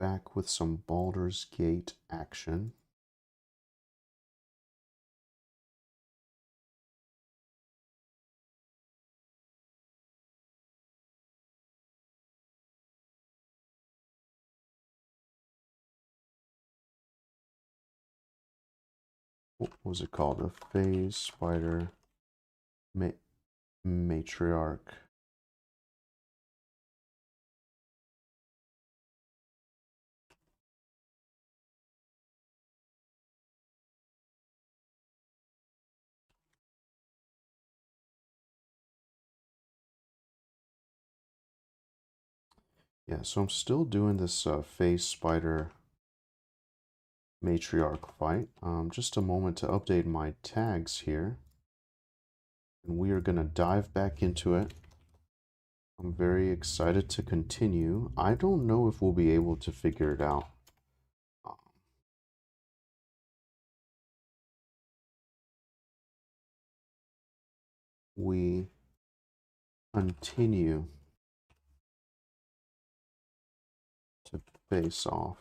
back with some Baldur's Gate action. What was it called? A Phase Spider Matriarch. Yeah, so I'm still doing this Phase Spider Matriarch fight. Just a moment to update my tags here. And we are going to dive back into it. I'm very excited to continue. I don't know if we'll be able to figure it out. We continue to face off.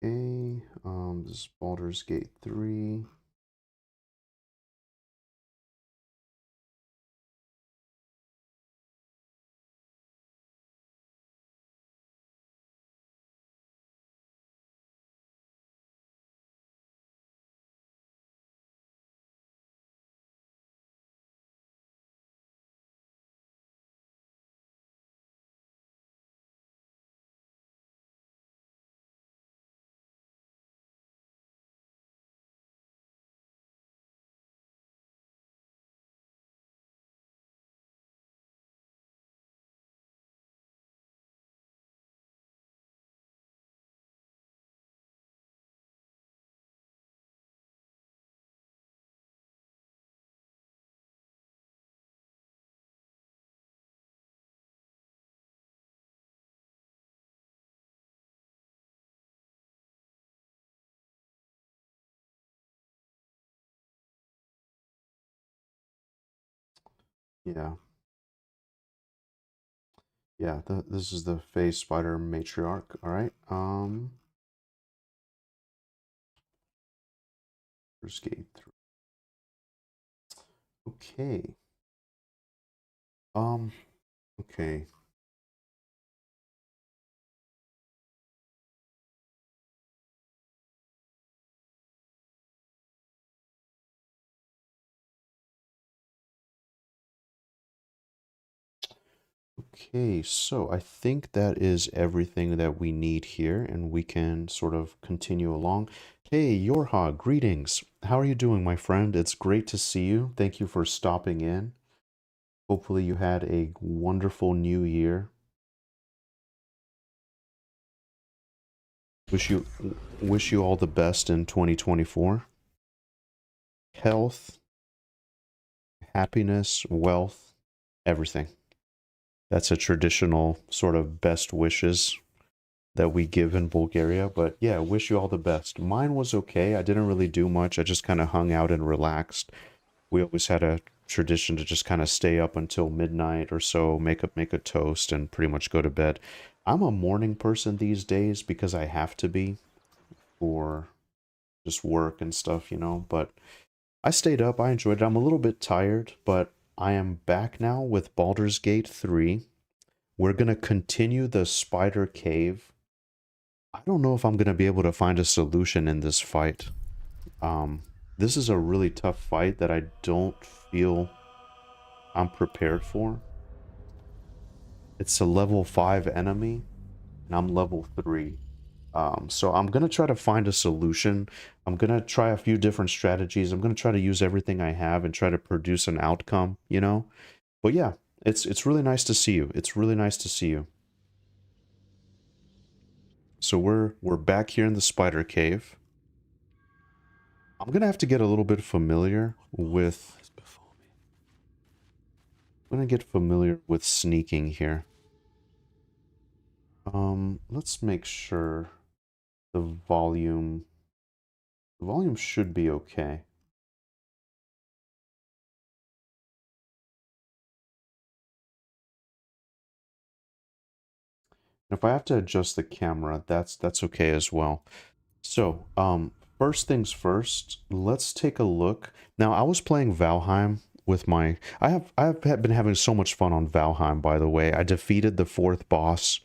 Okay, this is Baldur's Gate 3. Yeah. Yeah, this is the Phase Spider Matriarch. All right. Baldur's Gate 3. Okay. Um, okay. Okay, so I think that is everything that we need here, and we can sort of continue along. Hey, Yorha, greetings. How are you doing, my friend? It's great to see you. Thank you for stopping in. Hopefully you had a wonderful new year. Wish you all the best in 2024. Health, happiness, wealth, everything. That's a traditional sort of best wishes that we give in Bulgaria. But yeah, wish you all the best. Mine was okay. I didn't really do much. I just kind of hung out and relaxed. We always had a tradition to just kind of stay up until midnight or so, make a toast, and pretty much go to bed. I'm a morning person these days because I have to be for just work and stuff, but I stayed up. I enjoyed it. I'm a little bit tired, but I am back now with Baldur's Gate 3. We're going to continue the spider cave. I don't know if I'm going to be able to find a solution in this fight. This is a really tough fight that I don't feel I'm prepared for. It's a level 5 enemy, and I'm level 3. So I'm going to try to find a solution. I'm going to try a few different strategies. I'm going to try to use everything I have and try to produce an outcome, But yeah, it's really nice to see you. It's really nice to see you. So we're back here in the spider cave. I'm gonna have to get a little bit familiar with. I'm gonna get familiar with sneaking here. Let's make sure the volume. The volume should be okay. If I have to adjust the camera, that's okay as well. So, first things first, let's take a look. Now, I was playing Valheim with my... I've been having so much fun on Valheim, by the way. I defeated the 4th boss.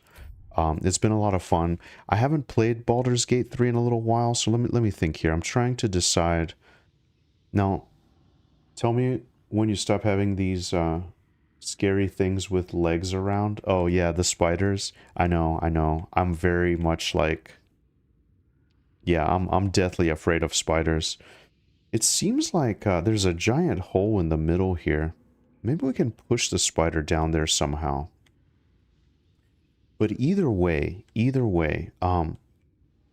It's been a lot of fun. I haven't played Baldur's Gate 3 in a little while, so let me think here. I'm trying to decide. Now, tell me when you stop having these scary things with legs around. Oh yeah, the spiders. I know, I know. I'm very much like... Yeah, I'm deathly afraid of spiders. It seems like there's a giant hole in the middle here. Maybe we can push the spider down there somehow. But either way,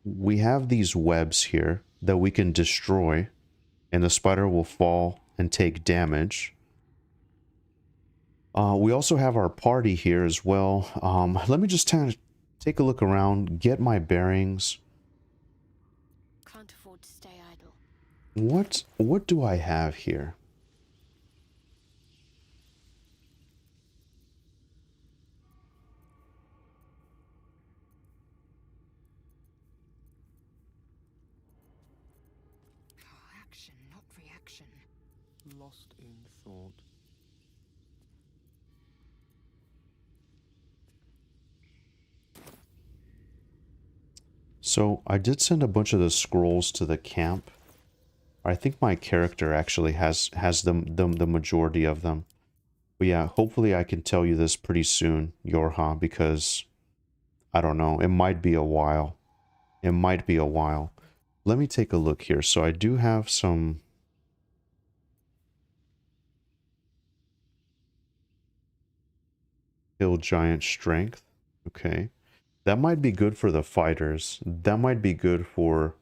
we have these webs here that we can destroy, and the spider will fall and take damage. We also have our party here as well. Let me just take a look around, get my bearings. Can't afford to stay idle. What do I have here? Action, not reaction. Lost in thought. So I did send a bunch of the scrolls to the camp. I think my character actually has the majority of them. But yeah, hopefully I can tell you this pretty soon, Yorha, because I don't know, it might be a while. It might be a while. Let me take a look here. So I do have some... Hill Giant Strength. Okay. That might be good for the fighters. That might be good for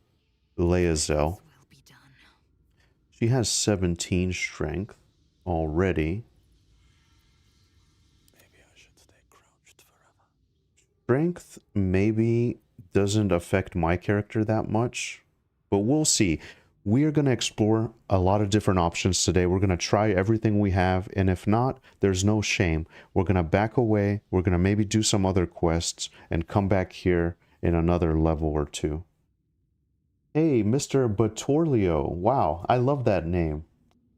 Leazel. Will be done. She has 17 strength already. Maybe I should stay crouched forever. Strength maybe doesn't affect my character that much, but we'll see. We are going to explore a lot of different options today. We're going to try everything we have, and if not, there's no shame. We're going to back away. We're going to maybe do some other quests and come back here in another level or two. Hey, Mr. Batorlio. Wow, I love that name.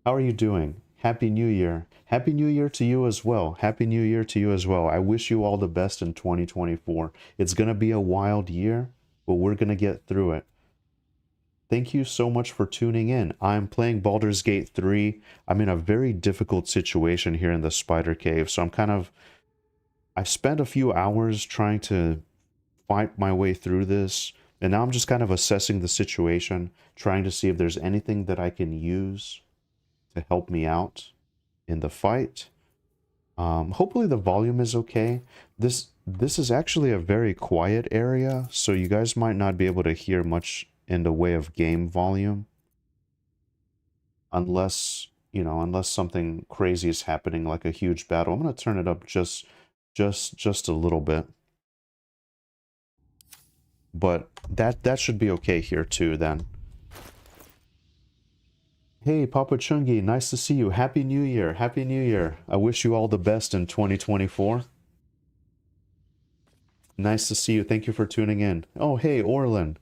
How are you doing? Happy New Year. Happy New Year to you as well. Happy New Year to you as well. I wish you all the best in 2024. It's going to be a wild year, but we're going to get through it. Thank you so much for tuning in. I'm playing Baldur's Gate 3. I'm in a very difficult situation here in the Spider Cave, so I've spent a few hours trying to fight my way through this, and now I'm just kind of assessing the situation, trying to see if there's anything that I can use to help me out in the fight. Hopefully the volume is okay. This is actually a very quiet area, so you guys might not be able to hear much in the way of game volume, unless, you know, unless something crazy is happening, like a huge battle. I'm going to turn it up just a little bit. But that should be okay here too then. Hey, Papa Chungi, nice to see you. Happy New Year. Happy New Year. I wish you all the best in 2024. Nice to see you. Thank you for tuning in. Oh, hey, Orlin.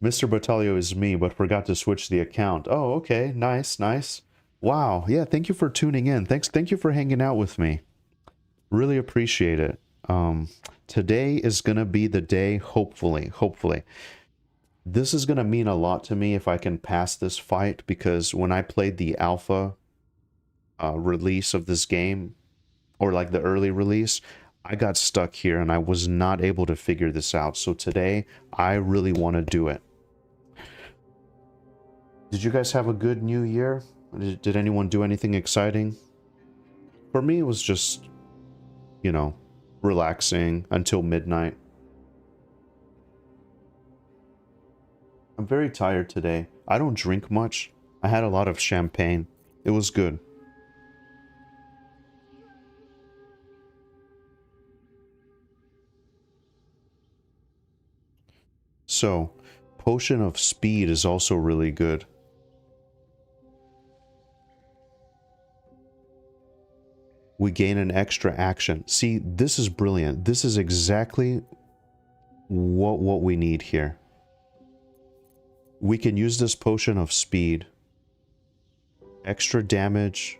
Mr. Batalio is me, but forgot to switch the account. Oh, okay. Nice, nice. Wow. Yeah, thank you for tuning in. Thank you for hanging out with me. Really appreciate it. Today is going to be the day, hopefully. This is going to mean a lot to me if I can pass this fight, because when I played the alpha release of this game, or like the early release, I got stuck here and I was not able to figure this out. So today, I really want to do it. Did you guys have a good new year? Did anyone do anything exciting? For me, it was just, you know, relaxing until midnight. I'm very tired today. I don't drink much. I had a lot of champagne. It was good. So, Potion of Speed is also really good. We gain an extra action. See, this is brilliant. This is exactly what we need here. We can use this potion of speed. Extra damage.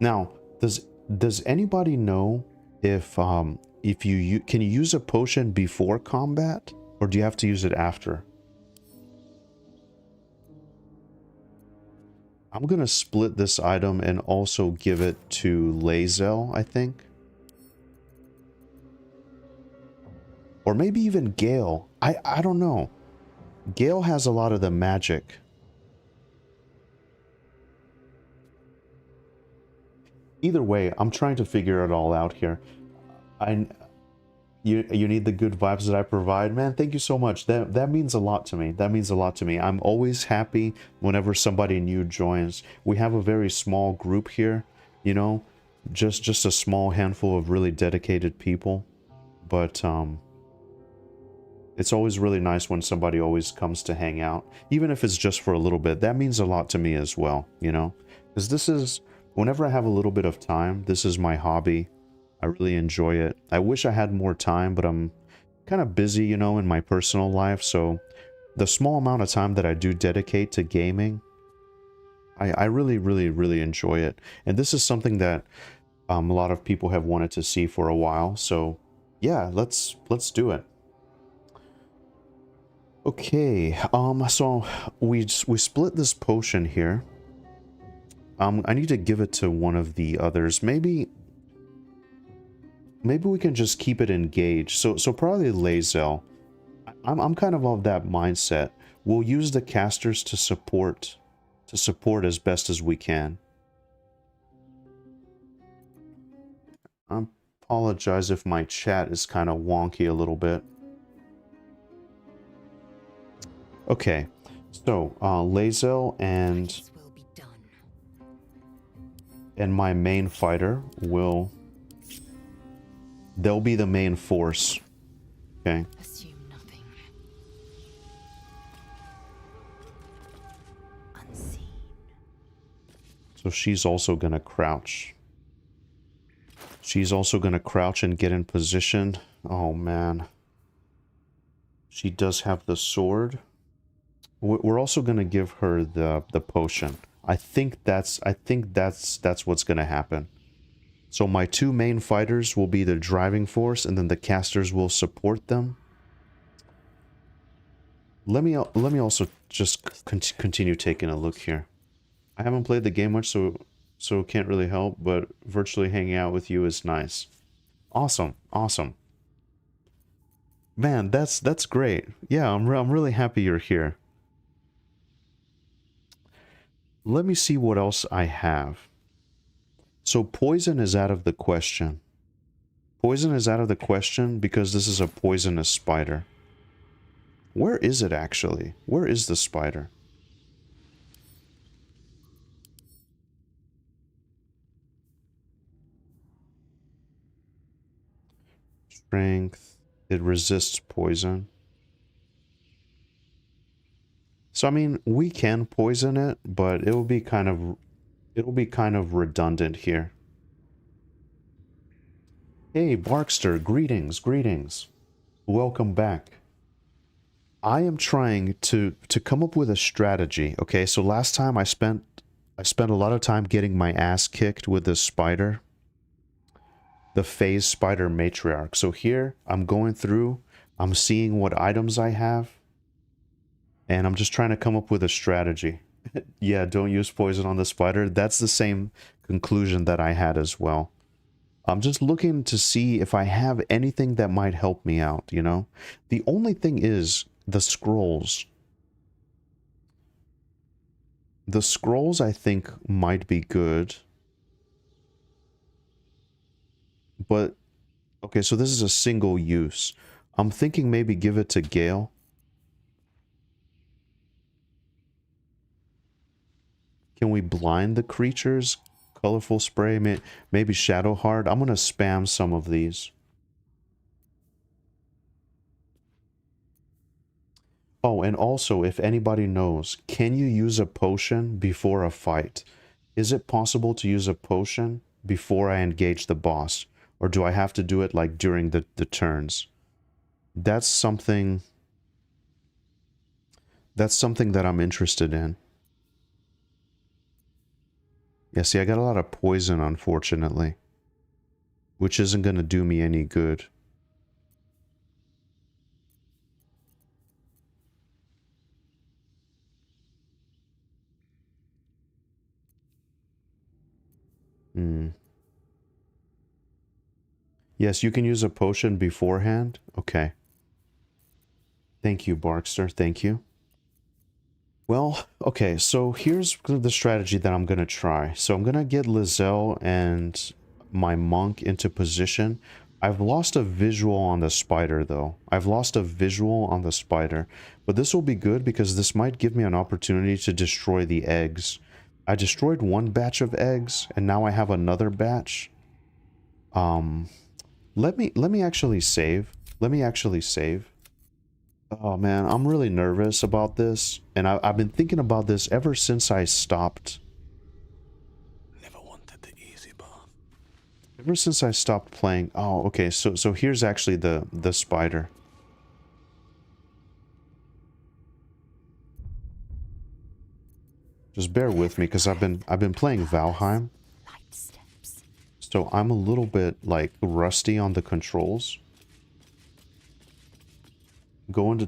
Now, does anybody know if you can you use a potion before combat, or do you have to use it after? I'm gonna split this item and also give it to Lae'zel, I think. Or maybe even Gale. I don't know. Gale has a lot of the magic. Either way, I'm trying to figure it all out here. You need the good vibes that I provide, man. Thank you so much. That means a lot to me. That means a lot to me. I'm always happy whenever somebody new joins. We have a very small group here, you know, just a small handful of really dedicated people. But it's always really nice when somebody always comes to hang out, even if it's just for a little bit. That means a lot to me as well, you know, because this is, whenever I have a little bit of time, this is my hobby. I really enjoy it. I wish I had more time, but I'm kind of busy, you know, in my personal life. So the small amount of time that I do dedicate to gaming, I really, really, really enjoy it. And this is something that a lot of people have wanted to see for a while. So yeah, let's do it. Okay, so we split this potion here. I need to give it to one of the others. Maybe we can just keep it engaged. So probably Lae'zel. I'm kind of that mindset. We'll use the casters to support as best as we can. I apologize if my chat is kind of wonky a little bit. Okay, so Lae'zel and my main fighter they'll be the main force. Okay. Assume nothing. Unseen. So she's also gonna crouch. She's also gonna crouch and get in position. Oh man. She does have the sword. We're also gonna give her the potion. I think that's what's gonna happen. So my two main fighters will be the driving force, and then the casters will support them. Let me also just continue taking a look here. I haven't played the game much, so can't really help, but virtually hanging out with you is nice. Awesome, awesome. Man, that's great. Yeah, I'm really happy you're here. Let me see what else I have. So poison is out of the question. Poison is out of the question because this is a poisonous spider. Where is it actually? Where is the spider? Strength. It resists poison. So I mean, we can poison it, but it'll be kind of redundant here. Hey, Barkster, greetings, greetings. Welcome back. I am trying to come up with a strategy. Okay, so last time I spent a lot of time getting my ass kicked with this spider. The Phase Spider Matriarch. So here, I'm going through, I'm seeing what items I have, and I'm just trying to come up with a strategy. Yeah, don't use poison on the spider. That's the same conclusion that I had as well. I'm just looking to see if I have anything that might help me out, you know? The only thing is the scrolls. The scrolls, I think, might be good. But, okay, so this is a single use. I'm thinking maybe give it to Gale. Can we blind the creatures? Colorful spray, maybe Shadow Heart. I'm going to spam some of these. Oh, and also, if anybody knows, can you use a potion before a fight? Is it possible to use a potion before I engage the boss? Or do I have to do it like during the turns? That's something... That's something that I'm interested in. Yeah, see, I got a lot of poison, unfortunately. Which isn't going to do me any good. Hmm. Yes, you can use a potion beforehand. Okay. Thank you, Barkster. Thank you. Well, okay, so here's the strategy that I'm going to try. So I'm going to get Lizelle and my monk into position. I've lost a visual on the spider, though. I've lost a visual on the spider. But this will be good because this might give me an opportunity to destroy the eggs. I destroyed one batch of eggs, and now I have another batch. Let me actually save. Let me actually save. Oh man, I'm really nervous about this, and I've been thinking about this ever since I stopped. Never wanted the easy path. Ever since I stopped playing. Oh, okay. So here's actually the spider. Just bear with me, because I've been playing Valheim, Light steps. so I'm a little bit like rusty on the controls. Go into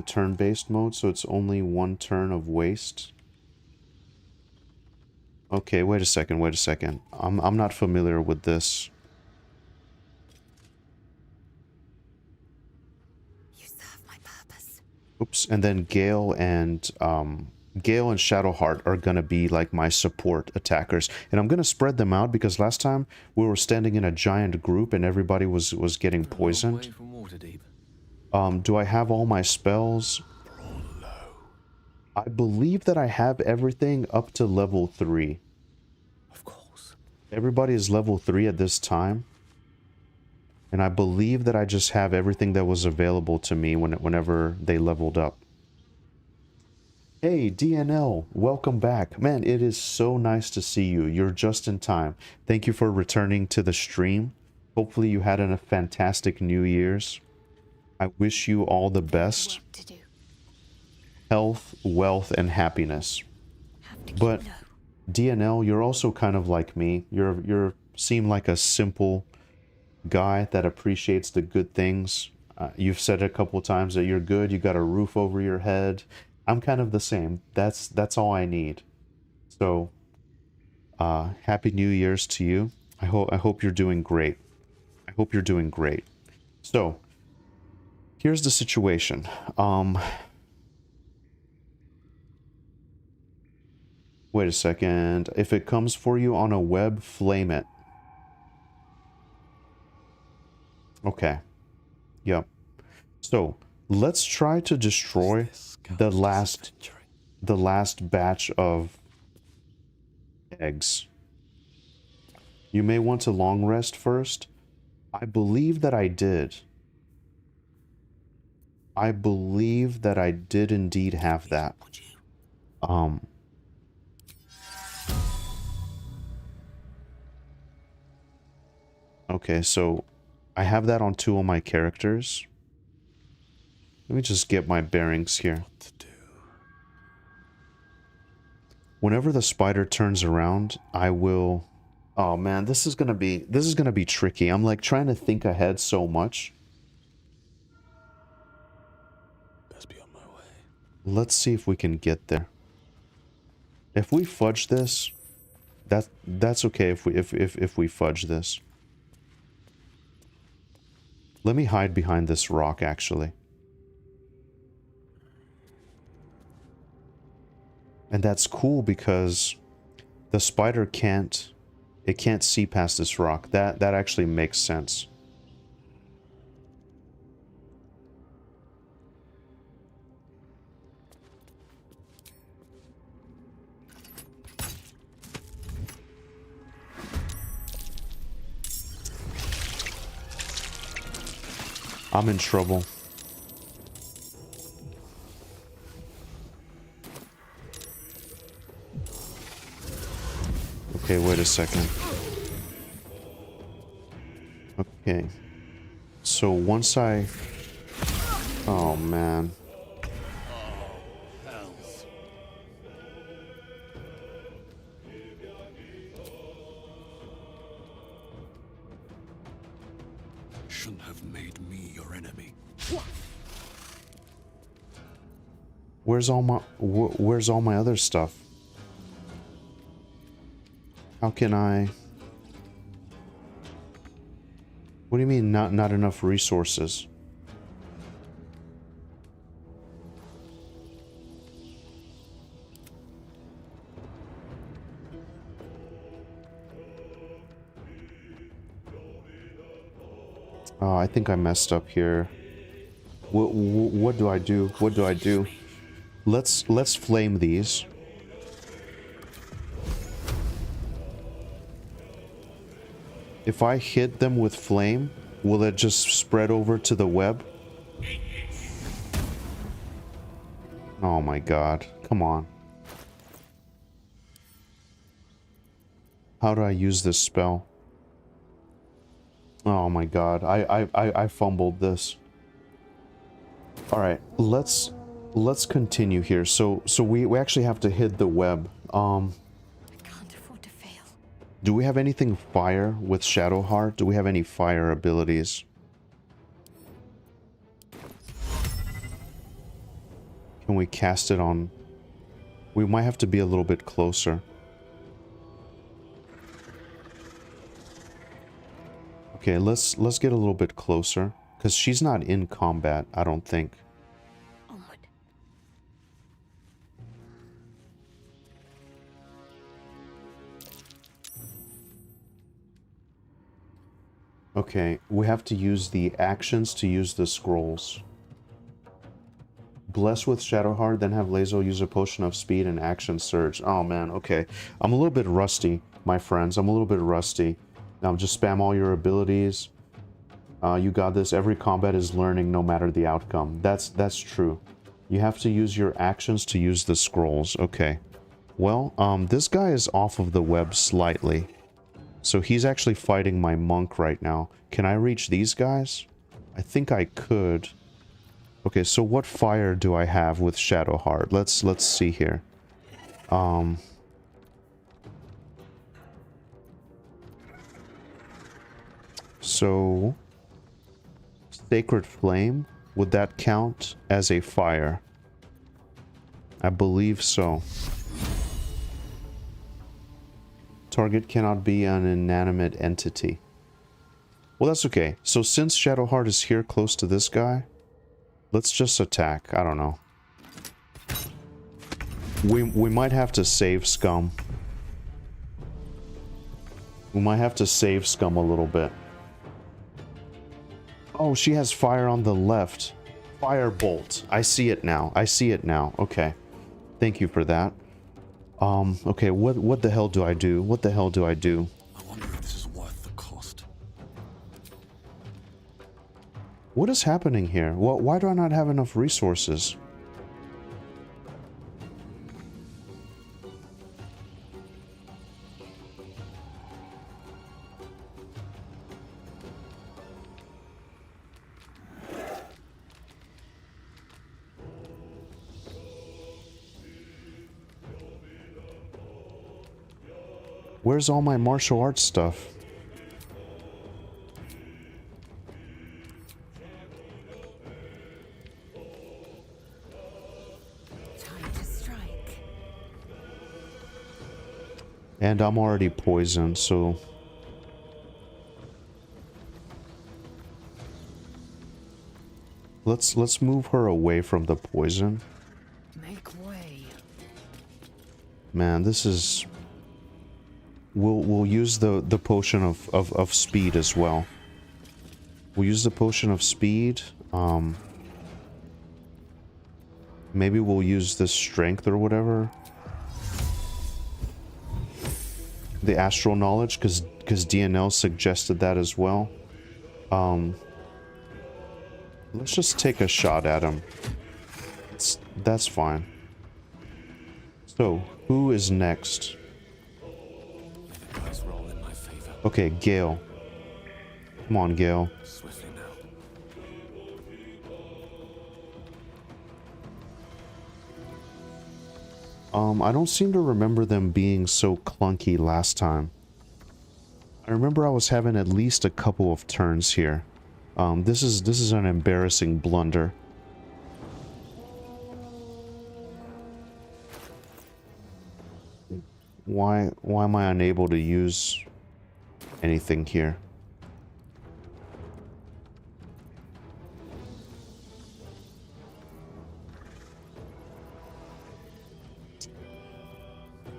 turn-based mode, so it's only one turn of waste. Okay, wait a second, wait a second. I'm not familiar with this. You serve my purpose. Oops, and then Gale and Shadowheart are gonna be like my support attackers. And I'm gonna spread them out because last time we were standing in a giant group and everybody was getting poisoned. From Waterdeep. Do I have all my spells? I believe that I have everything up to level 3. Of course. Everybody is level 3 at this time. And I believe that I just have everything that was available to me whenever they leveled up. Hey, DNL, welcome back. Man, it is so nice to see you. You're just in time. Thank you for returning to the stream. Hopefully you had a fantastic New Year's. I wish you all the best. Work to do. Health, wealth, and happiness. Have to keep But low. DNL, you're also kind of like me. You're seem like a simple guy that appreciates the good things. You've said a couple times that you're good. You got a roof over your head. I'm kind of the same. That's all I need. So, Happy New Year's to you. I hope you're doing great. I hope you're doing great. So, here's the situation. Wait a second. If it comes for you on a web, flame it. Okay. Yep. So, let's try to destroy the last batch of eggs. You may want to long rest first. I believe that I did. I believe that I did indeed have that. Okay, so I have that on 2 of my characters. Let me just get my bearings here. What to do? Whenever the spider turns around, I will... Oh man, this is gonna be tricky. I'm like trying to think ahead so much. Best be on my way. Let's see if we can get there. If we fudge this, that's okay if we fudge this. Let me hide behind this rock, actually. And that's cool because the spider can't see past this rock. That actually makes sense. I'm in trouble. Okay, wait a second. Okay. So once I... Oh, man. Hells. Shouldn't have made me your enemy. Where's all my other stuff? How can I... What do you mean not enough resources? Oh, I think I messed up here. What do I do? What do I do? Let's flame these. If I hit them with flame, will it just spread over to the web? Oh my god. Come on. How do I use this spell? Oh my god. I fumbled this. Alright, let's continue here. So we actually have to hit the web. I can't afford to fail. Do we have anything fire with Shadowheart? Do we have any fire abilities? Can we cast it on... We might have to be a little bit closer. Okay, let's get a little bit closer. Because she's not in combat, I don't think. Onward. Okay, we have to use the actions to use the scrolls. Bless with Shadowheart, then have Lazo use a potion of speed and action surge. Oh man, okay. I'm a little bit rusty, my friends. I'm a little bit rusty. Just spam all your abilities. You got this. Every combat is learning no matter the outcome. That's true. You have to use your actions to use the scrolls. Okay. Well, this guy is off of the web slightly. So he's actually fighting my monk right now. Can I reach these guys? I think I could. Okay, so what fire do I have with Shadowheart? Let's see here. So Sacred Flame, would that count as a fire? I believe so. Target cannot be an inanimate entity. Well, that's okay. So since Shadowheart is here close to this guy, let's just attack. I don't know. We might have to save Scum. We might have to save Scum a little bit. Oh, she has fire on the left. Firebolt. I see it now. I see it now. Okay. Thank you for that. Okay, what the hell do I do? What the hell do I do? I wonder if this is worth the cost. What is happening here? Why do I not have enough resources? Where's all my martial arts stuff? Time to strike. And I'm already poisoned, so... Let's move her away from the poison. Make way. Man, this is... We'll use the potion of speed as well. We'll use the potion of speed. Maybe we'll use this strength or whatever. The astral knowledge, because DNL suggested that as well. Let's just take a shot at him. That's fine. So, who is next? Dice roll in my favor. Okay, Gale. Come on, Gale. Swiftly now. I don't seem to remember them being so clunky last time. I remember I was having at least a couple of turns here. This is an embarrassing blunder. Why am I unable to use anything here?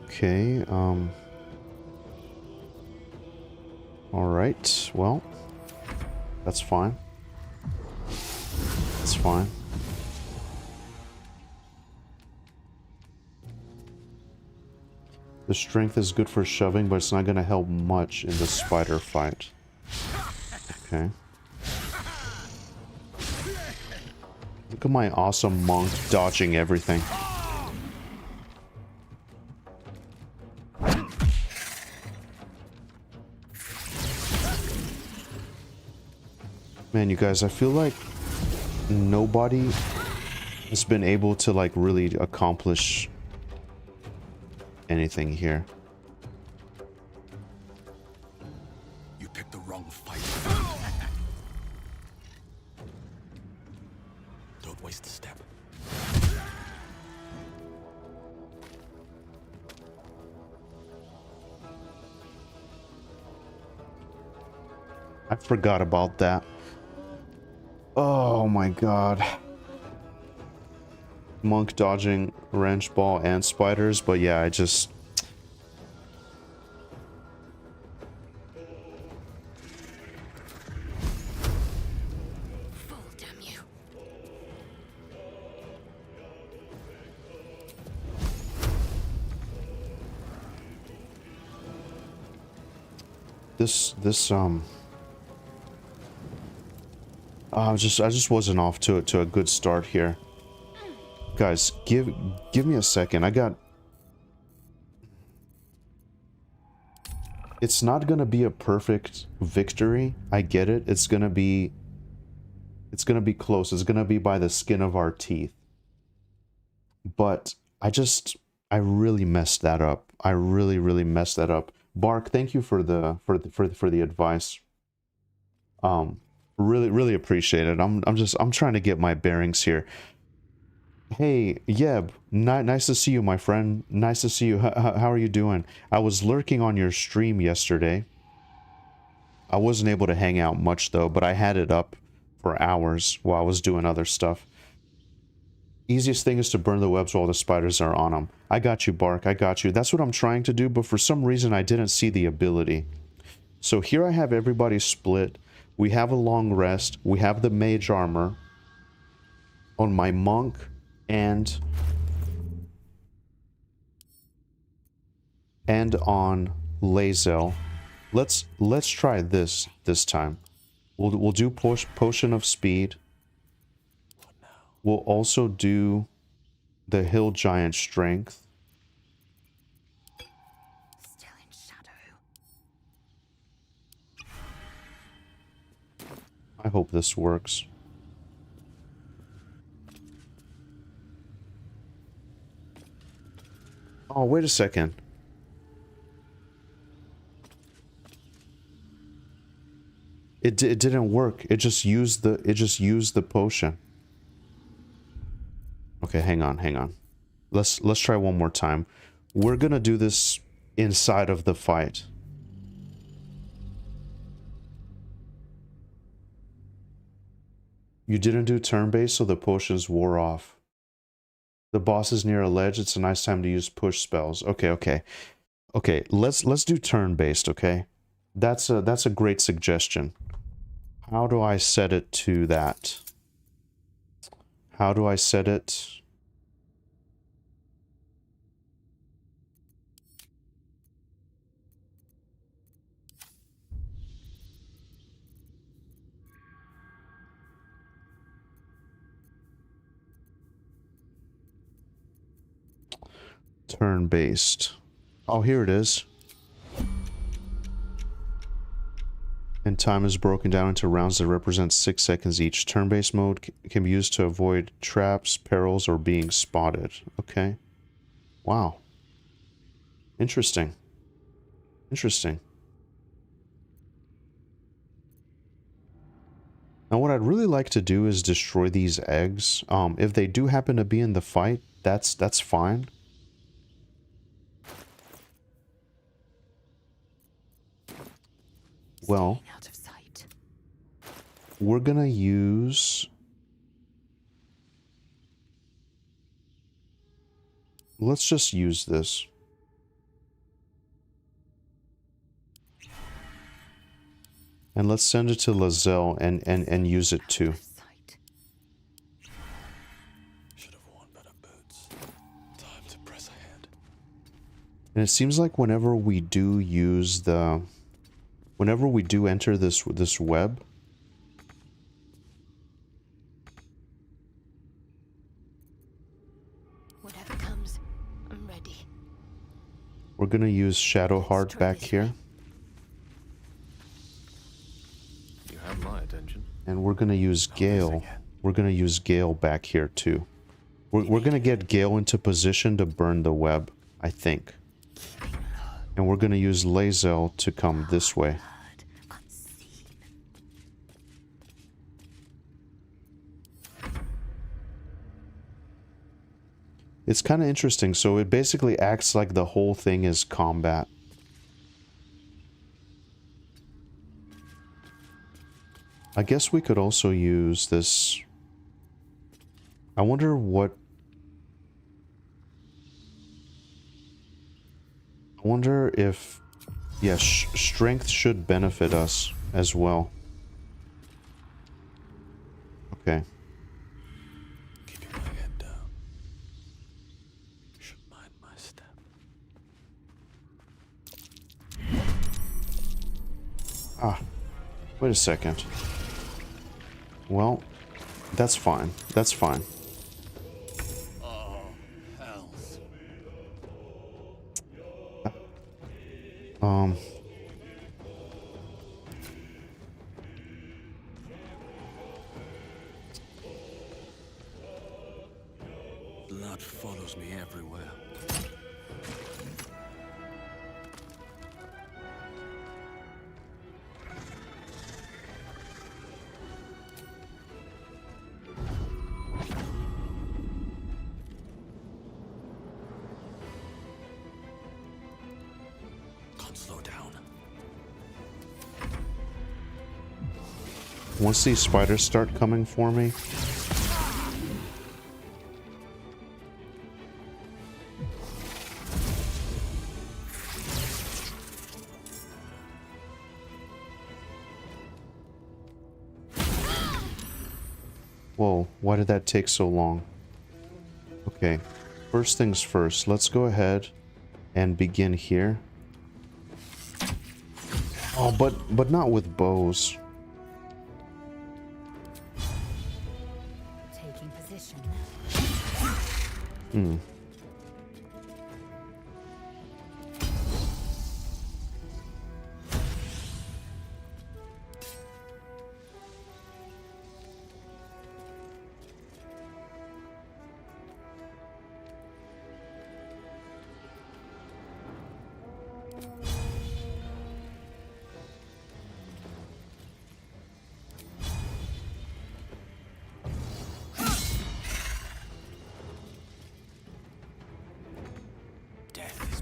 Okay, alright, well, that's fine. That's fine. The strength is good for shoving, but it's not going to help much in the spider fight. Okay. Look at my awesome monk dodging everything. Man, you guys, I feel like nobody has been able to, like, really accomplish anything here. You picked the wrong fight. Don't waste a step. I forgot about that. Oh my god. Monk dodging wrench ball and spiders, but yeah, I just... Fool, damn you. I just wasn't off to a good start here. Guys, give me a second. It's not gonna be a perfect victory. I get it. It's gonna be close. It's gonna be by the skin of our teeth. But I really messed that up. I really messed that up. Bark, thank you for the advice. Really appreciate it. I'm trying to get my bearings here. Hey, Yeb, nice to see you, my friend. Nice to see you. How are you doing? I was lurking on your stream yesterday. I wasn't able to hang out much, though, but I had it up for hours while I was doing other stuff. Easiest thing is to burn the webs while the spiders are on them. I got you, Bark. I got you. That's what I'm trying to do, but for some reason I didn't see the ability. So here I have everybody split. We have a long rest. We have the mage armor on my monk and on Lae'zel. Let's try this time. We'll do potion of speed. We'll also do the hill giant strength. Still in shadow. I hope this works. Oh, wait a second. It didn't work. It just used the potion. Okay, hang on. Let's try one more time. We're gonna do this inside of the fight. You didn't do turn-based, so the potions wore off. The boss is near a ledge. It's a nice time to use push spells. Okay. Let's do turn-based. Okay, that's a great suggestion. How do I set it to that? How do I set it? Turn-based. Oh, here it is. And time is broken down into rounds that represent 6 seconds each. Turn-based mode can be used to avoid traps, perils, or being spotted. Okay. Wow. Interesting. Interesting. Now what I'd really like to do is destroy these eggs. If they do happen to be in the fight, that's fine. Well, Staying out of sight. we're gonna use... Let's just use this. And let's send it to Lazelle and use it too. Sight. Should have worn better boots. Time to press ahead. And it seems like whenever we do use the... Whenever we do enter this web... Whatever comes, I'm ready. We're gonna use Shadowheart back here. You have my attention. And we're gonna use Gale. yet. We're gonna use Gale back here too. We're gonna get Gale into position to burn the web, I think. And we're gonna use Lae'zel to come this way. It's kind of interesting. So it basically acts like the whole thing is combat. I guess we could also use this. I wonder what... I wonder if... Yeah, strength should benefit us as well. Okay. Keeping my head down. Should mind my step. Ah, wait a second. Well, that's fine. That's fine. Oh, hells. Blood follows me everywhere. Can't slow down. Once these spiders start coming for me... Whoa, why did that take so long? Okay, first things first, let's go ahead and begin here. Oh, but not with bows. Taking position. Hmm.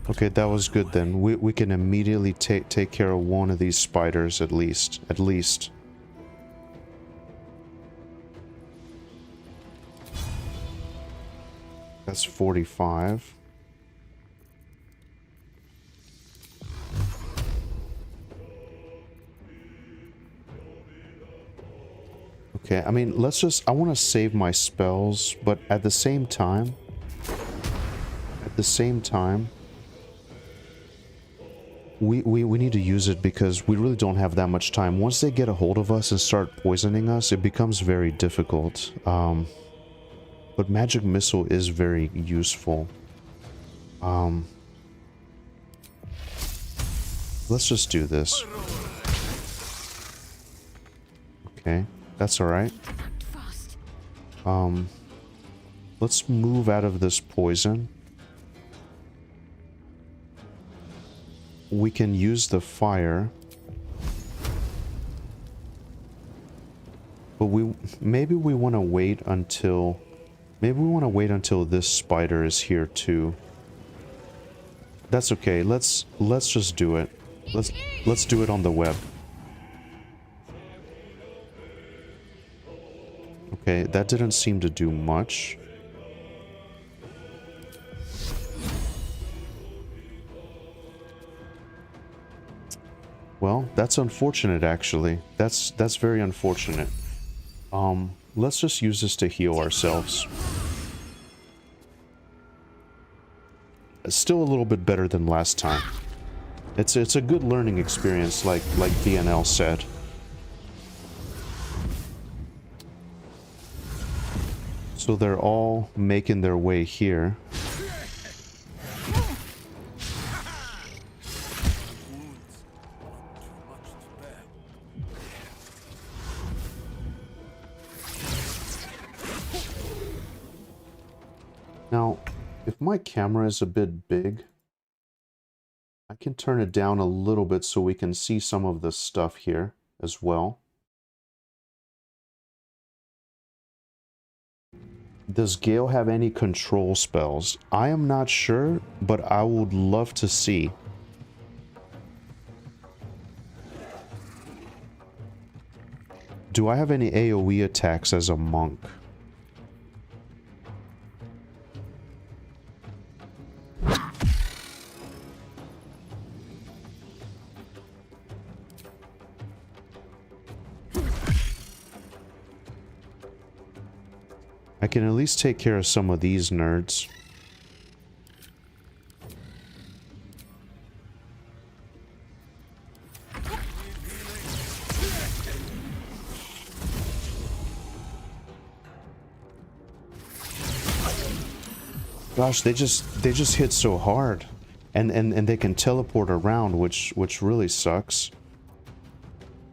Okay, that was good then. We can immediately take care of one of these spiders at least. At least. That's 45. Okay, I mean, let's just... I want to save my spells, but at the same time... We need to use it because we really don't have that much time. Once they get a hold of us and start poisoning us, it becomes very difficult. But Magic Missile is very useful. Let's just do this. Okay, that's alright. Let's move out of this poison. we can use the fire. But maybe we want to wait until this spider is here too. That's okay. Let's just do it. Let's do it on the web. Okay, that didn't seem to do much. Well, that's unfortunate actually. That's very unfortunate. Let's just use this to heal ourselves. It's still a little bit better than last time. It's a good learning experience, like DNL said. So they're all making their way here. Now, if my camera is a bit big, I can turn it down a little bit so we can see some of the stuff here as well. Does Gale have any control spells? I am not sure, but I would love to see. Do I have any AoE attacks as a monk? I can at least take care of some of these nerds. Gosh, they just hit so hard. And they can teleport around, which really sucks.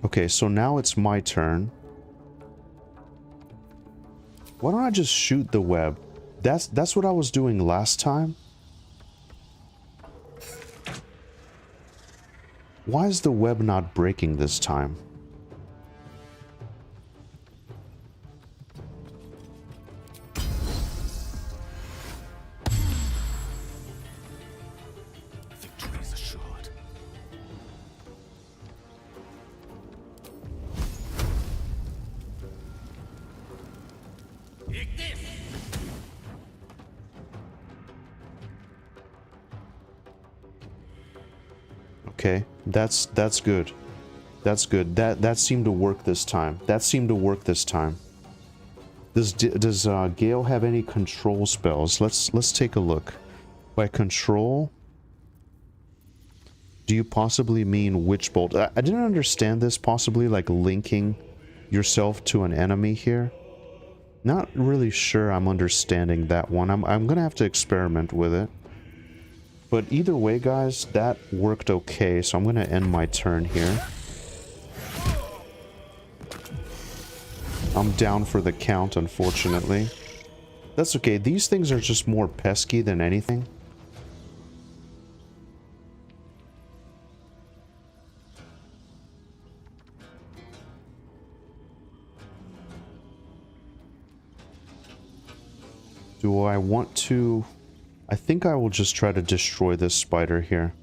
Okay, so now it's my turn. Why don't I just shoot the web? That's what I was doing last time. Why is the web not breaking this time? Victory is assured. Okay, that's good. That's good. That seemed to work this time. That seemed to work this time. Does Gale have any control spells? Let's take a look. By control, do you possibly mean Witch Bolt? I didn't understand this. Possibly like linking yourself to an enemy here. Not really sure I'm understanding that one. I'm gonna have to experiment with it. But either way, guys, that worked okay, so I'm going to end my turn here. I'm down for the count, unfortunately. That's okay. These things are just more pesky than anything. Do I want to... I think I will just try to destroy this spider here.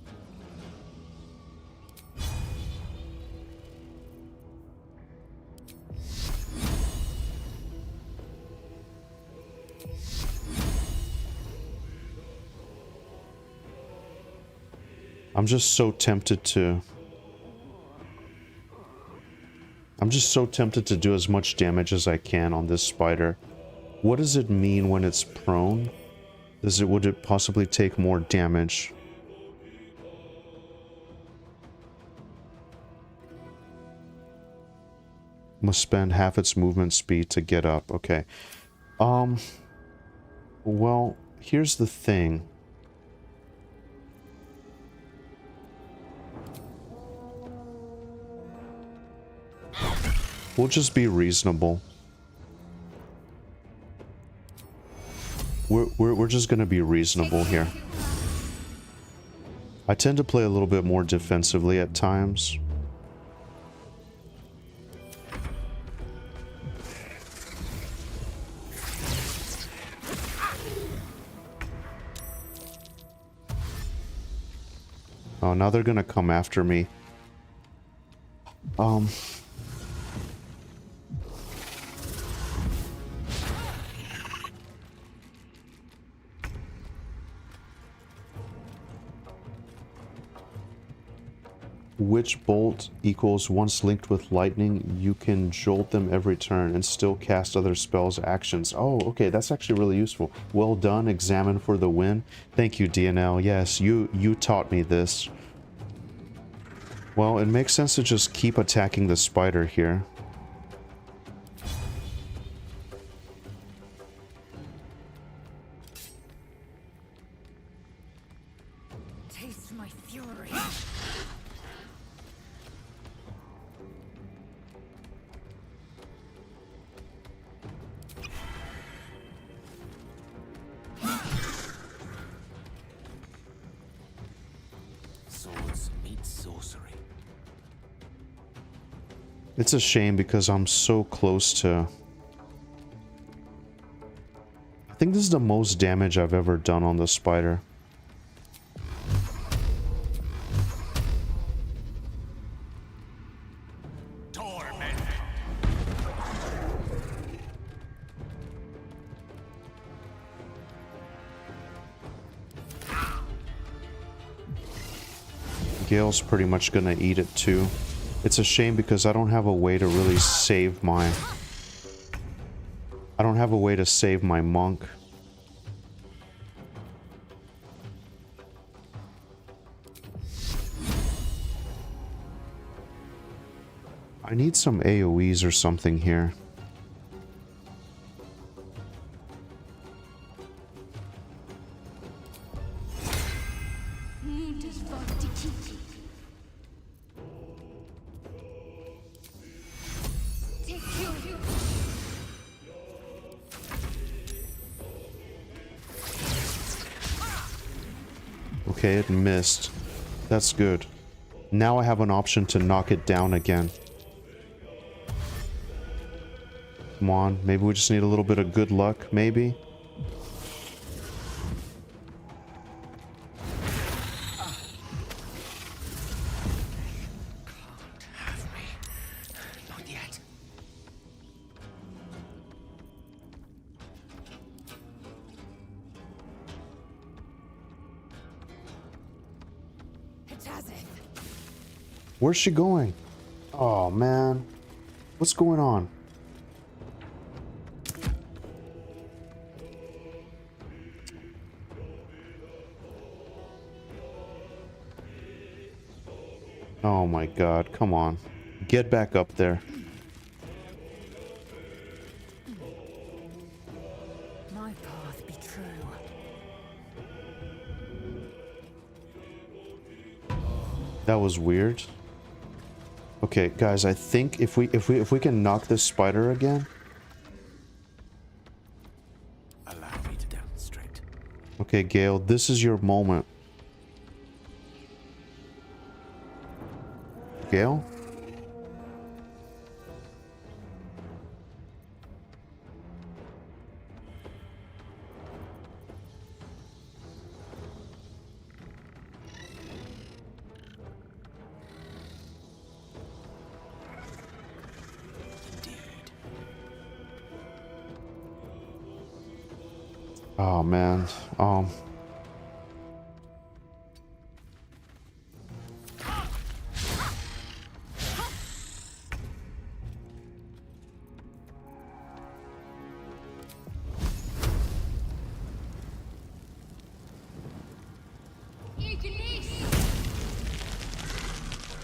I'm just so tempted to do as much damage as I can on this spider. What does it mean when it's prone? Would it possibly take more damage? Must spend half its movement speed to get up. Okay. Well, here's the thing. We'll just be reasonable. We're just gonna be reasonable here. I tend to play a little bit more defensively at times. Oh, now they're gonna come after me. Which bolt equals once linked with lightning, you can jolt them every turn and still cast other spells actions. Oh, okay, that's actually really useful. Well done, examine for the win. Thank you, DNL. Yes, you taught me this. Well, it makes sense to just keep attacking the spider here. Taste my fury. Swords meet sorcery. It's a shame because I'm so close to... I think this is the most damage I've ever done on the spider. Torment. Gale's pretty much gonna eat it too. It's a shame because I don't have a way to really save my... I don't have a way to save my monk. I need some AoEs or something here. Okay, it missed. That's good. Now I have an option to knock it down again. Come on, maybe we just need a little bit of good luck, maybe? Can't have me. Not yet. Where's she going? Oh, man. What's going on? Oh my god, come on. Get back up there. My path be true. That was weird. Okay, guys, I think if we can knock this spider again. Allow me to demonstrate. Okay, Gale, this is your moment. Gale? Oh man.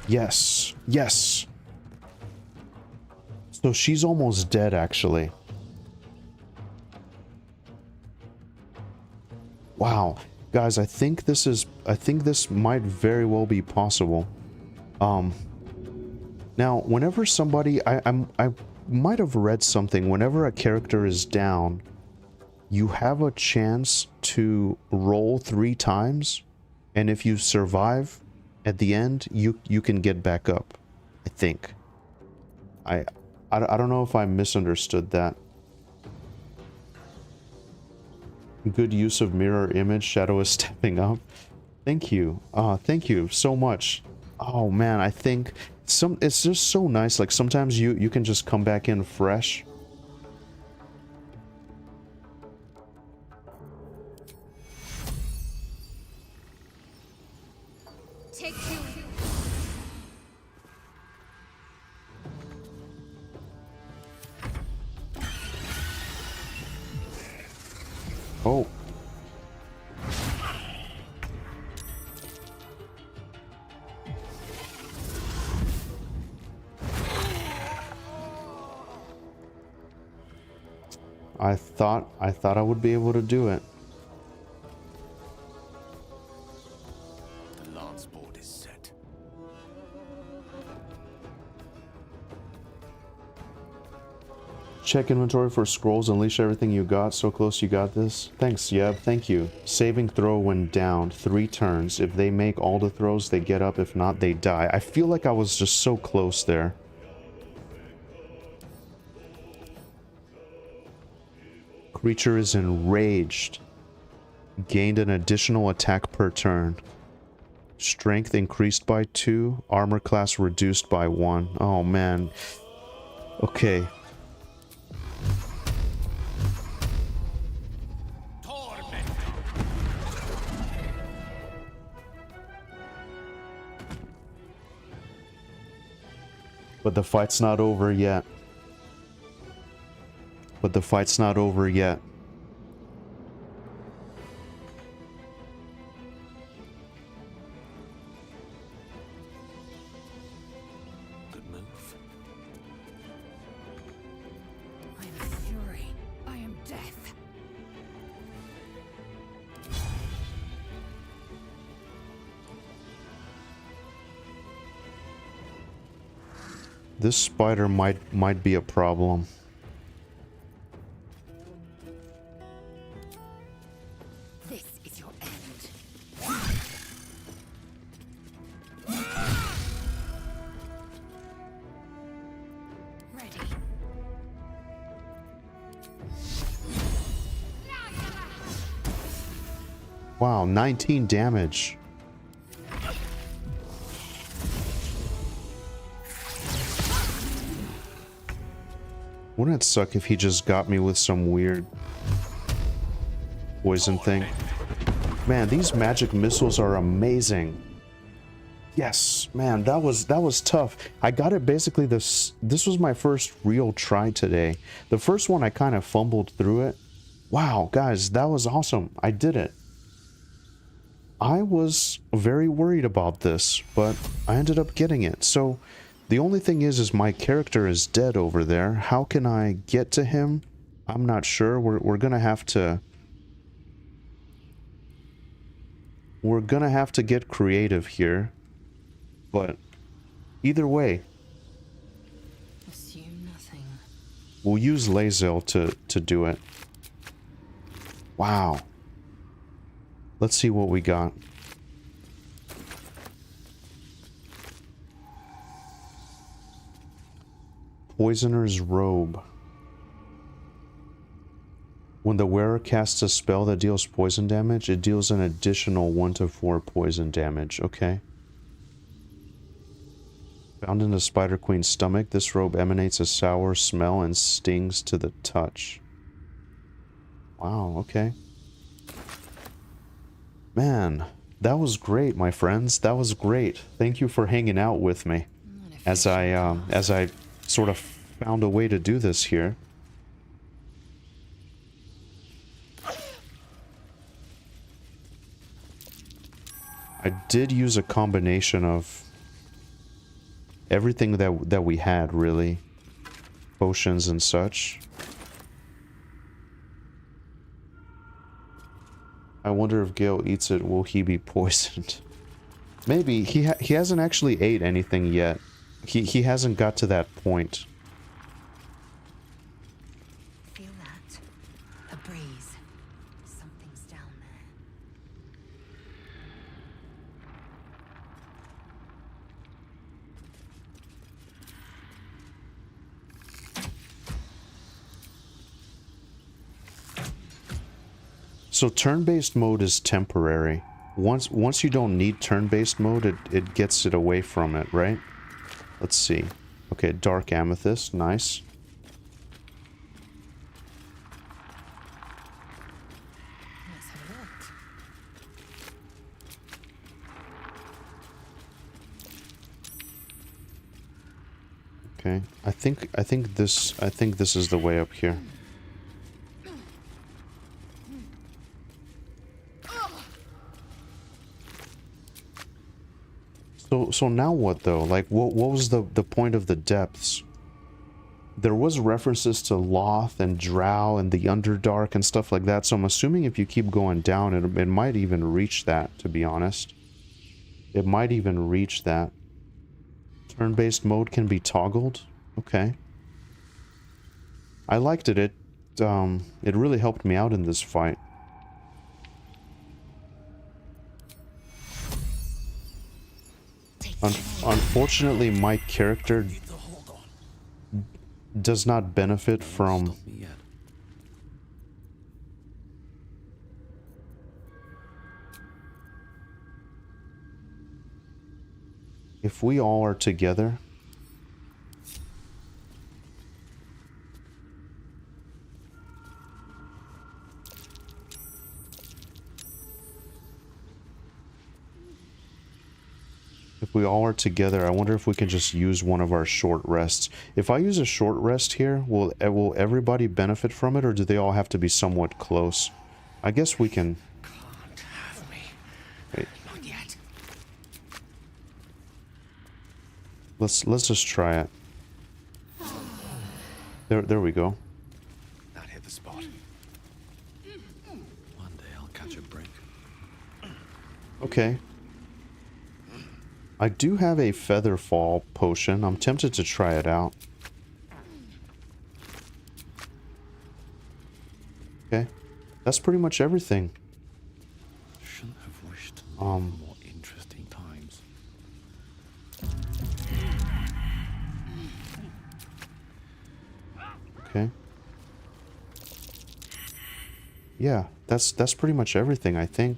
Yes. Yes. So she's almost dead, actually. Wow. Guys, I think this might very well be possible. Now, whenever somebody... I might have read something. Whenever a character is down, you have a chance to roll 3 times. And if you survive at the end, you can get back up, I think. I don't know if I misunderstood that. Good use of mirror image. Shadow is stepping up. Thank you. Thank you so much. Oh man, I think it's just so nice. Like sometimes you can just come back in fresh. Take two. Oh. I thought I would be able to do it. The lance board is set. Check inventory for scrolls. Unleash everything you got. So close, you got this. Thanks, Yeb. Thank you. Saving throw when down. 3 turns. If they make all the throws, they get up. If not, they die. I feel like I was just so close there. Creature is enraged. Gained an additional attack per turn. Strength increased by 2. Armor class reduced by 1. Oh man. Okay. But the fight's not over yet. But the fight's not over yet. Good move. I am fury. I am death. This spider might be a problem. This is your end. Ready. Wow, 19 damage. Wouldn't it suck if he just got me with some weird poison thing? Man, these magic missiles are amazing. Yes, man, that was tough. I got it basically this was my first real try today. The first one I kind of fumbled through it. Wow, guys, that was awesome. I did it. I was very worried about this, but I ended up getting it. So the only thing is my character is dead over there. How can I get to him? I'm not sure. We're gonna have to get creative here. But either way, Assume nothing. we'll use Lazel to do it. Wow. Let's see what we got. Poisoner's Robe. When the wearer casts a spell that deals poison damage, it deals an additional 1 to 4 poison damage. Okay. Found in the Spider Queen's stomach, this robe emanates a sour smell and stings to the touch. Wow, okay. Man, that was great, my friends. That was great. Thank you for hanging out with me as I sort of found a way to do this here. I did use a combination of everything that we had, really. Potions and such. I wonder if Gale eats it, will he be poisoned? Maybe. He hasn't actually ate anything yet. He hasn't got to that point. Feel that? A breeze. Something's down So turn-based mode is temporary. Once you don't need turn-based mode, it gets it away from it, right? Let's see. Okay, dark amethyst, nice. Let's have a look. Okay, I think this is the way up here. So now what though? Like what was the point of the depths? There was references to Loth and Drow and the Underdark and stuff like that, so I'm assuming if you keep going down, it might even reach that, to be honest. It might even reach that. Turn-based mode can be toggled? Okay. I liked it. It really helped me out in this fight. Unfortunately, my character does not benefit from... If we all are together... If we all are together, I wonder if we can just use one of our short rests. If I use a short rest here, will everybody benefit from it, or do they all have to be somewhat close? I guess we can... Can't have me. Wait. Not yet. Let's just try it. There we go. That hit the spot. One day I'll catch a break. Okay. I do have a feather fall potion. I'm tempted to try it out. Okay. That's pretty much everything. Shouldn't have wished more interesting times. Okay. Yeah, that's pretty much everything, I think.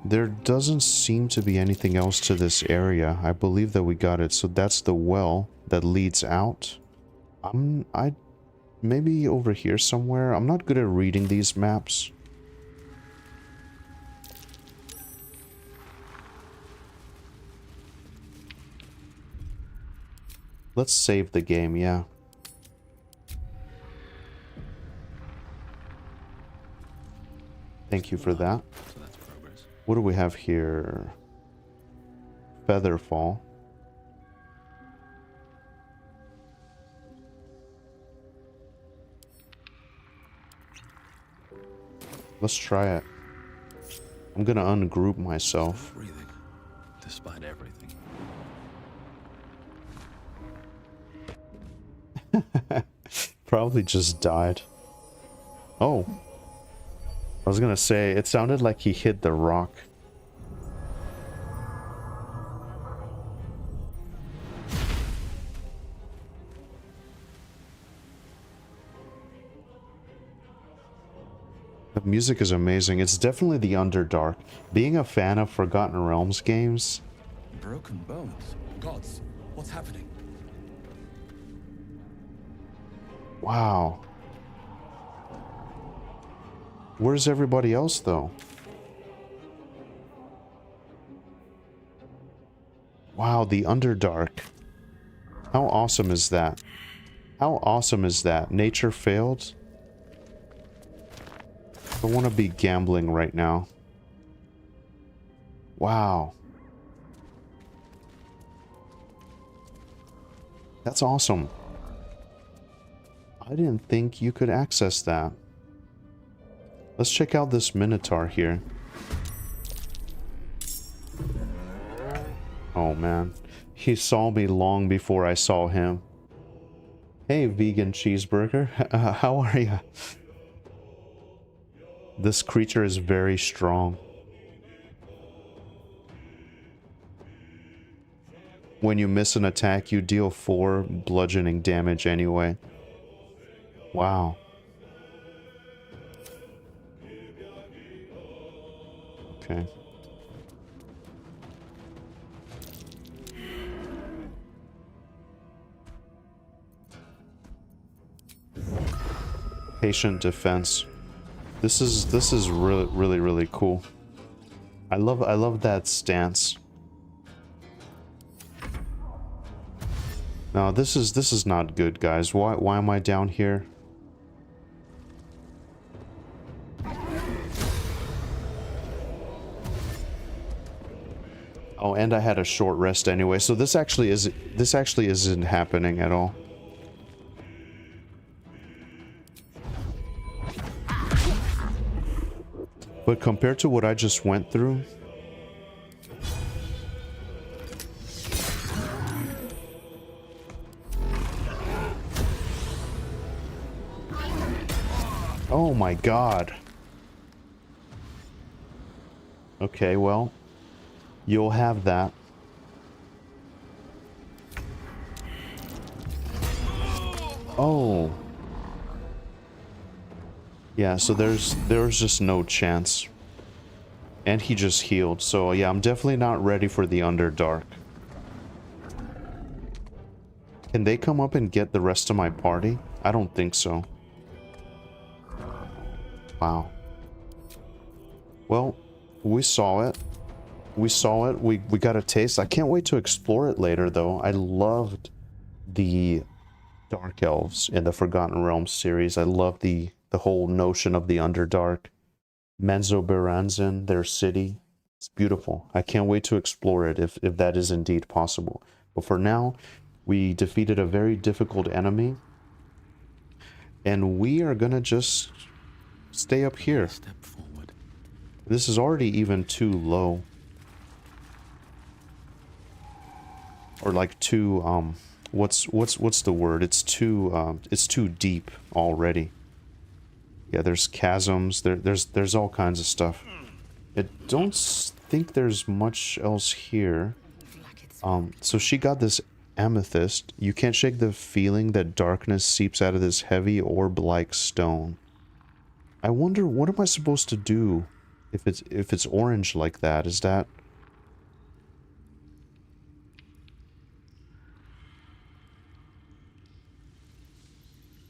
There doesn't seem to be anything else to this area. I believe that we got it. So that's the well that leads out. Maybe over here somewhere. I'm not good at reading these maps. Let's save the game, yeah. Thank you for that. So that's progress. What do we have here? Featherfall. Let's try it. I'm gonna ungroup myself. Breathing, despite everything. Probably just died. Oh. I was gonna say, it sounded like he hit the rock. The music is amazing. It's definitely the Underdark. Being a fan of Forgotten Realms games... Broken bones. Gods, what's happening? Wow. Where's everybody else, though? Wow, the Underdark. How awesome is that? How awesome is that? Nature failed? I want to be gambling right now. Wow. That's awesome. I didn't think you could access that. Let's check out this Minotaur here. Oh man, he saw me long before I saw him. Hey, vegan cheeseburger, how are you? This creature is very strong. When you miss an attack, you deal 4 bludgeoning damage anyway. Wow. Okay. Patient defense. This is really cool. I love that stance. No, this is not good, guys. Why am I down here? Oh, and I had a short rest anyway, so this actually isn't happening at all. But compared to what I just went through, oh my god. Okay, well, you'll have that. Oh. Yeah, so there's just no chance. And he just healed, so yeah, I'm definitely not ready for the Underdark. Can they come up and get the rest of my party? I don't think so. Wow. Well, we saw it. We saw it. We got a taste. I can't wait to explore it later, though. I loved the Dark Elves in the Forgotten Realms series. I love the whole notion of the Underdark. Menzoberranzan, their city. It's beautiful. I can't wait to explore it if that is indeed possible. But for now, we defeated a very difficult enemy. And we are gonna just stay up here. Step forward. This is already even too low. Or like too, what's the word? It's too deep already. Yeah, there's chasms, there's all kinds of stuff. I don't think there's much else here. So she got this amethyst. You can't shake the feeling that darkness seeps out of this heavy orb-like stone. I wonder, what am I supposed to do if it's orange like that? Is that...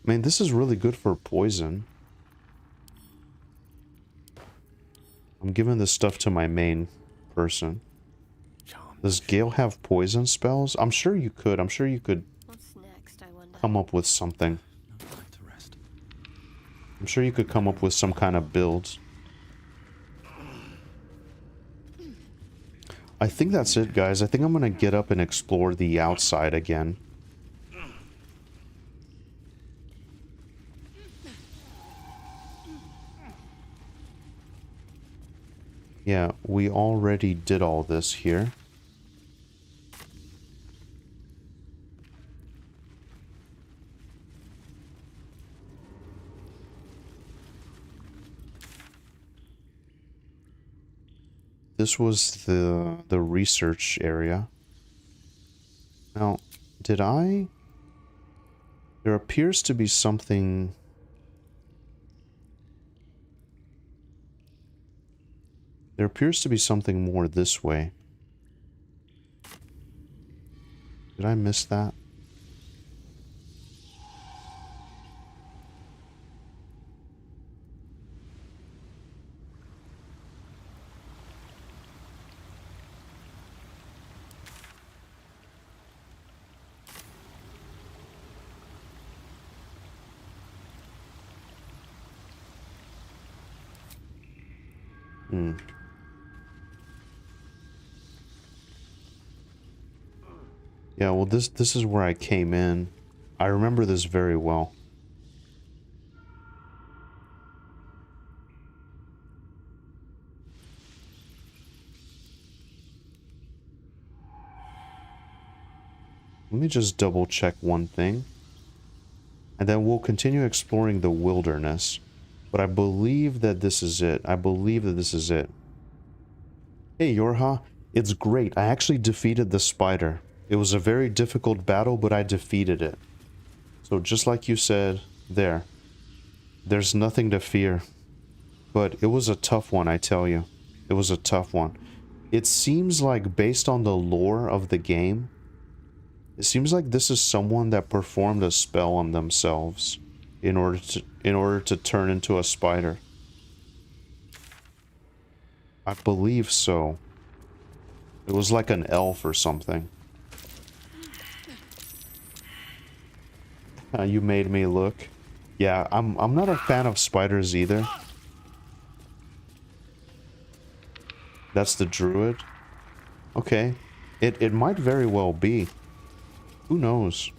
I mean, this is really good for poison. I'm giving this stuff to my main person. Does Gale have poison spells? I'm sure you could. I'm sure you could What's next, I wonder? come up with something. No time to rest. I'm sure you could come up with some kind of build. I think that's it, guys. I think I'm gonna get up and explore the outside again. Yeah, we already did all this here. This was the research area. Now, did I... There appears to be something... There appears to be something more this way. Did I miss that? Yeah, well, this is where I came in. I remember this very well. Let me just double check one thing. And then we'll continue exploring the wilderness. But I believe that this is it. I believe that this is it. Hey, Yorha. It's great. I actually defeated the spider. It was a very difficult battle, but I defeated it. So just like you said, there's nothing to fear. But it was a tough one, I tell you. It was a tough one. It seems like, based on the lore of the game, it seems like this is someone that performed a spell on themselves in order to turn into a spider. I believe so. It was like an elf or something. You made me look. Yeah, I'm not a fan of spiders either. That's the druid. Okay. It might very well be. Who knows?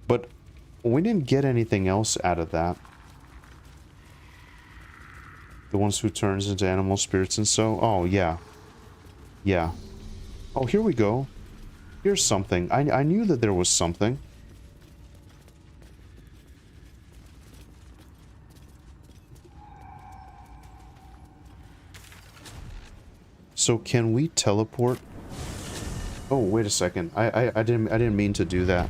But we didn't get anything else out of that. The ones who turns into animal spirits and so. Oh, yeah. Yeah. Oh, here we go. Here's something. I knew that there was something. So can we teleport? Oh, wait a second. I didn't mean to do that.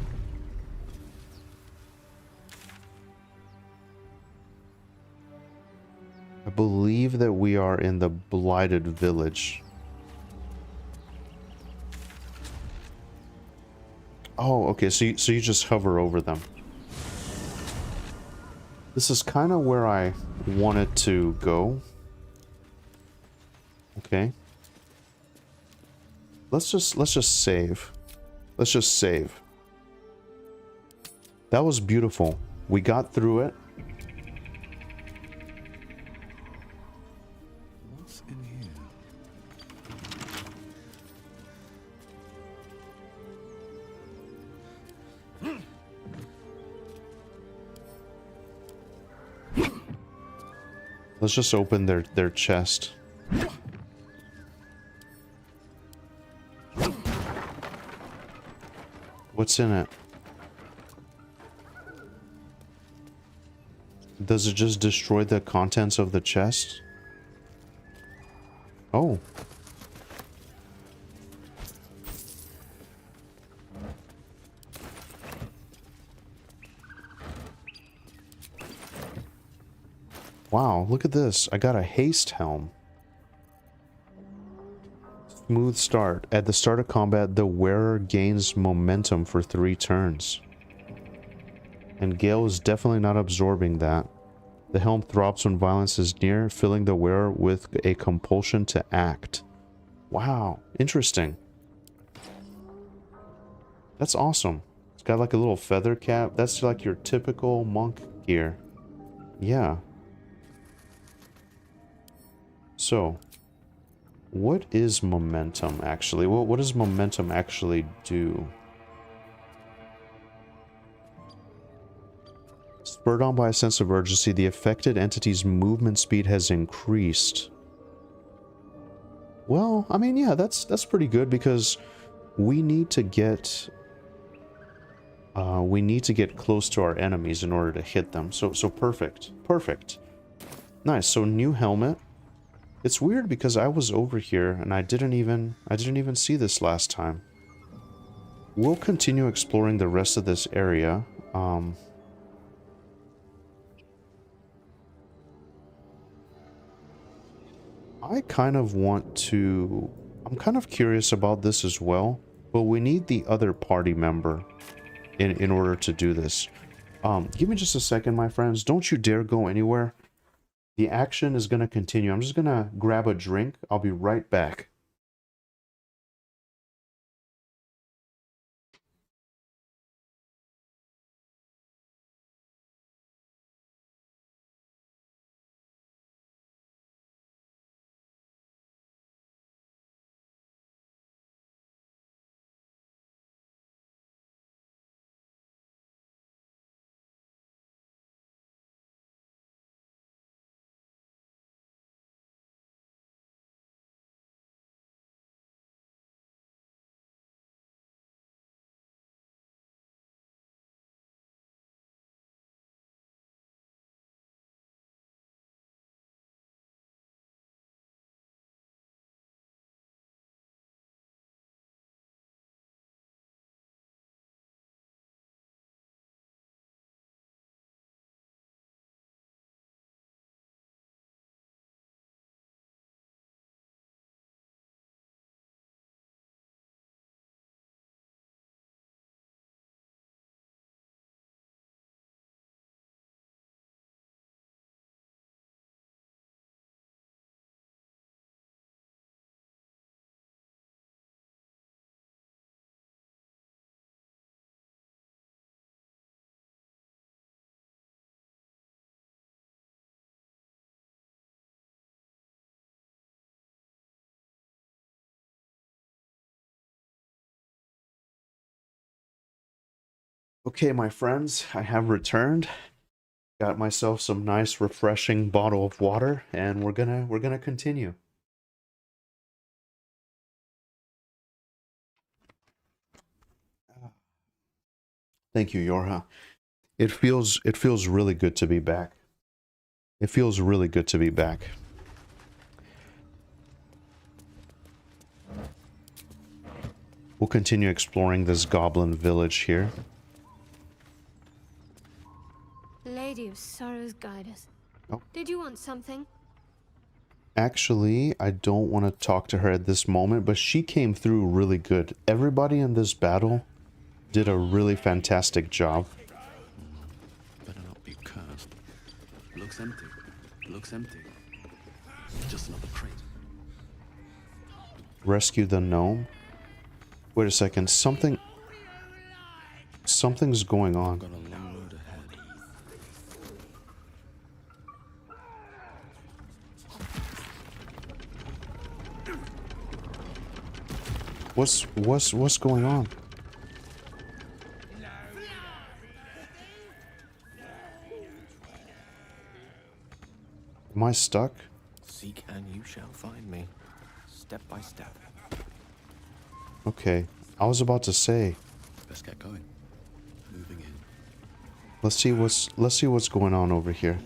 I believe that we are in the blighted village. Oh, okay. So you just hover over them. This is kind of where I wanted to go. Okay. Let's just save. Let's just save. That was beautiful. We got through it. What's in here? Let's just open their chest. What's in it? Does it just destroy the contents of the chest? Oh. Wow, look at this. I got a haste helm. Smooth start. At the start of combat, the wearer gains momentum for 3 turns. And Gale is definitely not absorbing that. The helm throbs when violence is near, filling the wearer with a compulsion to act. Wow, interesting. That's awesome. It's got like a little feather cap. That's like your typical monk gear. Yeah. So, what is momentum actually? What does momentum actually do? Spurred on by a sense of urgency, the affected entity's movement speed has increased. Well, I mean, yeah, that's pretty good because we need to get close to our enemies in order to hit them. So perfect. Perfect. Nice. So new helmet. It's weird because I was over here and I didn't even see this last time. We'll continue exploring the rest of this area. I kind of want to... I'm kind of curious about this as well, but we need the other party member in order to do this. Give me just a second, my friends. Don't you dare go anywhere. The action is going to continue. I'm just going to grab a drink. I'll be right back. Okay, my friends, I have returned. Got myself some nice refreshing bottle of water, and we're gonna continue. Thank you, Yorha. It feels really good to be back. It feels really good to be back. We'll continue exploring this goblin village here. Lady of Sorrows, guide us. Oh. Did you want something? Actually, I don't want to talk to her at this moment, but she came through really good. Everybody in this battle did a really fantastic job. Better not be cursed. Looks empty. Looks empty. Just another crate. Rescue the gnome. Wait a second, something's going on. Got a long road ahead. What's going on? Am I stuck? Seek and you shall find me. Step by step. Okay, I was about to say, Let's get going. Moving in. let's see what's going on over here.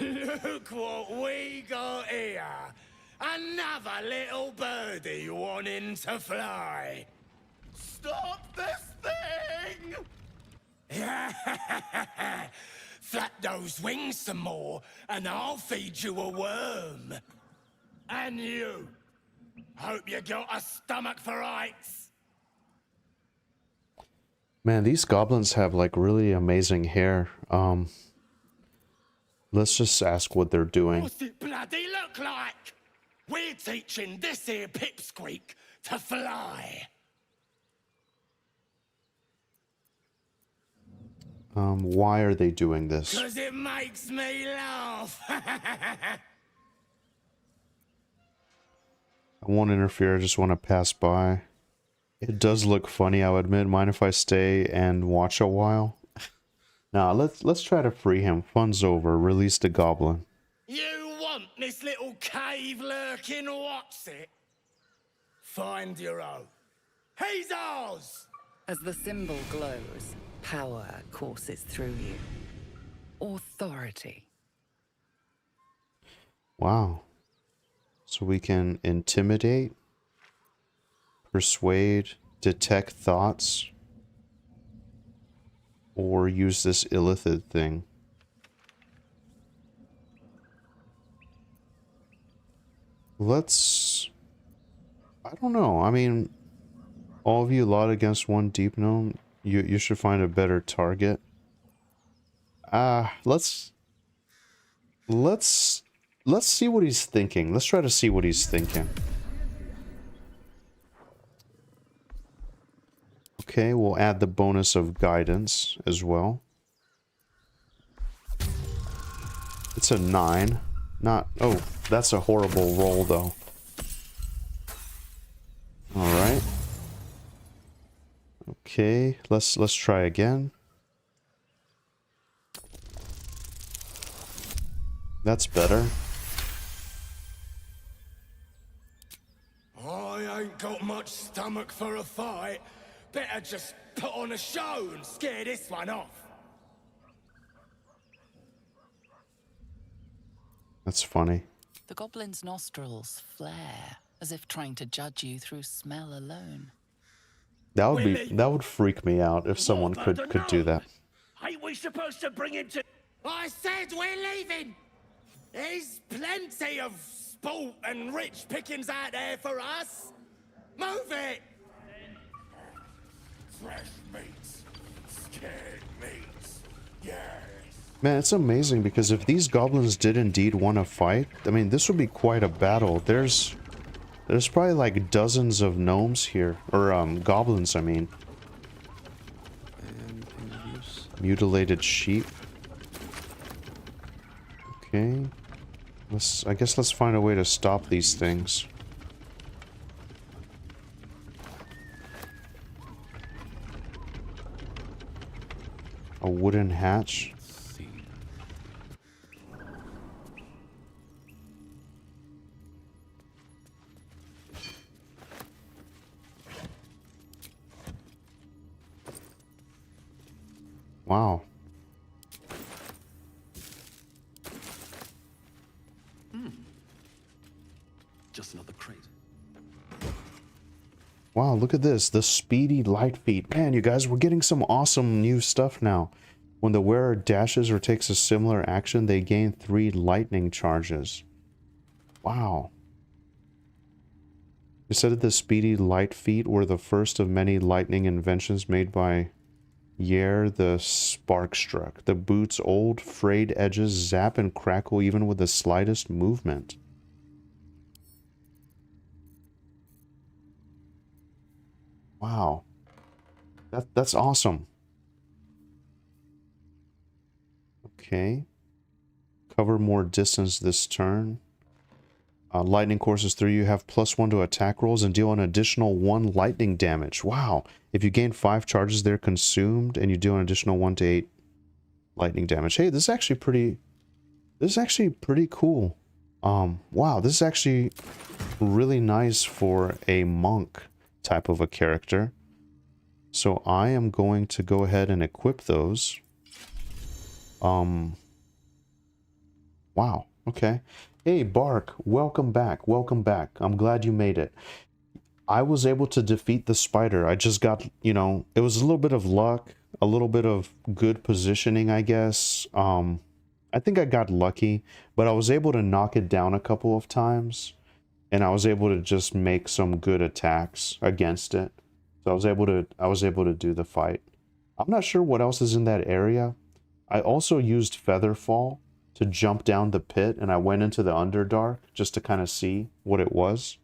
Look what we got here. Another little birdie wanting to fly. Stop this thing! Flap those wings some more, and I'll feed you a worm. And you. Hope you got a stomach for heights. Man, these goblins have like really amazing hair. Let's just ask what they're doing. What's it bloody look like? We're teaching this here pipsqueak to fly. Why are they doing this? 'Cause it makes me laugh. I won't interfere, I just want to pass by. It does look funny, I'll admit. Mind if I stay and watch a while? Nah, let's try to free him. Fun's over. Release the goblin. You want this little cave lurking what's it? Find your own. He's ours! As the symbol glows, power courses through you. Authority. Wow. So we can intimidate, persuade, detect thoughts, or use this illithid thing. Let's... I don't know. I mean, all of you lot against one deep gnome. You should find a better target. Let's see what he's thinking. Let's try to see what he's thinking. Okay, we'll add the bonus of guidance as well. It's a 9. Not... Oh, that's a horrible roll, though. Alright. Okay, let's try again. That's better. I ain't got much stomach for a fight. Better just put on a show and scare this one off. That's funny. The goblin's nostrils flare, as if trying to judge you through smell alone. That would freak me out if someone could do that. Ain't we supposed to bring him to... I said we're leaving! There's plenty of sport and rich pickings out there for us. Move it! Fresh meats. Scared meats. Yes. Man, it's amazing because if these goblins did indeed want to fight, I mean, this would be quite a battle. There's probably like dozens of gnomes here, or goblins, I mean. Mutilated sheep. Okay. I guess let's find a way to stop these things. A wooden hatch. Let's see. Wow. Just another crate. Wow, look at this. The speedy light feet. Man, you guys, we're getting some awesome new stuff now. When the wearer dashes or takes a similar action, they gain 3 lightning charges. Wow. They said that the speedy light feet were the first of many lightning inventions made by Yer the Sparkstruck. The boot's old, frayed edges zap and crackle even with the slightest movement. Wow. That's awesome. Okay. Cover more distance this turn. Lightning courses through you. Have +1 to attack rolls and deal an additional 1 lightning damage. Wow. If you gain 5 charges, they're consumed and you deal an additional 1 to 8 lightning damage. Hey, this is actually pretty cool. Wow, this is actually really nice for a monk type of a character. So I am going to go ahead and equip those. Wow. Okay. Hey, Bark, welcome back. Welcome back. I'm glad you made it. I was able to defeat the spider. I just got, you know, it was a little bit of luck, a little bit of good positioning, I guess. I think I got lucky, but I was able to knock it down a couple of times, and I was able to just make some good attacks against it. So I was able to do the fight. I'm not sure what else is in that area. I also used Featherfall to jump down the pit, and I went into the Underdark just to kind of see what it was.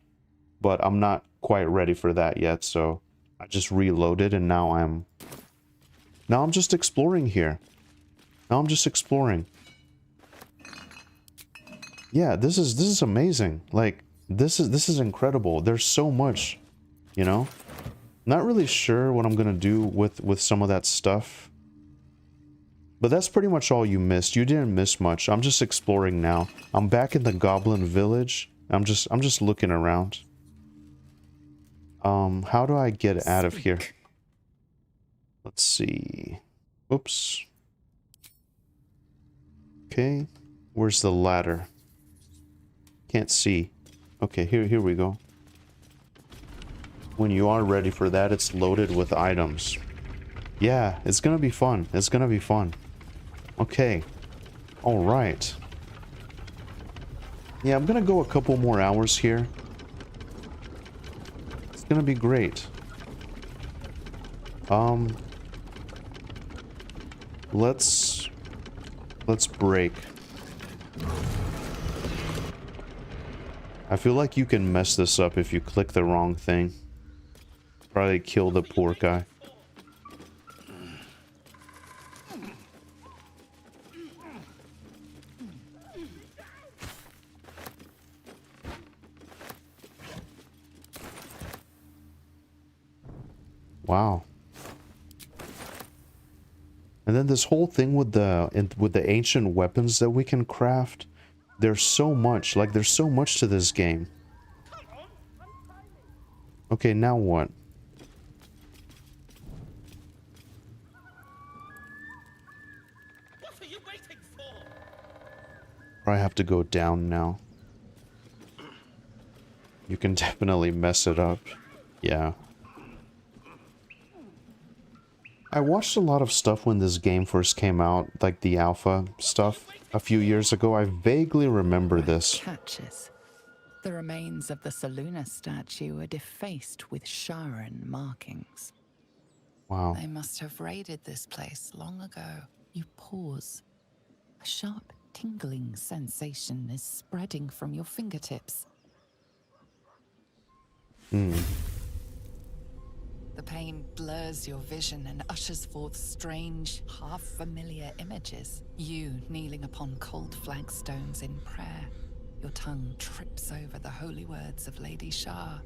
But I'm not quite ready for that yet, so I just reloaded, and now I'm just exploring here. Now I'm just exploring. Yeah, this is amazing. Like, this is incredible. There's so much, you know? Not really sure what I'm gonna do with some of that stuff. But that's pretty much all you missed. You didn't miss much. I'm just exploring now. I'm back in the Goblin Village. I'm just looking around. How do I get out of here? Let's see. Oops. Okay. Where's the ladder? Can't see. Okay, here we go. When you are ready for that, it's loaded with items. Yeah, it's gonna be fun. It's gonna be fun. Okay. Alright. Yeah, I'm gonna go a couple more hours here. It's gonna be great. Let's break. I feel like you can mess this up if you click the wrong thing. Probably kill the poor guy. Wow. And then this whole thing with the ancient weapons that we can craft. There's so much, like there's so much to this game. Okay, now what? What are you waiting for? I have to go down now. You can definitely mess it up. Yeah. I watched a lot of stuff when this game first came out, like the alpha stuff, a few years ago. I vaguely remember this. Catches. The remains of the Saluna statue are defaced with Sharan markings. Wow. They must have raided this place long ago. You pause. A sharp, tingling sensation is spreading from your fingertips. The pain blurs your vision and ushers forth strange, half-familiar images. You kneeling upon cold flagstones in prayer. Your tongue trips over the holy words of Lady Shah,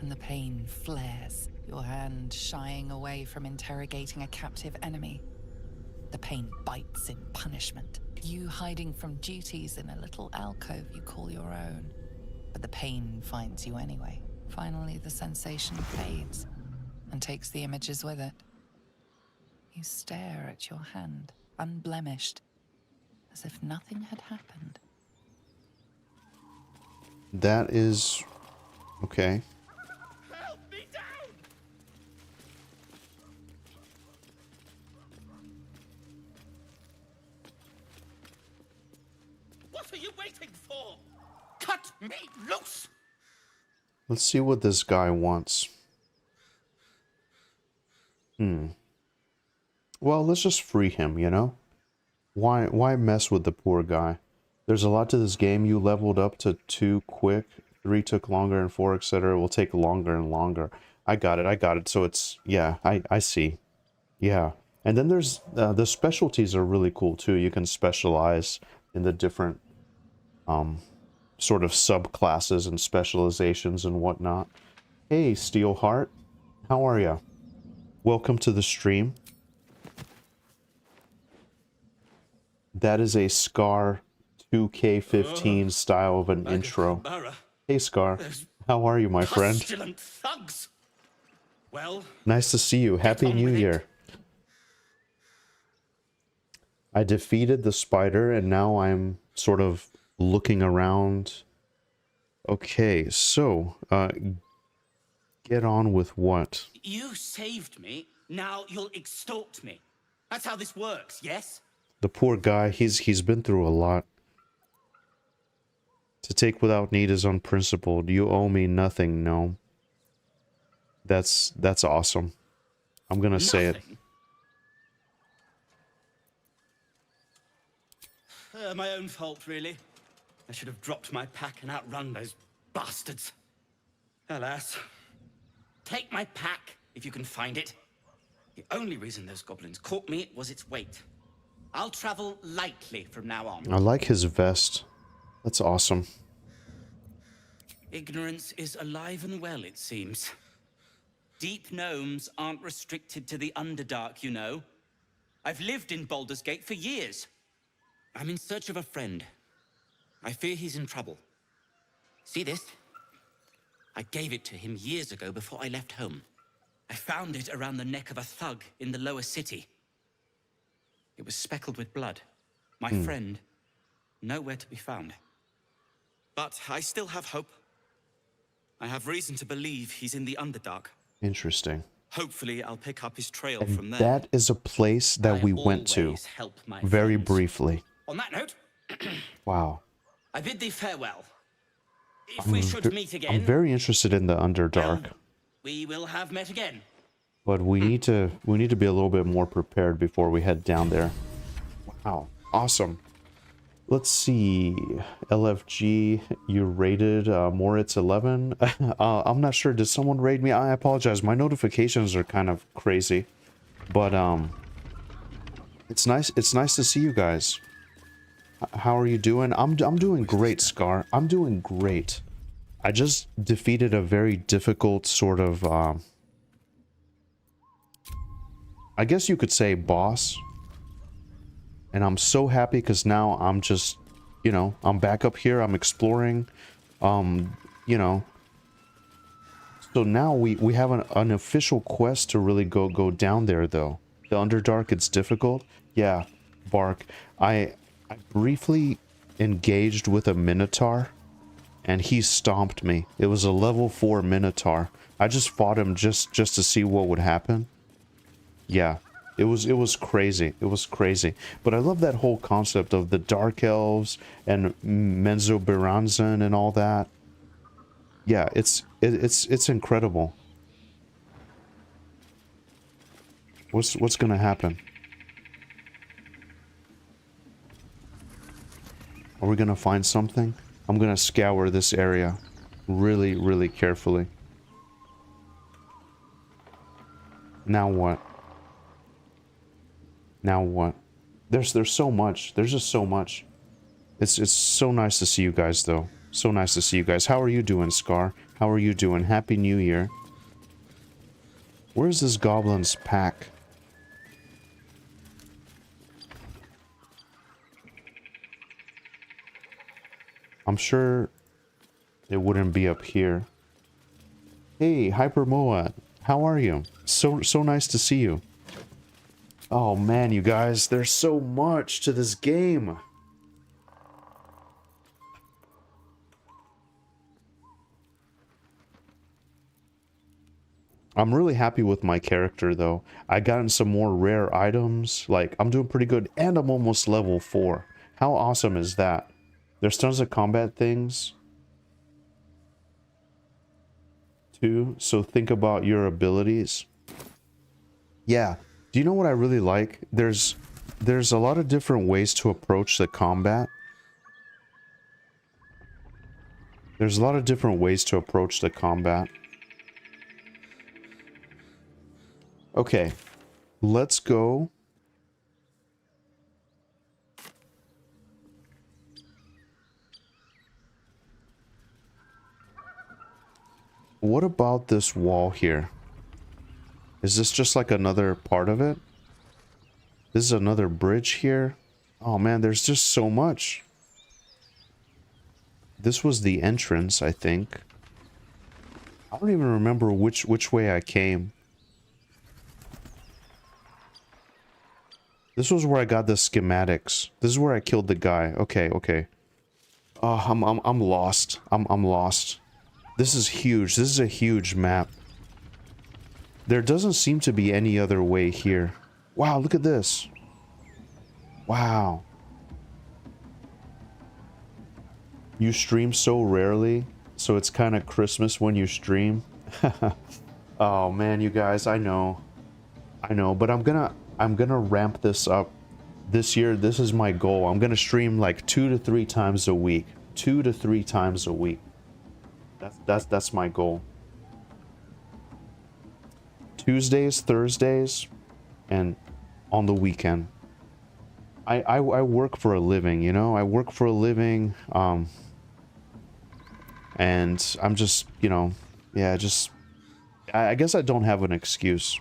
and the pain flares, your hand shying away from interrogating a captive enemy. The pain bites in punishment. You hiding from duties in a little alcove you call your own. But the pain finds you anyway. Finally, the sensation fades and takes the images with it. You stare at your hand, unblemished, as if nothing had happened. That is... okay. Help me down! What are you waiting for? Cut me loose! Let's see what this guy wants. Well, let's just free him, you know? Why mess with the poor guy? There's a lot to this game. You leveled up to 2 quick, 3 took longer, and 4, etc. will take longer and longer. I got it. So it's... yeah, I see. Yeah. And then there's... the specialties are really cool, too. You can specialize in the different... sort of subclasses and specializations and whatnot. Hey, Steelheart. How are ya? Welcome to the stream. That is a Scar 2K15 style of an intro. Hey, Scar. How are you, my friend? Pestilent thugs. Well, Nice to see you. Happy on New with it. Year. I defeated the spider, and now I'm sort of looking around. Okay, so, get on with what? you saved me. Now you'll extort me. That's how this works, yes? The poor guy, he's been through a lot. To take without need is unprincipled. You owe me nothing, gnome. That's awesome. I'm gonna say it. My own fault, really. I should have dropped my pack and outrun those bastards. Alas. Take my pack, if you can find it. The only reason those goblins caught me was its weight. I'll travel lightly from now on. I like his vest. That's awesome. Ignorance is alive and well, it seems. Deep gnomes aren't restricted to the Underdark, you know. I've lived in Baldur's Gate for years. I'm in search of a friend. I fear he's in trouble. See this? I gave it to him years ago before I left home. I found it around the neck of a thug in the lower city. It was speckled with blood. My friend, nowhere to be found. But I still have hope. I have reason to believe he's in the Underdark. Interesting. Hopefully, I'll pick up his trail And from there. that is a place that we went to. always help my Very friends. briefly. On that note, Wow. I bid thee farewell. If we should meet again, I'm very interested in the Underdark. we will have met again. But we need to be a little bit more prepared before we head down there. Wow, awesome. Let's see, LFG, you rated Moritz 11. I'm not sure. Did someone raid me? I apologize. My notifications are kind of crazy, but it's nice. It's nice to see you guys. How are you doing? I'm doing great, Scar. I'm doing great. I just defeated a very difficult sort of I guess you could say boss. And I'm so happy because now I'm just, you know, I'm back up here. I'm exploring, you know. So now we have an official quest to really go down there, though. The Underdark, it's difficult. Yeah, Bark. I briefly engaged with a Minotaur, and he stomped me. It was a level 4 Minotaur. I just fought him just to see what would happen. Yeah. It was crazy. It was crazy. But I love that whole concept of the Dark Elves and Menzoberranzan and all that. Yeah, it's incredible. What's gonna happen? Are we gonna find something? I'm gonna scour this area really, really carefully. Now what? Now what? There's so much. There's just so much. It's so nice to see you guys, though. So nice to see you guys. How are you doing, Scar? How are you doing? Happy New Year. Where's this goblin's pack? I'm sure it wouldn't be up here. Hey, Hyper Moa, how are you? So nice to see you. Oh man, you guys, there's so much to this game. I'm really happy with my character though. I gotten some more rare items. Like, I'm doing pretty good and I'm almost level 4. How awesome is that? There's tons of combat things too, so think about your abilities. Yeah. Do you know what I really like? There's a lot of different ways to approach the combat. There's a lot of different ways to approach the combat. Okay. Let's go. What about this wall here? Is this just like another part of it? This is another bridge here. Oh man, there's just so much. This was the entrance, I think. I don't even remember which way I came. This was where I got the schematics. This is where I killed the guy. Okay, okay. Oh, I'm lost. I'm lost. This is huge. This is a huge map. There doesn't seem to be any other way here. Wow, look at this. Wow. You stream so rarely, so it's kind of Christmas when you stream. Oh man, you guys, I know, but I'm gonna ramp this up this year. This is my goal. I'm gonna stream like 2 to 3 times a week. 2 to 3 times a week. That's my goal. Tuesdays, Thursdays, and on the weekend. I work for a living, you know. I work for a living, and I'm just, you know, yeah, just. I guess I don't have an excuse.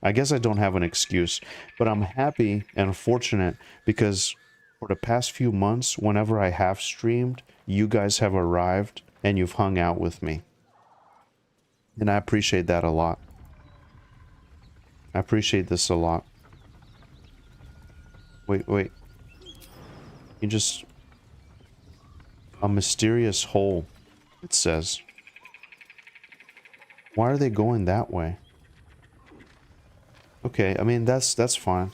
I guess I don't have an excuse, but I'm happy and fortunate because for the past few months, whenever I have streamed, you guys have arrived and you've hung out with me. And I appreciate that a lot. I appreciate this a lot. Wait. You just... A mysterious hole, it says. Why are they going that way? Okay, I mean, that's fine.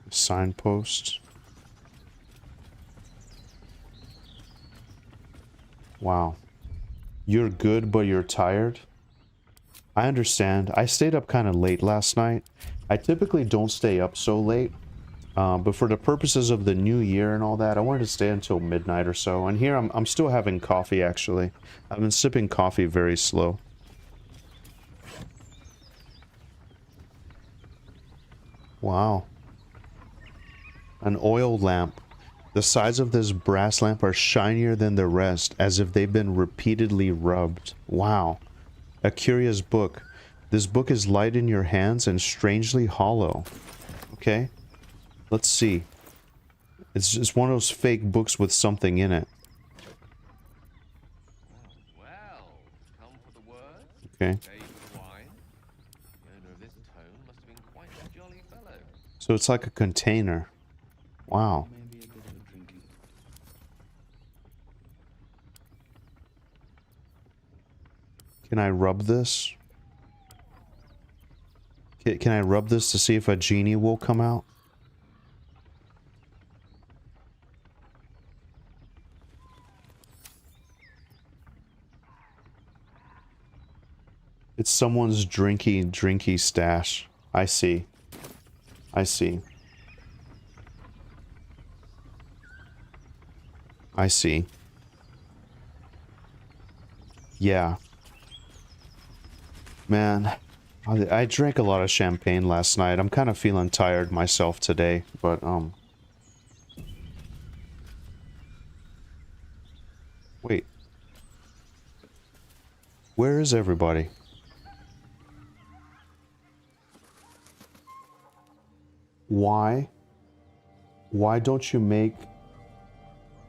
Signpost. Wow. You're good, but you're tired? I understand. I stayed up kind of late last night. I typically don't stay up so late. But for the purposes of the new year and all that, I wanted to stay until midnight or so. And here I'm still having coffee, actually. I've been sipping coffee very slow. Wow. An oil lamp. The sides of this brass lamp are shinier than the rest, as if they've been repeatedly rubbed. Wow. A curious book. This book is light in your hands and strangely hollow. Okay. Let's see. It's just one of those fake books with something in it. Well, come for the word. Okay. Stay for the wine. The owner of this tome must have been quite a jolly fellow. So it's like a container. Wow. Maybe a bit of a drinking. Can I rub this? Can I rub this to see if a genie will come out? It's someone's drinky stash. I see. I see. I see. Yeah. Man, I drank a lot of champagne last night. I'm kind of feeling tired myself today, but wait. Where is everybody? Why don't you make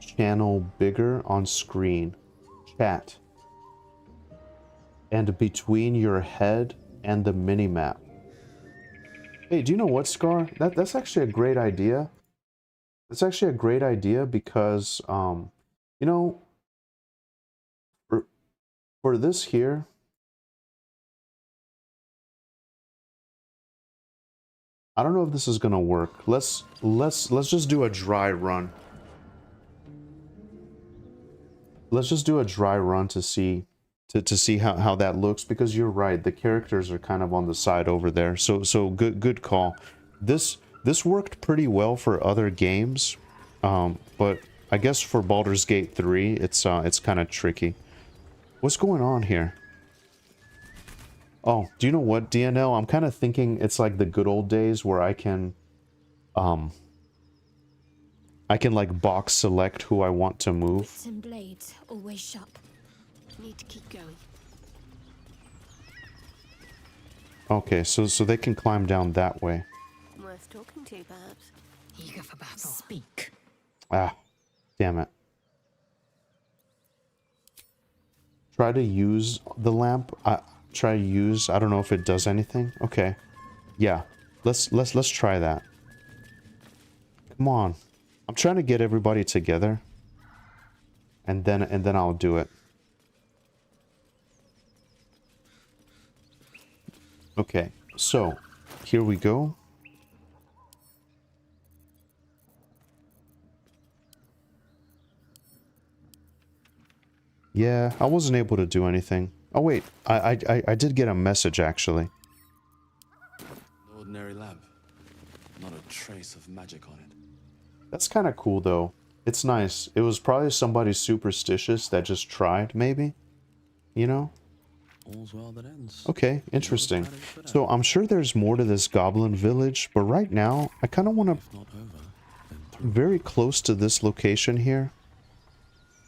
channel bigger on screen? Chat. And between your head and the mini-map. Hey, do you know what, Scar? That's actually a great idea. That's actually a great idea because, you know, for this here, I don't know if this is gonna work. Let's just do a dry run. Let's just do a dry run to see how that looks, because you're right, the characters are kind of on the side over there. So good call. This worked pretty well for other games, but I guess for Baldur's Gate 3 it's kind of tricky. What's going on here? Oh, do you know what, DNL? I'm kind of thinking it's like the good old days where I can like box select who I want to move. Bits and blades, always sharp. Need to keep going. Okay, so they can climb down that way. Worth talking to, perhaps. Eager for battle. Speak. Ah, damn it. Try to use the lamp. I don't know if it does anything. Okay. Yeah. Let's try that. Come on. I'm trying to get everybody together. And then I'll do it. Okay. So, here we go. Yeah, I wasn't able to do anything. Oh wait, I did get a message actually. An ordinary lamp. Not a trace of magic on it. That's kind of cool though. It's nice. It was probably somebody superstitious that just tried, maybe? You know? All's well that ends. Okay, interesting. So I'm sure there's more to this goblin village, but right now, I kind of want to... Not over, then through. Very close to this location here.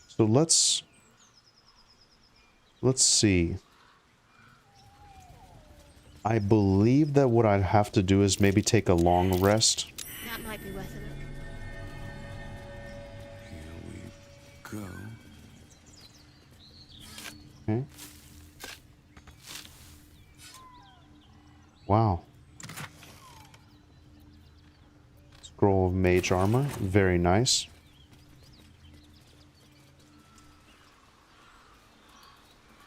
So let's see. I believe that what I'd have to do is maybe take a long rest. That might be worth a look. Here we go. Okay. Wow. Scroll of mage armor. Very nice.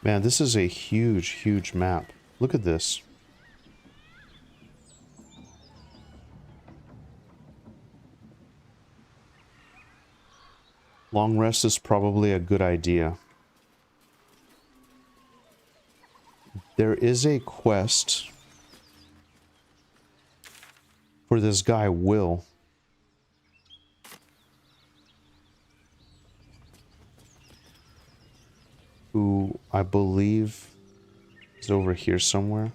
Man, this is a huge, huge map. Look at this. Long rest is probably a good idea. There is a quest for this guy, Will. Who I believe is over here somewhere.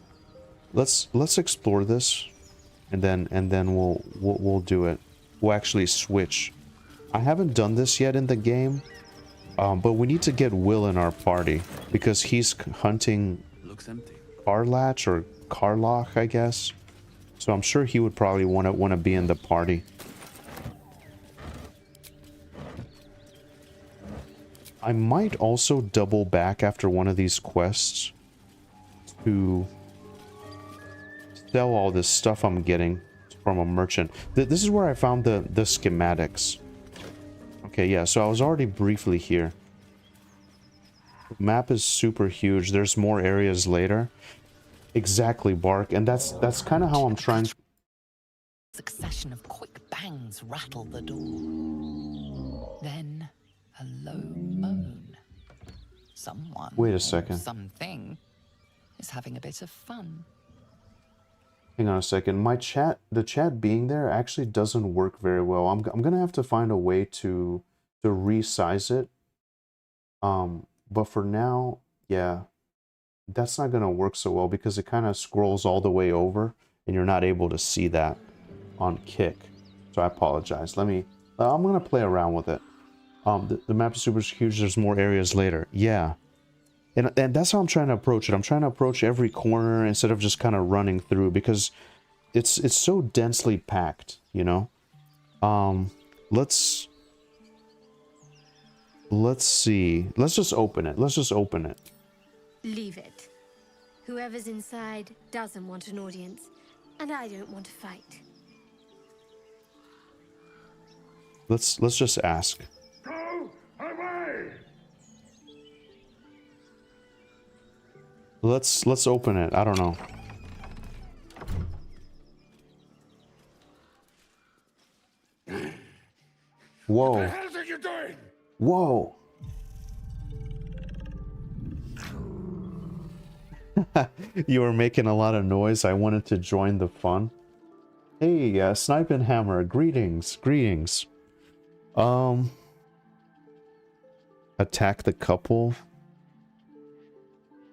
Let's explore this, and then we'll do it. We'll actually switch. I haven't done this yet in the game, but we need to get Will in our party because he's hunting Looks empty. Karlach or Karlach, I guess. So I'm sure he would probably want to be in the party. I might also double back after one of these quests to sell all this stuff I'm getting from a merchant. This is where I found the schematics. Okay, yeah, so I was already briefly here. The map is super huge. There's more areas later. Exactly, Bark, and that's kind of how I'm trying. Succession of quick bangs rattle the door. Then a low moan. Someone, Wait a or second. something, is having a bit of fun. Hang on a second. The chat being there actually doesn't work very well. I'm gonna have to find a way to resize it. But for now, yeah, that's not gonna work so well because it kind of scrolls all the way over, and you're not able to see that on Kick. So I apologize. I'm gonna play around with it. The map is super huge. There's more areas later. Yeah. And that's how I'm trying to approach it. I'm trying to approach every corner instead of just kind of running through, because it's so densely packed, you know. Let's see. Let's just open it. Let's just open it. Leave it. Whoever's inside doesn't want an audience, and I don't want to fight. Let's just ask. Go away! Let's open it. I don't know. Whoa. What the hell are you doing? Whoa. You were making a lot of noise. I wanted to join the fun. Hey, Snipe and Hammer, greetings, greetings. Attack the couple.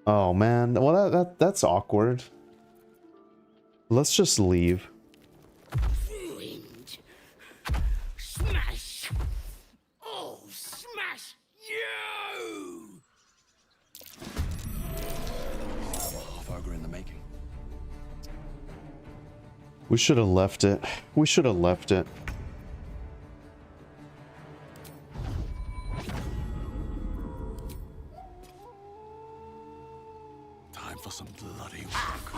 Oh man, well that's awkward. Let's just leave. Ruined. Smash. Oh, smash you! Half ogre in the making. We should have left it. We should have left it. Time for some bloody work.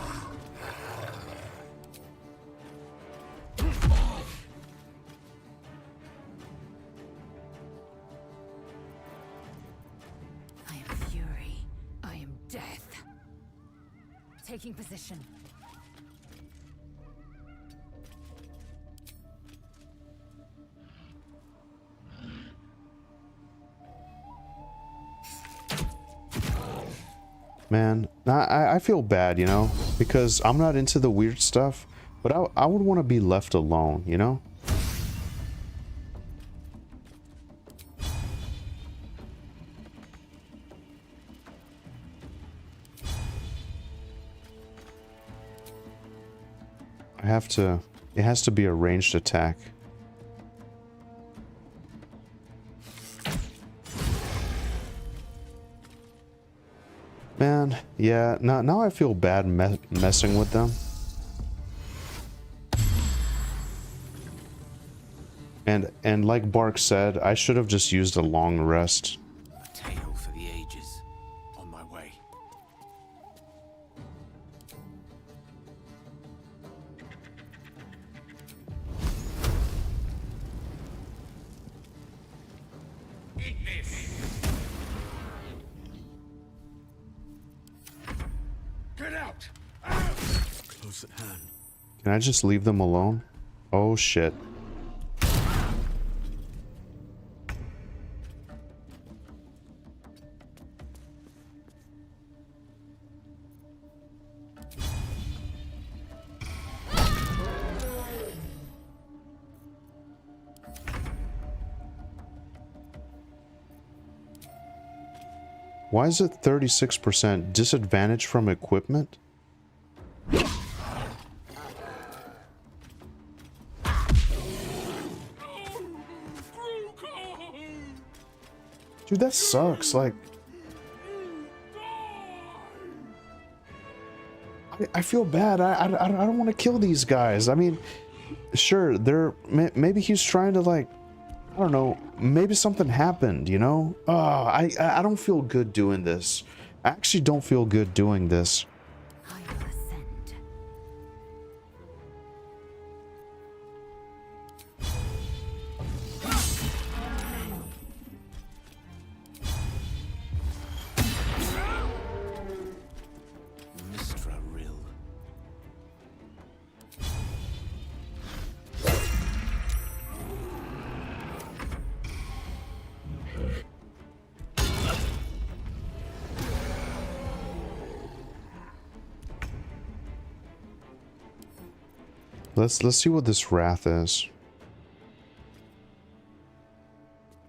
I am fury. I am death. Taking position. Man, I feel bad, you know, because I'm not into the weird stuff, but I would want to be left alone, you know? It has to be a ranged attack. Man, yeah, now I feel bad messing with them. And like Bark said, I should have just used a long rest. A tale for the ages. On my way. Eat this! Get out! Close at hand. Can I just leave them alone? Oh shit. Why is it 36% disadvantage from equipment? Dude, that sucks. Like, I feel bad. I don't want to kill these guys. I mean, sure, maybe he's trying to, like, I don't know, maybe something happened, you know? I don't feel good doing this. I actually don't feel good doing this. I will ascend. Mistra Rill. Let's see what this wrath is.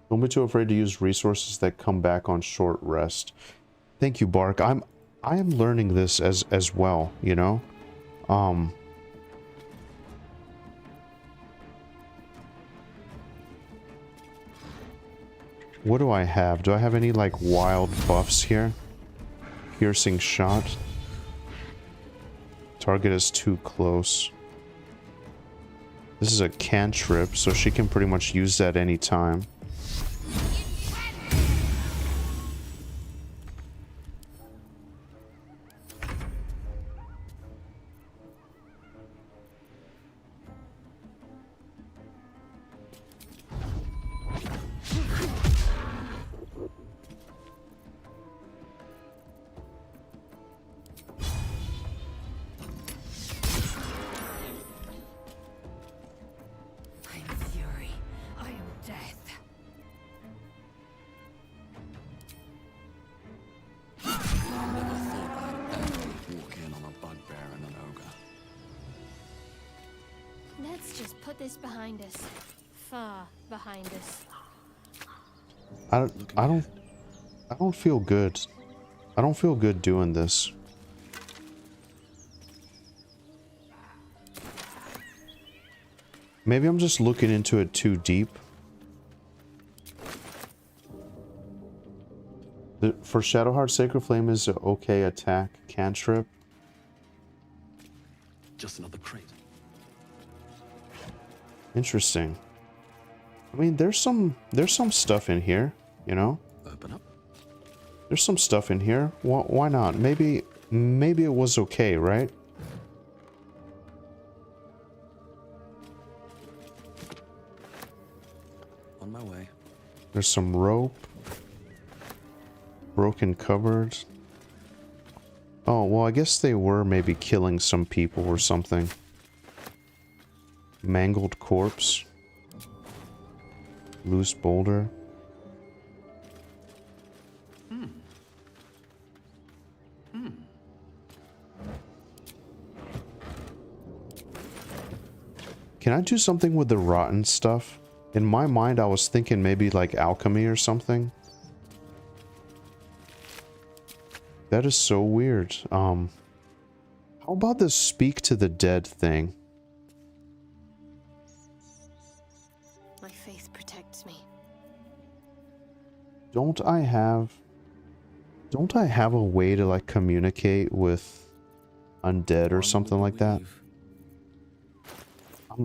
Don't be too afraid to use resources that come back on short rest. Thank you, Bark. I am learning this as well, you know? What do I have? Do I have any, like, wild buffs here? Piercing shot. Target is too close. This is a cantrip, so she can pretty much use that anytime. Behind us. Far behind us. I don't feel good. I don't feel good doing this. Maybe I'm just looking into it too deep. For Shadowheart, Sacred Flame is an okay attack cantrip. Just another crate. Interesting. I mean, there's some stuff in here, you know? Open up. There's some stuff in here. Why not? Maybe it was okay, right? On my way. There's some rope. Broken cupboards. Oh, well, I guess they were maybe killing some people or something. Mangled corpse. Loose boulder. Can I do something with the rotten stuff? In my mind, I was thinking maybe like alchemy or something. That is so weird. How about this speak to the dead thing? My faith protects me. Don't I have a way to like communicate with undead or something like that?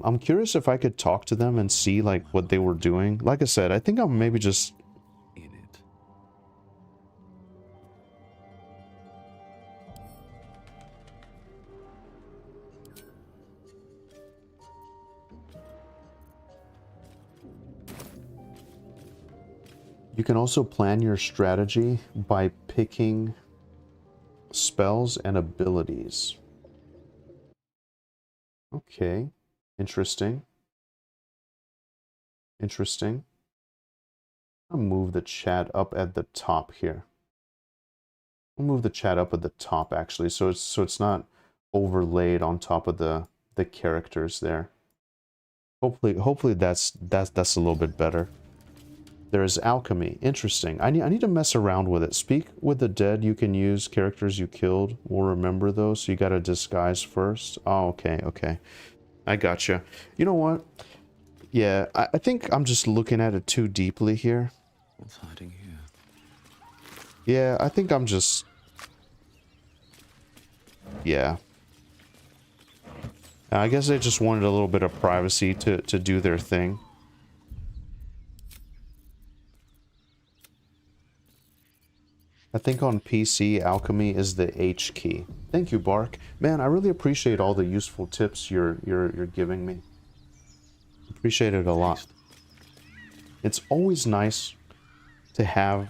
I'm curious if I could talk to them and see like what they were doing. Like I said, I think I'm maybe just In it. You can also plan your strategy by picking spells and abilities. Okay. Interesting. Interesting. I'll move the chat up at the top here. I'll move the chat up at the top actually, so it's not overlaid on top of the characters there. Hopefully that's a little bit better. There's alchemy. Interesting. I need to mess around with it. Speak with the dead. You can use characters you killed. We'll remember those. So you got to disguise first. Oh, okay, okay. I gotcha. You know what? Yeah, I think I'm just looking at it too deeply here. What's hiding here? Yeah, I think I'm just... Yeah. I guess they just wanted a little bit of privacy to do their thing. I think on PC, alchemy is the H key. Thank you, Bark. Man, I really appreciate all the useful tips you're giving me. Appreciate it a lot. It's always nice to have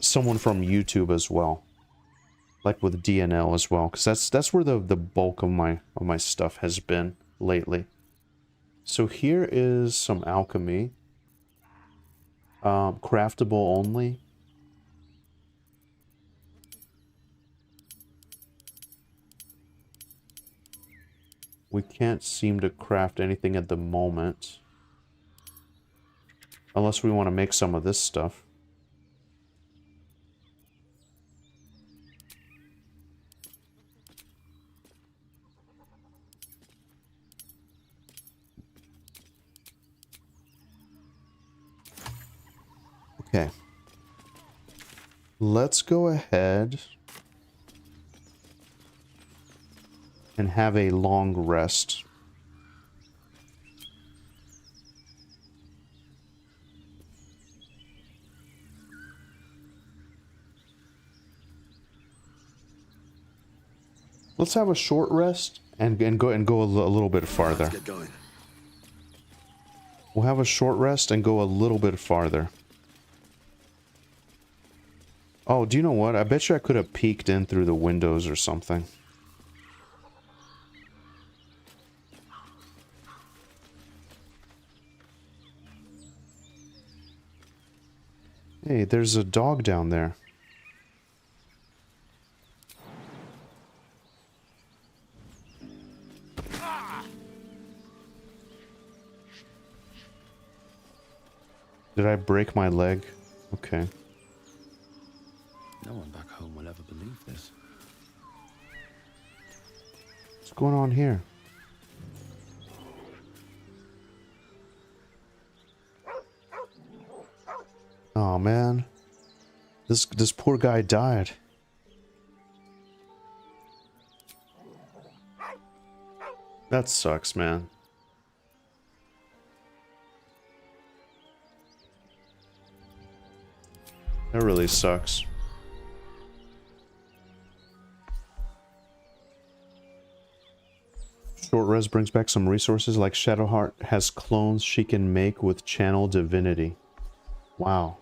someone from YouTube as well, like with DNL as well, because that's where the bulk of my stuff has been lately. So here is some alchemy, craftable only. We can't seem to craft anything at the moment. Unless we want to make some of this stuff. Okay. Let's go ahead and have a long rest. Let's have a short rest and go a little bit farther. Let's get going. We'll have a short rest and go a little bit farther. Oh, do you know what? I bet you I could have peeked in through the windows or something. Hey, there's a dog down there. Did I break my leg? Okay. No one back home will ever believe this. What's going on here? Oh man. This poor guy died. That sucks, man. That really sucks. Short res brings back some resources like Shadowheart has clones she can make with channel Divinity. Wow.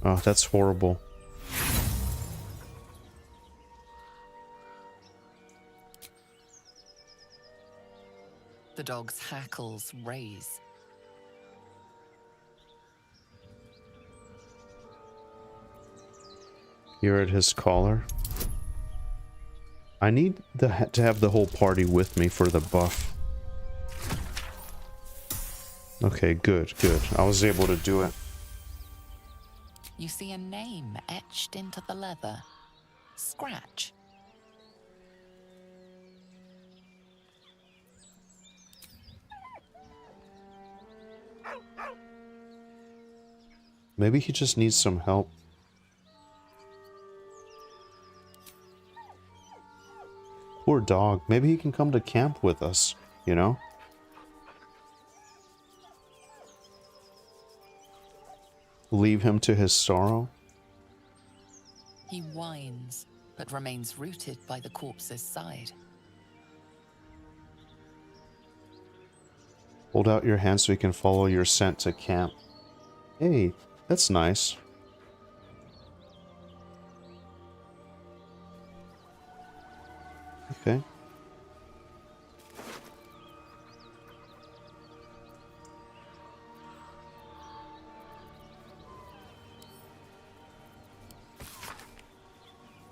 Oh, that's horrible. The dog's hackles raise. You're at his collar. I need to have the whole party with me for the buff. Okay, good, good. I was able to do it. You see a name etched into the leather. Scratch. Maybe he just needs some help. Poor dog. Maybe he can come to camp with us, you know? Leave him to his sorrow. He whines, but remains rooted by the corpse's side. Hold out your hand so he can follow your scent to camp. Hey, that's nice. Okay.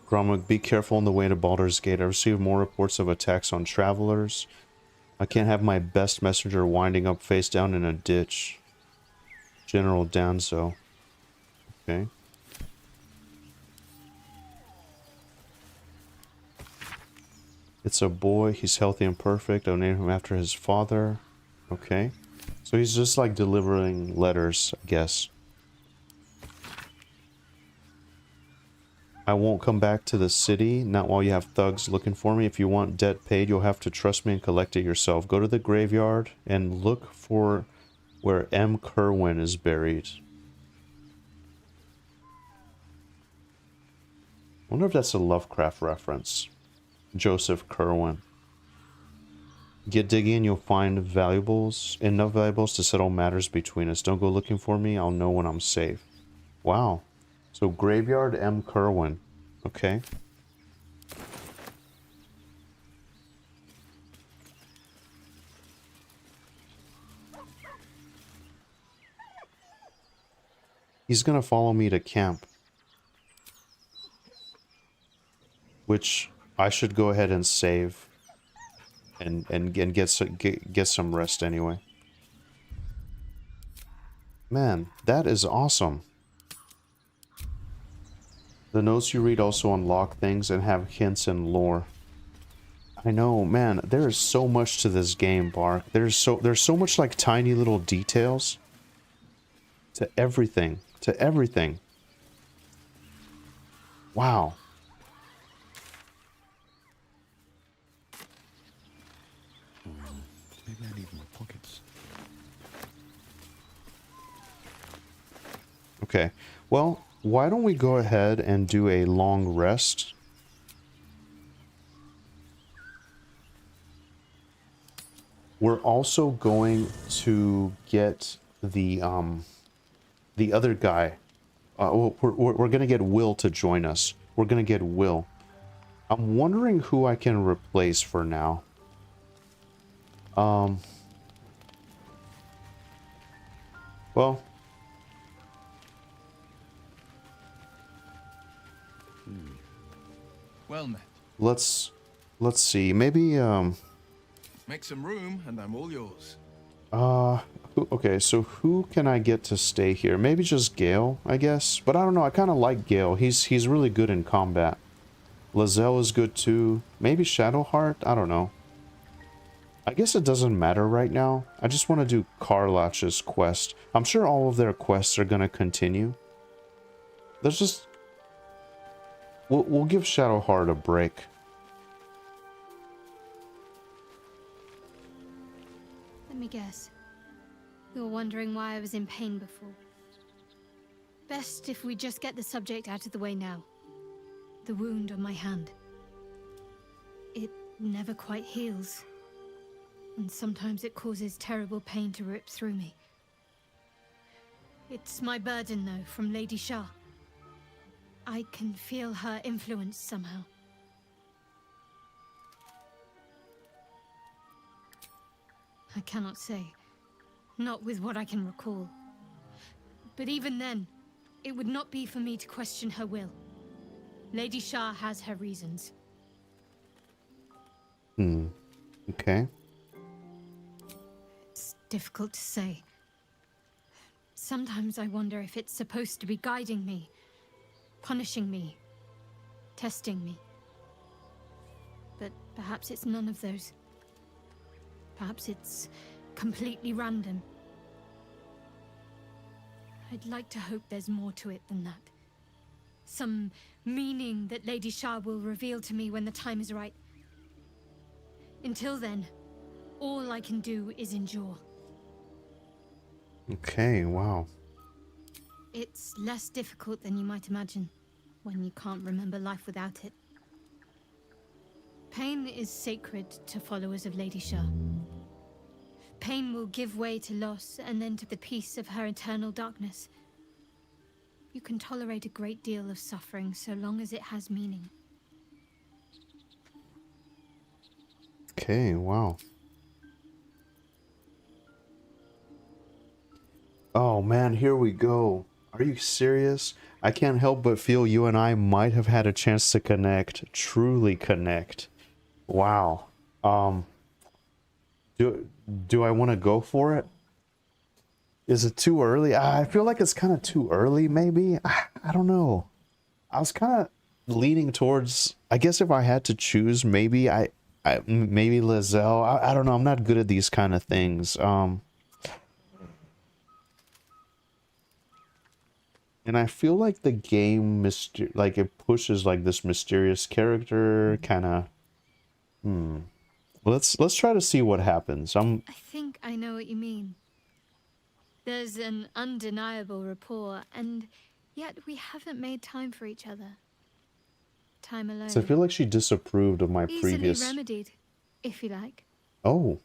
Gromwick, be careful on the way to Baldur's Gate. I received more reports of attacks on travelers. I can't have my best messenger winding up face down in a ditch. General Danzo. Okay. It's a boy. He's healthy and perfect. I'll name him after his father. Okay. So he's just like delivering letters, I guess. I won't come back to the city, not while you have thugs looking for me. If you want debt paid, you'll have to trust me and collect it yourself. Go to the graveyard and look for where M. Kerwin is buried. I wonder if that's a Lovecraft reference. Joseph Kerwin. Get digging, you'll find valuables, enough valuables to settle matters between us. Don't go looking for me, I'll know when I'm safe. Wow. So Graveyard M. Kerwin. Okay. He's gonna follow me to camp. Which I should go ahead and save. And get some rest anyway. Man, that is awesome. The notes you read also unlock things and have hints and lore. I know, man, there is so much to this game, Bark. There's so much like tiny little details to everything, Wow. Maybe I need more pockets. Okay. Well, why don't we go ahead and do a long rest? We're also going to get the other guy. We're gonna get Will to join us. We're gonna get Will. I'm wondering who I can replace for now. Well, Well met. let's see. Maybe Make some room, and I'm all yours. okay, so who can I get to stay here? Maybe just Gale, I guess. But I don't know. I kind of like Gale. He's really good in combat. Lazelle is good too. Maybe Shadowheart? I don't know. I guess it doesn't matter right now. I just want to do Karlach's quest. I'm sure all of their quests are going to continue. Let's just... We'll give Shadowheart a break. Let me guess. You were wondering why I was in pain before. Best if we just get the subject out of the way now. The wound on my hand. It never quite heals. And sometimes it causes terrible pain to rip through me. It's my burden, though, from Lady Shah. I can feel her influence somehow. I cannot say. Not with what I can recall. But even then, it would not be for me to question her will. Lady Shah has her reasons. Okay. It's difficult to say. Sometimes I wonder if it's supposed to be guiding me, punishing me, testing me. But perhaps it's none of those. Perhaps it's completely random. I'd like to hope there's more to it than that. Some meaning that Lady Shah will reveal to me when the time is right. Until then, all I can do is endure. Okay, wow. It's less difficult than you might imagine, when you can't remember life without it. Pain is sacred to followers of Lady Shah. Pain will give way to loss, and then to the peace of her eternal darkness. You can tolerate a great deal of suffering so long as it has meaning. Okay, wow. Oh man, here we go. Are you serious? I can't help but feel you and I might have had a chance to connect. Truly connect. Wow. Do I want to go for it? Is it too early? I feel like it's kind of too early, maybe. I don't know. I was kind of leaning towards, I guess if I had to choose, maybe maybe Lizelle. I don't know. I'm not good at these kind of things. And I feel like the game, like it pushes like this mysterious character, kind of. Let's try to see what happens. I think I know what you mean. There's an undeniable rapport, and yet we haven't made time for each other. Time alone. So I feel like she disapproved of my previous. Easily remedied, if you like. Oh.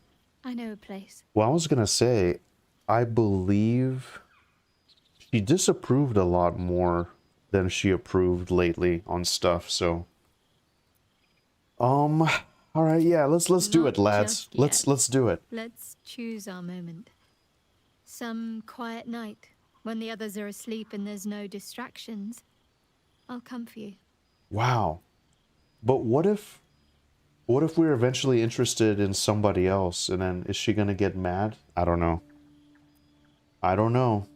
I know a place. Well, I was gonna say, I believe she disapproved a lot more than she approved lately on stuff. So, all right, yeah, let's do it, lads. Let's do it. Let's choose our moment. Some quiet night, when the others are asleep and there's no distractions. I'll come for you. Wow. But what if we're eventually interested in somebody else, and then is she gonna get mad? I don't know. I don't know.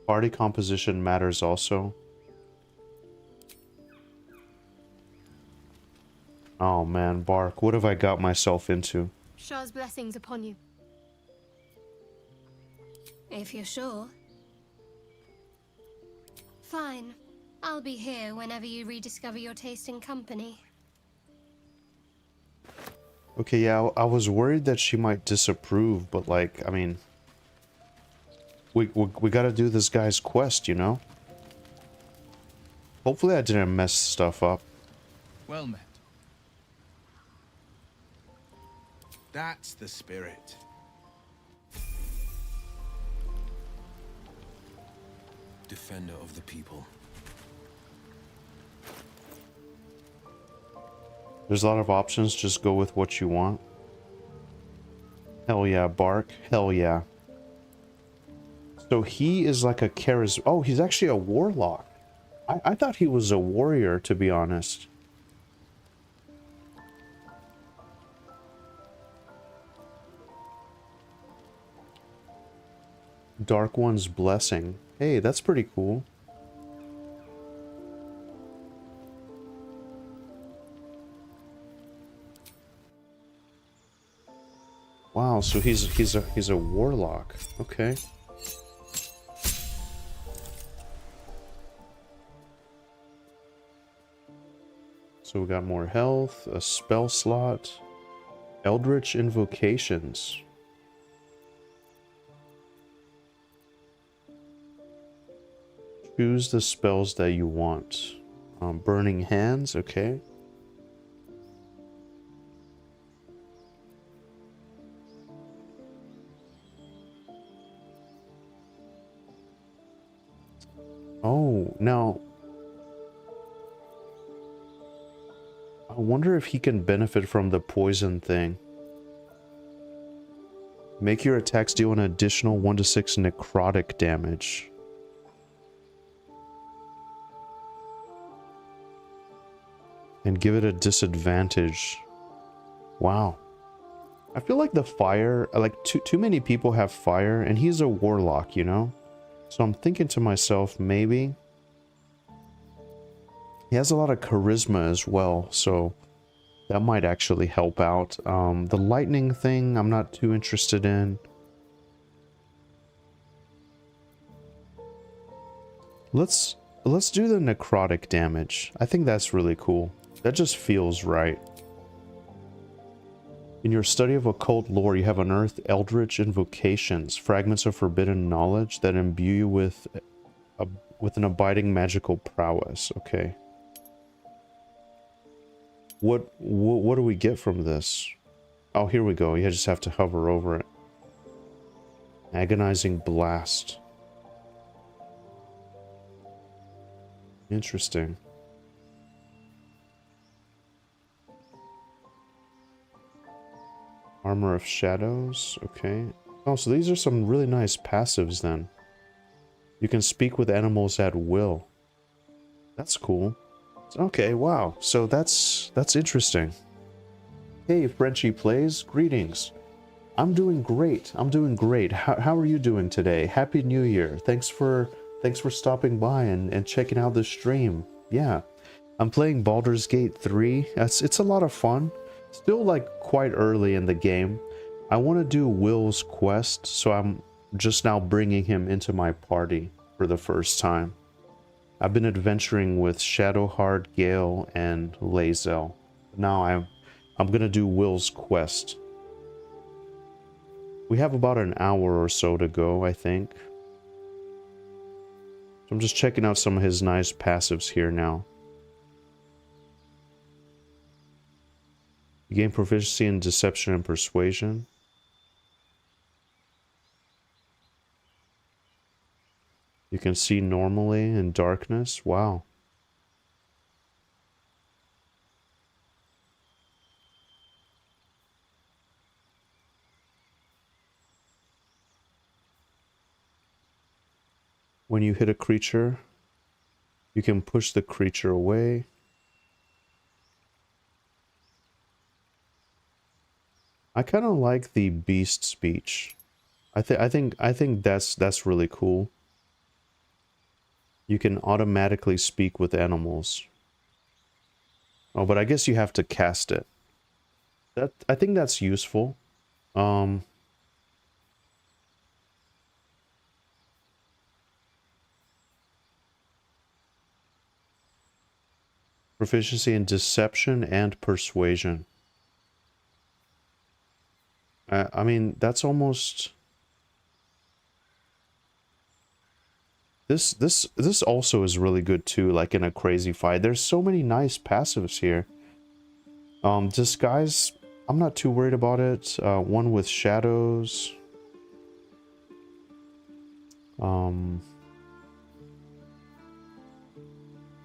Party composition matters also. Oh man, Bark, what have I got myself into? Shah's blessings upon you. If you're sure. Fine. I'll be here whenever you rediscover your taste in company. Okay, yeah, I was worried that she might disapprove, but like, I mean, we gotta do this guy's quest, you know? Hopefully I didn't mess stuff up. Well met. That's the spirit. Defender of the people. There's a lot of options, just go with what you want. Hell yeah, Bark. Hell yeah. So he is like a charisma. Oh, he's actually a warlock. I thought he was a warrior, to be honest. Dark One's Blessing. Hey, that's pretty cool. Wow, so he's a warlock. Okay. So we got more health, a spell slot, Eldritch Invocations. Choose the spells that you want. Burning Hands, okay. Oh, now I wonder if he can benefit from the poison thing. Make your attacks deal an additional 1 to 6 necrotic damage. And give it a disadvantage. Wow. I feel like the fire, like too many people have fire, and he's a warlock, you know? So I'm thinking to myself, maybe he has a lot of charisma as well, so that might actually help out. The lightning thing, I'm not too interested in. Let's do the necrotic damage. I think that's really cool. That just feels right. In your study of occult lore, you have unearthed eldritch invocations, fragments of forbidden knowledge that imbue you with an abiding magical prowess. Okay. What do we get from this? Oh, here we go. You just have to hover over it. Agonizing Blast. Interesting. Armor of Shadows. Okay. Oh, so these are some really nice passives then. You can speak with animals at will. That's cool. Okay, wow. So that's interesting. Hey, Frenchie Plays. Greetings. I'm doing great. I'm doing great. How are you doing today? Happy New Year. Thanks for stopping by and checking out the stream. Yeah. I'm playing Baldur's Gate 3. It's a lot of fun. Still like quite early in the game. I want to do Will's quest, so I'm just now bringing him into my party for the first time. I've been adventuring with Shadowheart, Gale, and Lae'zel. Now I'm gonna do Will's quest. We have about an hour or so to go, I think. So I'm just checking out some of his nice passives here now. You gain proficiency in Deception and Persuasion. You can see normally in darkness. Wow. When you hit a creature, you can push the creature away. I kind of like the beast speech. I think that's really cool. You can automatically speak with animals. Oh, but I guess you have to cast it. I think that's useful. Proficiency in Deception and Persuasion. I mean, that's almost... This also is really good too, like in a crazy fight. There's so many nice passives here. Disguise, I'm not too worried about it. One with shadows.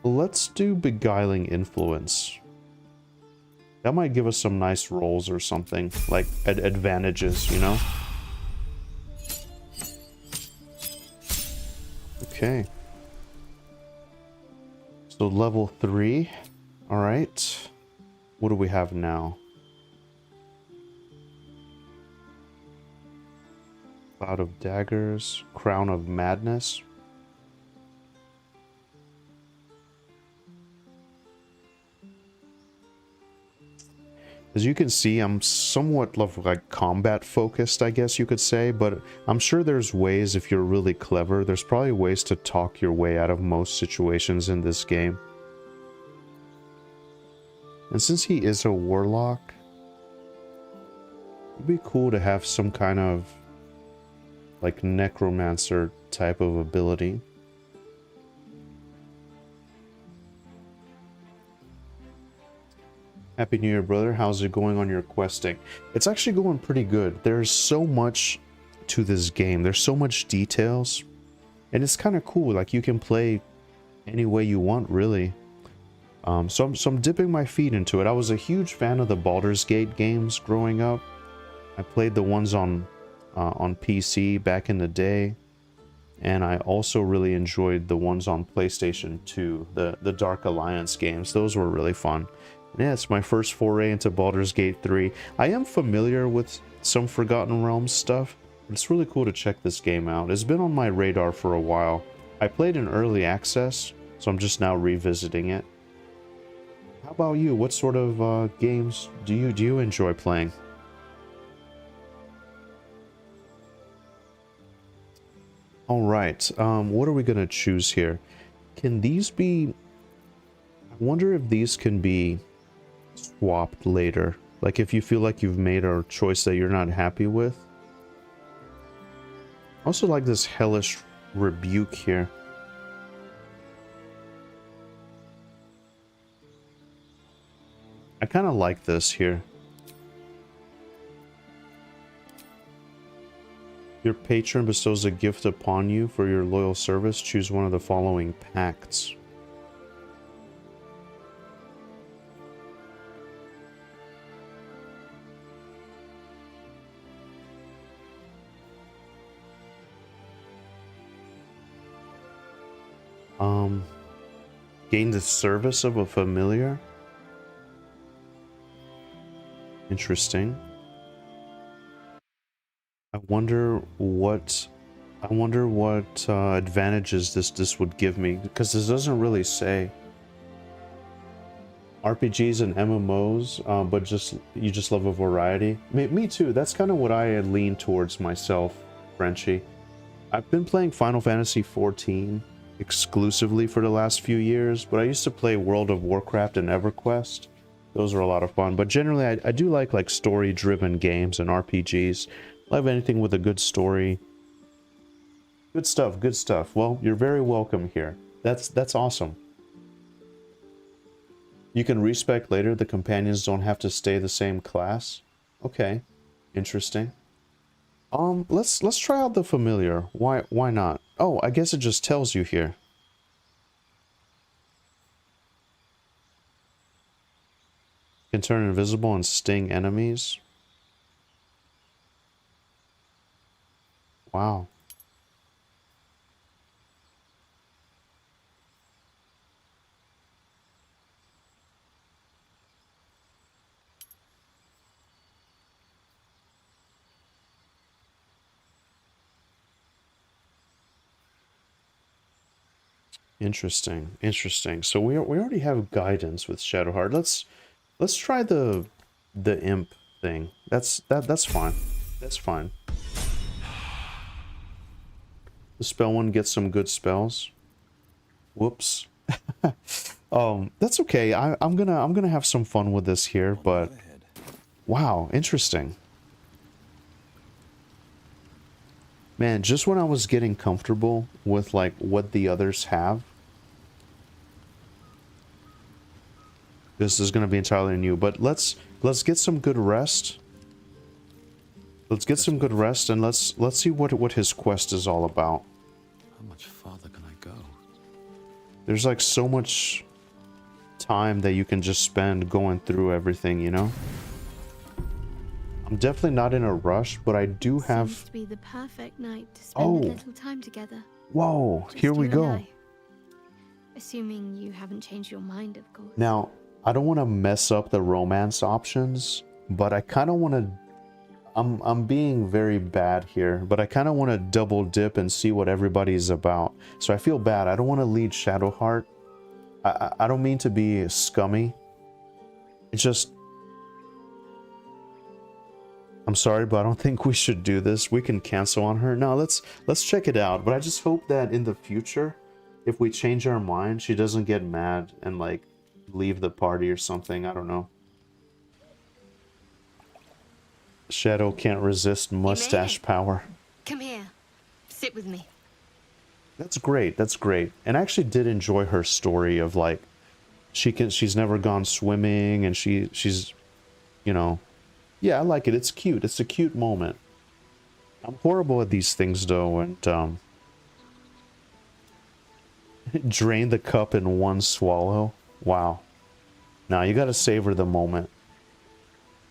Let's do Beguiling Influence. That might give us some nice rolls or something, like advantages, you know? Okay. So level 3. Alright. What do we have now? Cloud of Daggers. Crown of Madness. As you can see, I'm somewhat like combat focused, I guess you could say, but I'm sure there's ways, if you're really clever, there's probably ways to talk your way out of most situations in this game. And since he is a warlock, it'd be cool to have some kind of like necromancer type of ability. Happy New Year, brother. How's it going on your questing? It's actually going pretty good. There's so much to this game. There's so much details. And it's kind of cool. Like, you can play any way you want, really. So I'm dipping my feet into it. I was a huge fan of the Baldur's Gate games growing up. I played the ones on PC back in the day. And I also really enjoyed the ones on PlayStation 2, the Dark Alliance games. Those were really fun. Yeah, it's my first foray into Baldur's Gate 3. I am familiar with some Forgotten Realms stuff. It's really cool to check this game out. It's been on my radar for a while. I played in early access, so I'm just now revisiting it. How about you? What sort of games do you enjoy playing? All right, what are we gonna choose here? Can these be... I wonder if these can be swapped later. Like if you feel like you've made a choice that you're not happy with. I also like this Hellish Rebuke here. I kind of like this here. Your patron bestows a gift upon you for your loyal service. Choose one of the following pacts. Gain the service of a familiar. Interesting. I wonder what advantages this would give me, because this doesn't really say. RPGs and MMOs, but you just love a variety. Me too. That's kind of what I lean towards myself, Frenchie. I've been playing Final Fantasy XIV exclusively for the last few years, but I used to play World of Warcraft and EverQuest. Those are a lot of fun, but generally I do like story-driven games and RPGs. I love anything with a good story. Good stuff, good stuff. Well, you're very welcome here. That's awesome. You can respec later. The companions don't have to stay the same class. Okay, interesting. Let's try out the familiar. Why not? Oh, I guess it just tells you here. Can turn invisible and sting enemies. Wow. Interesting, interesting. So we already have guidance with Shadowheart. Let's try the imp thing. That's fine. That's fine. The spell one gets some good spells. Whoops. That's okay. I'm gonna have some fun with this here, but wow, interesting. Man, just when I was getting comfortable with like what the others have, this is going to be entirely new, but let's get some good rest. Let's get some good rest, and let's see what his quest is all about. How much farther can I go? There's like so much time that you can just spend going through everything, you know? I'm definitely not in a rush, but I do have... Seems to be the perfect night to spend a little time together. Whoa, Just here we you and go. I. Assuming you haven't changed your mind, of course. Now, I don't want to mess up the romance options, but I kind of want to... I'm being very bad here, but I kind of want to double dip and see what everybody's about. So I feel bad. I don't want to lead Shadowheart. I don't mean to be scummy. It's just... I'm sorry, but I don't think we should do this. We can cancel on her. No, let's check it out. But I just hope that in the future, if we change our mind, she doesn't get mad and like leave the party or something. I don't know. Shadow can't resist mustache power. Come here. Sit with me. That's great. That's great. And I actually did enjoy her story of like she's never gone swimming and she's you know, yeah, I like it. It's cute. It's a cute moment. I'm horrible at these things though, and drain the cup in one swallow. Wow. Now you got to savor the moment.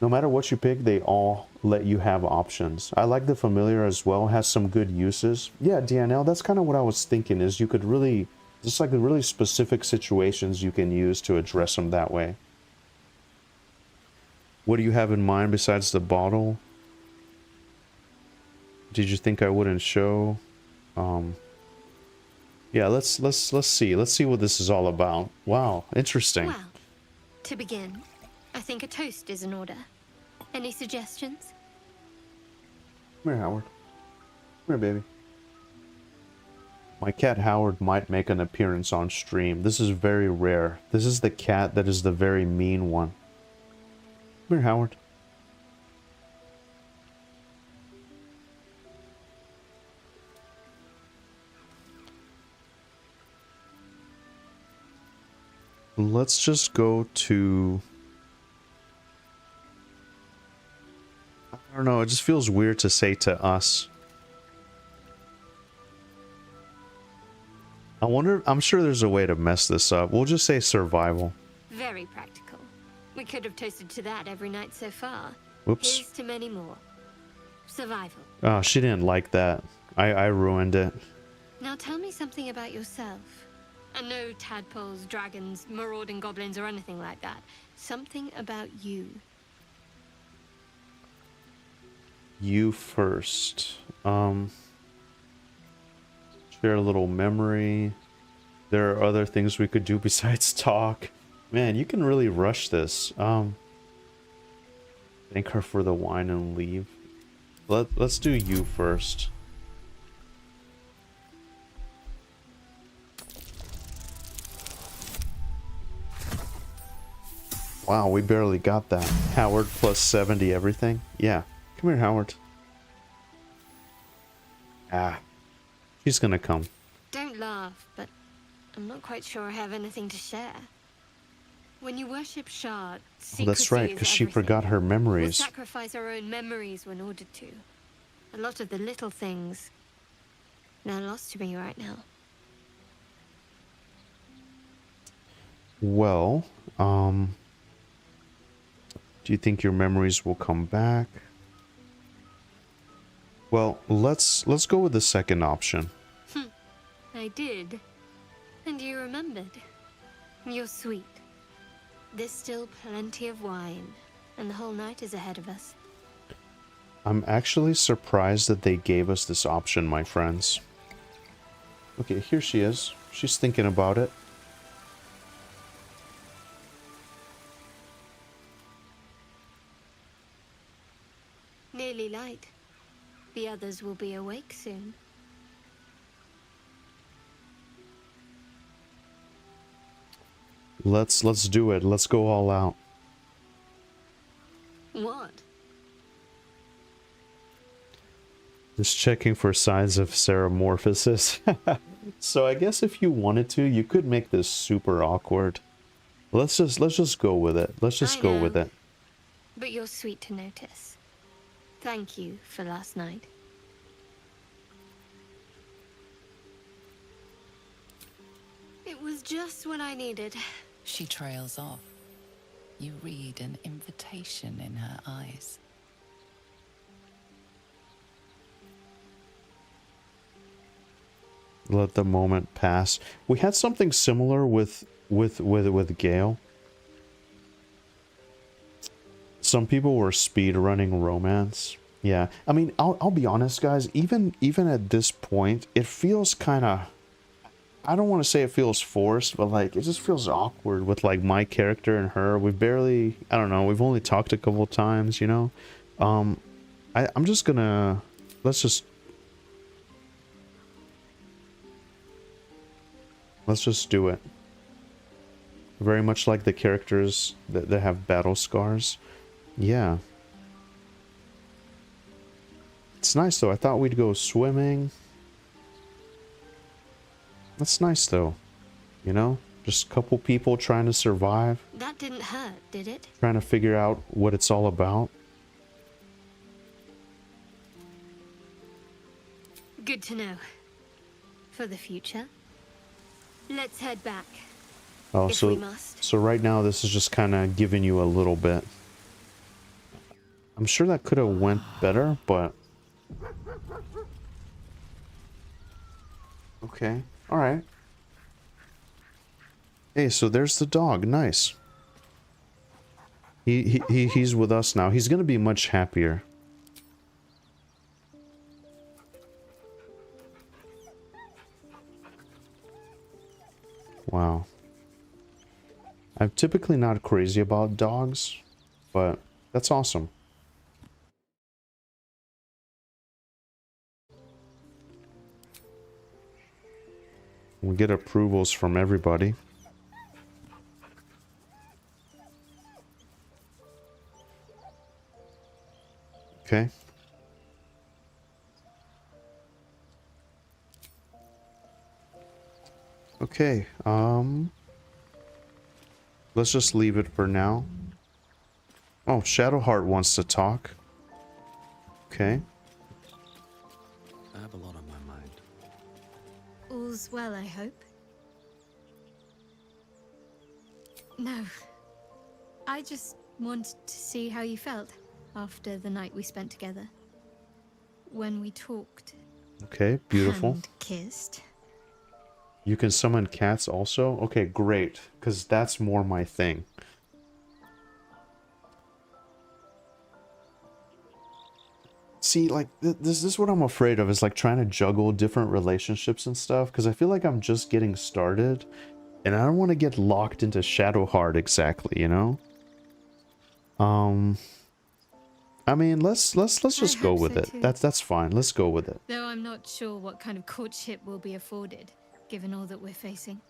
No matter what you pick, they all let you have options. I like the familiar as well. It has some good uses. Yeah, DNL, that's kind of what I was thinking, is you could really, just like the really specific situations you can use to address them that way. What do you have in mind besides the bottle? Did you think I wouldn't show? Yeah, let's see. Let's see what this is all about. Wow, interesting. Well, to begin, I think a toast is in order. Any suggestions? Come here, Howard. Come here, baby. My cat Howard might make an appearance on stream. This is very rare. This is the cat that is the very mean one. Come here, Howard. Let's just go to... I don't know, it just feels weird to say to us. I wonder, I'm sure there's a way to mess this up. We'll just say survival. Very practical. We could have toasted to that every night so far. Whoops. Here's to many more. Survival. Oh, she didn't like that. I ruined it. Now tell me something about yourself. And no tadpoles, dragons, marauding goblins, or anything like that. Something about you. You first. Share a little memory. There are other things we could do besides talk. Man, you can really rush this. Thank her for the wine and leave. Let's do you first. Wow, we barely got that. Howard plus 70 everything. Yeah. Come here, Howard. Ah. She's gonna come. Don't laugh, but I'm not quite sure I have anything to share. When you worship Shard, Oh, that's right, because she forgot her we'll memories. sacrifice our own memories when ordered to. A lot of the little things they're lost to me right now. Well, do you think your memories will come back? Well, let's go with the second option. I did. And you remembered. You're sweet. There's still plenty of wine, and the whole night is ahead of us. I'm actually surprised that they gave us this option, my friends. Okay, here she is. She's thinking about it. Nearly light. The others will be awake soon. Let's do it. Let's go all out. What? Just checking for signs of seramorphosis. So I guess if you wanted to, you could make this super awkward. Let's just go with it. Let's just I go know. with it. But you're sweet to notice. Thank you for last night. It was just what I needed. She trails off. You read an invitation in her eyes. Let the moment pass. We had something similar with Gale. Some people were speed running romance. Yeah, I mean, I'll be honest, guys. Even at this point, it feels kind of. I don't want to say it feels forced, but like it just feels awkward with like my character and her. We barely. I don't know. We've only talked a couple times, you know. I'm just gonna. Let's just do it. Very much like the characters that have battle scars. Yeah. It's nice though. I thought we'd go swimming. That's nice though. You know? Just a couple people trying to survive. That didn't hurt, did it? Trying to figure out what it's all about. Good to know. For the future. Let's head back. Oh, if we must. so right now this is just kind of giving you a little bit. I'm sure that could have went better, but okay. All right. Hey, so there's the dog. Nice. He's with us now. He's gonna be much happier. Wow. I'm typically not crazy about dogs, but that's awesome. We get approvals from everybody. Okay. Okay, let's just leave it for now. Oh, Shadowheart wants to talk. Okay. I have a lot on my mind. All's well, I hope. No. I just wanted to see how you felt after the night we spent together. When we talked. Okay, beautiful. And kissed. You can summon cats also? Okay, great. Because that's more my thing. See, like, this is what I'm afraid of, is like trying to juggle different relationships and stuff. Because I feel like I'm just getting started. And I don't want to get locked into Shadowheart exactly, you know? I mean, let's just go with it. Too. That's fine. Let's go with it. Though I'm not sure what kind of courtship will be afforded, given all that we're facing.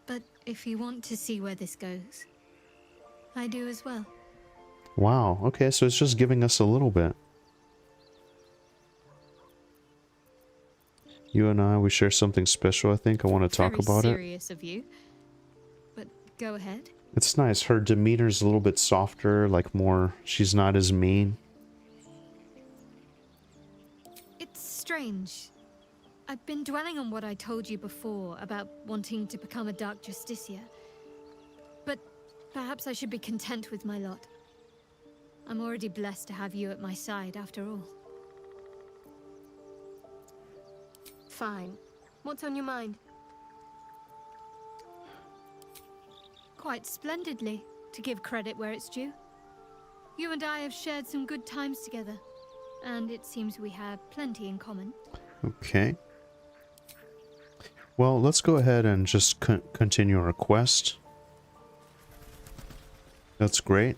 But if you want to see where this goes, I do as well. Wow. Okay, so it's just giving us a little bit. You and I, we share something special, I think. I want to talk about it. Very serious of you. But go ahead. It's nice. Her demeanor's a little bit softer, like more... She's not as mean. It's strange. I've been dwelling on what I told you before about wanting to become a Dark Justicia. But perhaps I should be content with my lot. I'm already blessed to have you at my side, after all. Fine. What's on your mind? Quite splendidly, to give credit where it's due. You and I have shared some good times together, and it seems we have plenty in common. Okay. Well, let's go ahead and just continue our quest. That's great.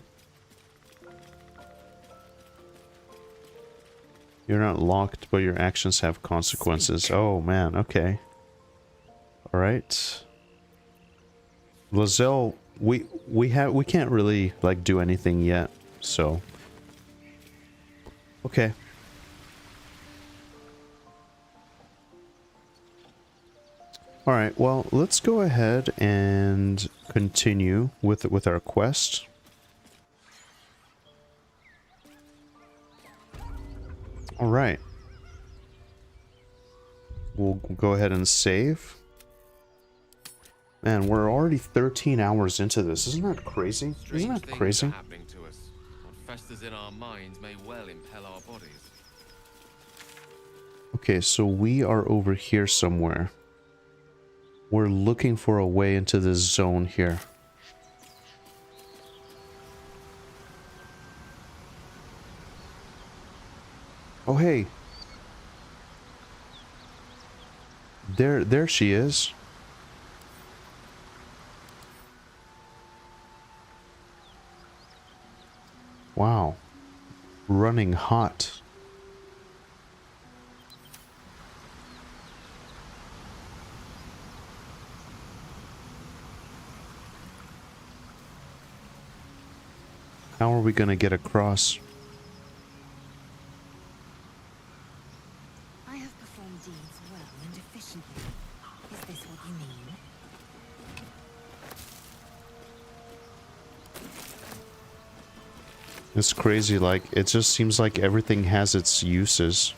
You're not locked, but your actions have consequences. Oh, man. Okay. All right. Lozelle, we can't really like do anything yet, so okay. All right, well, let's go ahead and continue with our quest. All right. We'll go ahead and save. Man, we're already 13 hours into this. Isn't that crazy? Isn't that Strange crazy? things are happening to us. What festers in our minds may well impel our bodies. Okay, so we are over here somewhere. We're looking for a way into this zone here. Oh, hey. There she is. Wow. Running hot. How are we going to get across? I have performed deeds well and efficiently. Is this what you mean? It's crazy, like, it just seems like everything has its uses.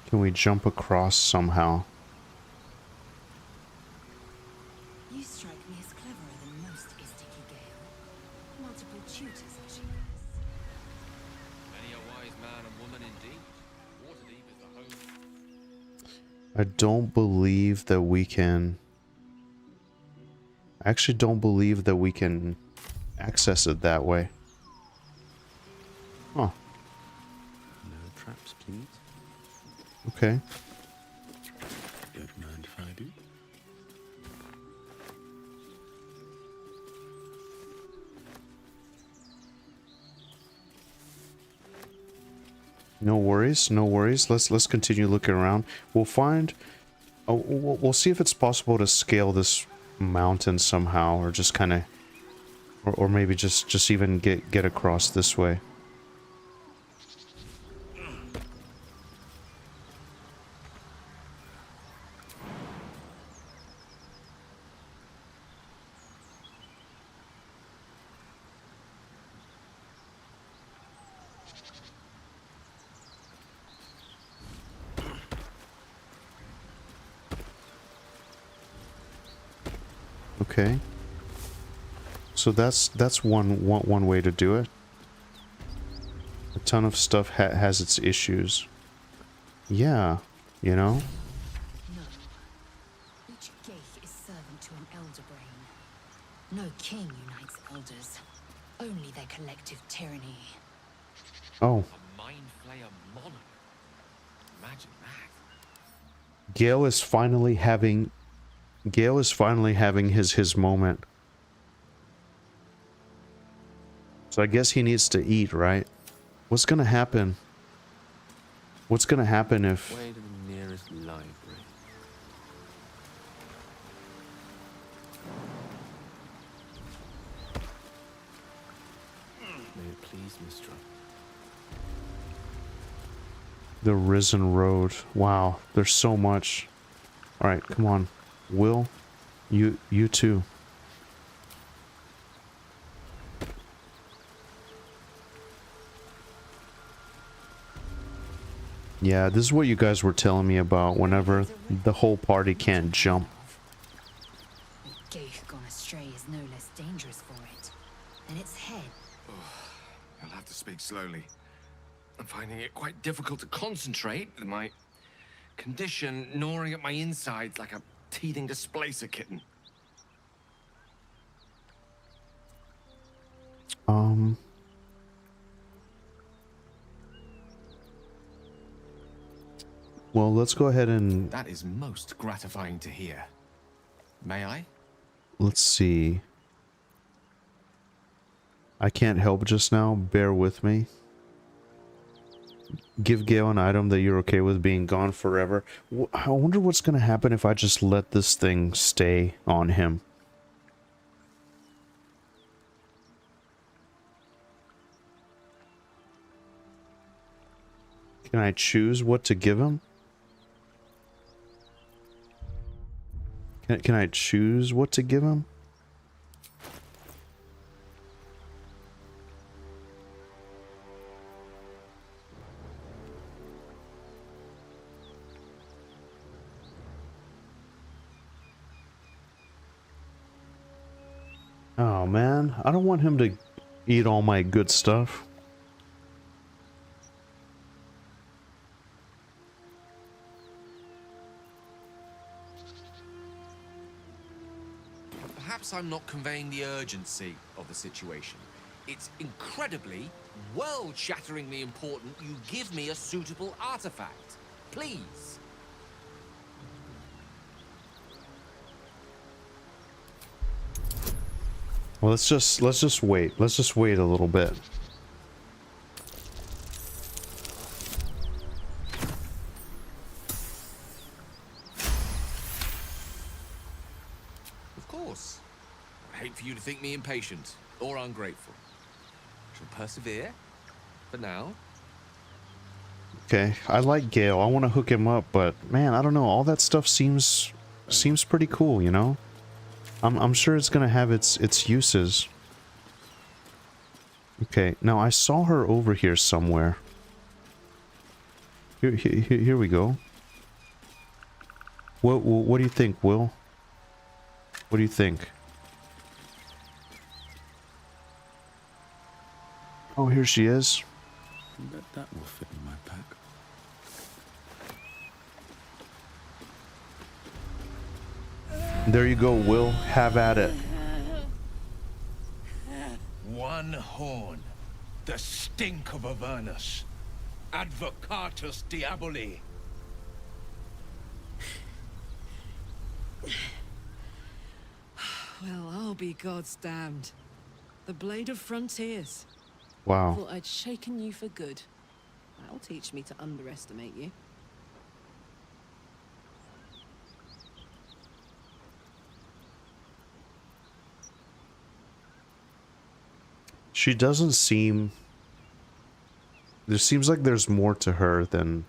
Can we jump across somehow? You strike me as cleverer than most, Isticky Gale. Multiple tutors, I should guess. Many a wise man and woman indeed. Waterdeep is the home. I don't believe that we can... I actually don't believe that we can access it that way. Huh. No traps, please. Okay. Don't mind if I do. No worries, no worries. Let's continue looking around. We'll find... Oh, we'll see if it's possible to scale this mountain somehow, or just kind of... Or maybe just even get across this way. Okay. So that's one way to do it. A ton of stuff has its issues. Yeah, you know? No. Each Gaith is servant to an elder brain. No king unites elders. Only their collective tyranny. Oh, A mind flayer monarch. Imagine that. Gale is finally having his moment. So I guess he needs to eat, right? What's gonna happen? What's gonna happen if... Way to the nearest library. May it please, Mistress. The Risen Road. Wow, there's so much. Alright, come on. Will, you too. Yeah, this is what you guys were telling me about whenever the whole party can't jump. A Gaith gone astray is no less dangerous for it than its head. I'll have to speak slowly. I'm finding it quite difficult to concentrate with my condition gnawing at my insides like a teething displacer kitten. Well, let's go ahead and... That is most gratifying to hear. May I? Let's see. I can't help just now. Bear with me. Give Gale an item that you're okay with being gone forever. I wonder what's going to happen if I just let this thing stay on him. Can I choose what to give him? Can I choose what to give him? Oh man, I don't want him to eat all my good stuff. Perhaps I'm not conveying the urgency of the situation. It's incredibly, world-shatteringly important you give me a suitable artifact. Please. Well, let's just wait. Let's just wait a little bit. Of course. I hate for you to think me impatient or ungrateful. Shall persevere. For now. Okay, I like Gale. I want to hook him up, but man, I don't know. All that stuff seems pretty cool, you know? I'm sure it's gonna have its uses. Okay, now I saw her over here somewhere. Here we go. What do you think, Will? What do you think? Oh, here she is. I bet that will fit in my pack. There you go, Will. Have at it. One horn. The stink of Avernus. Advocatus Diaboli. Well, I'll be God's damned. The Blade of Frontiers. Wow. Thought I'd shaken you for good. That'll teach me to underestimate you. She doesn't seem... There seems like there's more to her than...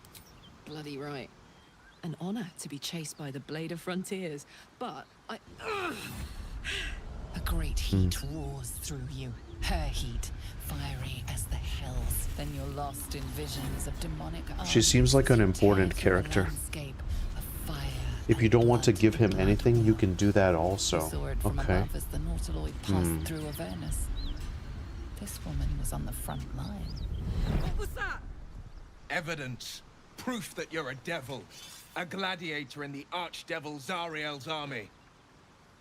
Bloody right. An honor to be chased by the Blade of Frontiers, but I... A great heat roars through you. Her heat, fiery as the hells. Then you're lost in visions of demonic arms. She seems like an important character. If you don't want to give him anything, you can do that also. Okay. As the Nautiloid passed through Avernus. This woman was on the front line. What was that? Evidence. Proof that you're a devil. A gladiator in the archdevil Zariel's army.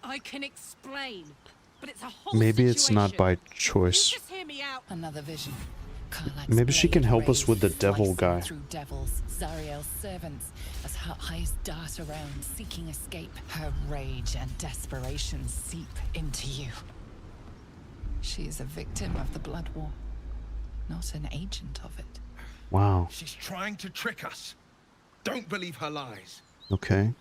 I can explain, but it's a whole Maybe it's not by situation. choice. Just hear me out. Another vision. Karlach's Maybe she can blade help us with the raised, devil slicing guy. Through devils, Zariel's servants, as her eyes dart around, seeking escape. Her rage and desperation seep into you. She is a victim of the Blood War, not an agent of it. Wow. She's trying to trick us. Don't believe her lies. Okay.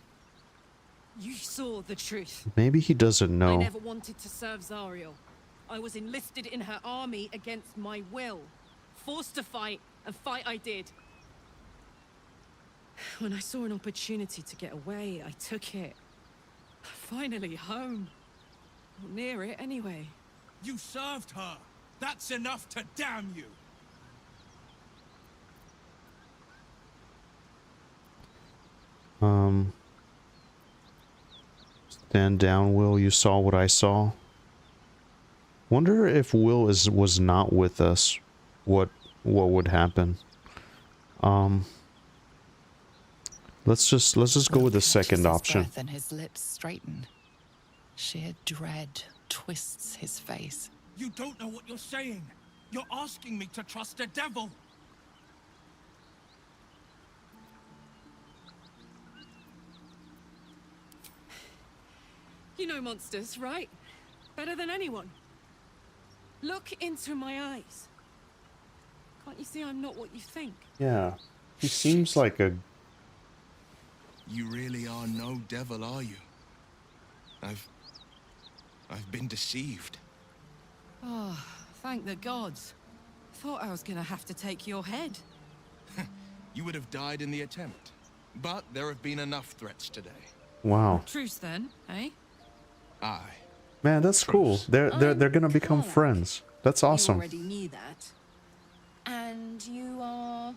You saw the truth. Maybe he doesn't I know. never wanted to serve Zariel. I was enlisted in her army against my will. Forced to fight, and fight I did. When I saw an opportunity to get away, I took it. Finally home. Or near it, anyway. You served her. That's enough to damn you. Stand down, Will. You saw what I saw. Wonder if Will was not with us, what would happen. Let's just go with the second option. And his lips straighten. Sheer dread twists his face. You don't know what you're saying. You're asking me to trust a devil. You know monsters, right? Better than anyone. Look into my eyes. Can't you see I'm not what you think? Yeah. He seems like a... You really are no devil, are you? I've been deceived. Oh, thank the gods. Thought I was gonna have to take your head. you would have died in the attempt. But there have been enough threats today. Wow. Truce then, eh? Aye. Man, that's cool. They're gonna become Karlach. friends. That's You awesome. already knew that. And you are...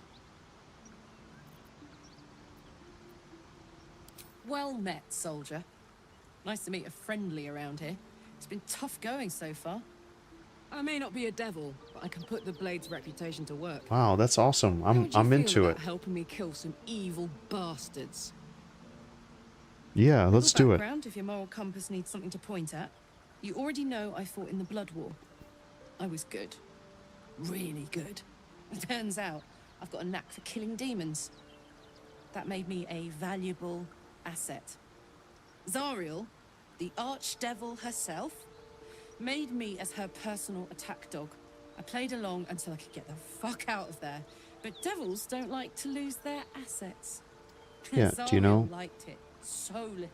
Well met, soldier. Nice to meet a friendly around here. It's been tough going so far. I may not be a devil, but I can put the blade's reputation to work. Wow, that's awesome. How would you I'm feel into about it. helping me kill some evil bastards. Yeah, let's do it. Background, if your moral compass needs something to point at. You already know I fought in the Blood War. I was good. Really good. It turns out I've got a knack for killing demons. That made me a valuable asset. Zariel, the archdevil herself, made me as her personal attack dog. I played along until I could get the fuck out of there. But devils don't like to lose their assets. Yeah, do you know? Zariel liked it so little.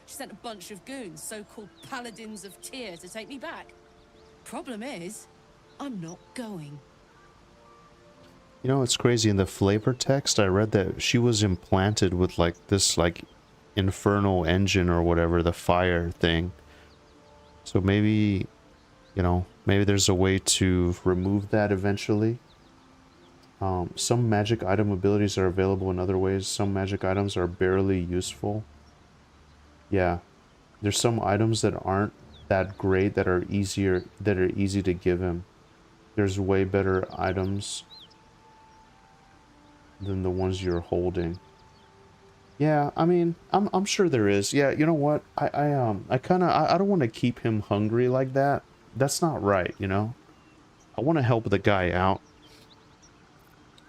She sent a bunch of goons, so-called paladins of Tyr, to take me back. Problem is, I'm not going. You know, it's crazy. In the flavor text, I read that she was implanted with like this like infernal engine or whatever, the fire thing. So maybe, you know, maybe there's a way to remove that eventually. Some magic item abilities are available in other ways. Some magic items are barely useful. Yeah, there's some items that aren't that great that are easy to give him. There's way better items than the ones you're holding. Yeah, I mean, I'm sure there is. Yeah, you know what? I don't want to keep him hungry like that. That's not right, you know? I want to help the guy out.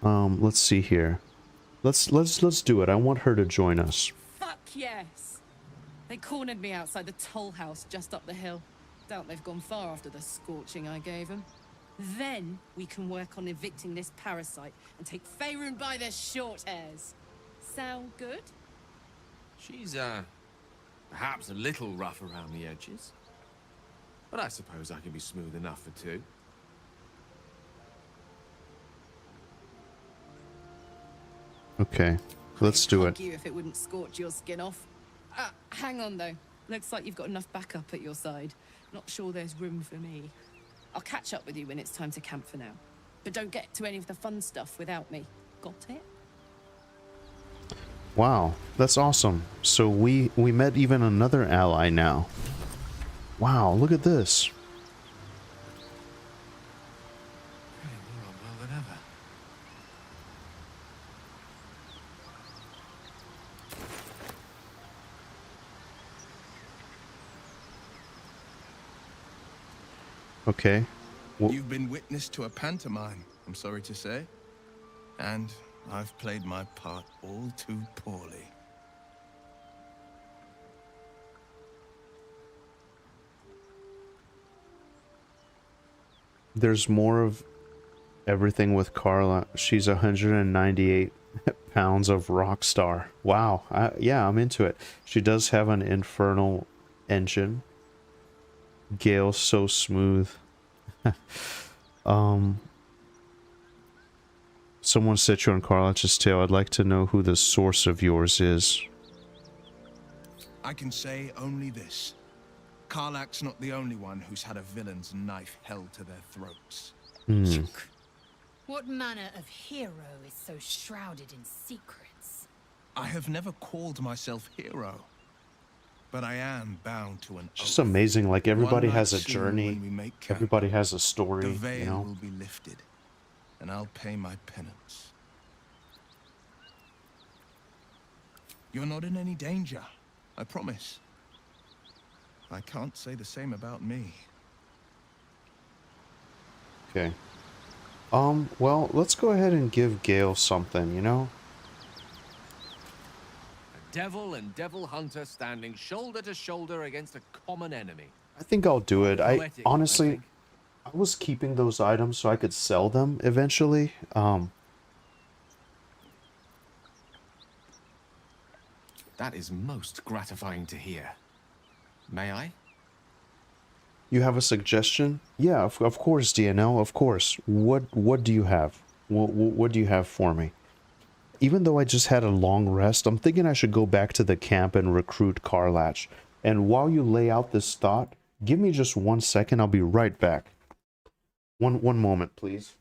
Let's see here. Let's do it. I want her to join us. Fuck yes! They cornered me outside the toll house just up the hill. Doubt they've gone far after the scorching I gave them. Then we can work on evicting this parasite and take Faerun by the short hairs. Sound good? She's, perhaps a little rough around the edges. But I suppose I can be smooth enough for two. Okay, let's do it. Fuck you if it wouldn't scorch your skin off. Hang on though. Looks like you've got enough backup at your side. Not sure there's room for me. I'll catch up with you when it's time to camp for now. But don't get to any of the fun stuff without me. Got it? Wow, that's awesome. So we met even another ally now. Wow, look at this. Really more on well than ever. Okay. Well, You've been witness to a pantomime, I'm sorry to say. And I've played my part all too poorly. there's more of everything with Karlach. She's 198 pounds of rock star. Wow. Yeah, I'm into it. She does have an infernal engine. Gale's so smooth. Someone set you on Karlach's tail. I'd like to know who the source of yours is. I can say only this. Karlach's not the only one who's had a villain's knife held to their throats. What manner of hero is so shrouded in secrets? I have never called myself hero, but I am bound to an It's just oath. amazing. Like, everybody One has a night soon journey. when we make camp, Everybody has a story, the veil you know? will be lifted, and I'll pay my penance. You're not in any danger, I promise. I can't say the same about me. Okay. Well, let's go ahead and give Gale something, you know? A devil and devil hunter standing shoulder to shoulder against a common enemy. I think I'll do it. Poetic, Honestly, think. I was keeping those items so I could sell them eventually. That is most gratifying to hear. May I? You have a suggestion? Yeah, of course, DNL, of course. What do you have? What do you have for me? even though I just had a long rest, I'm thinking I should go back to the camp and recruit Karlach. And while you lay out this thought, give me just 1 second. I'll be right back. One moment, please.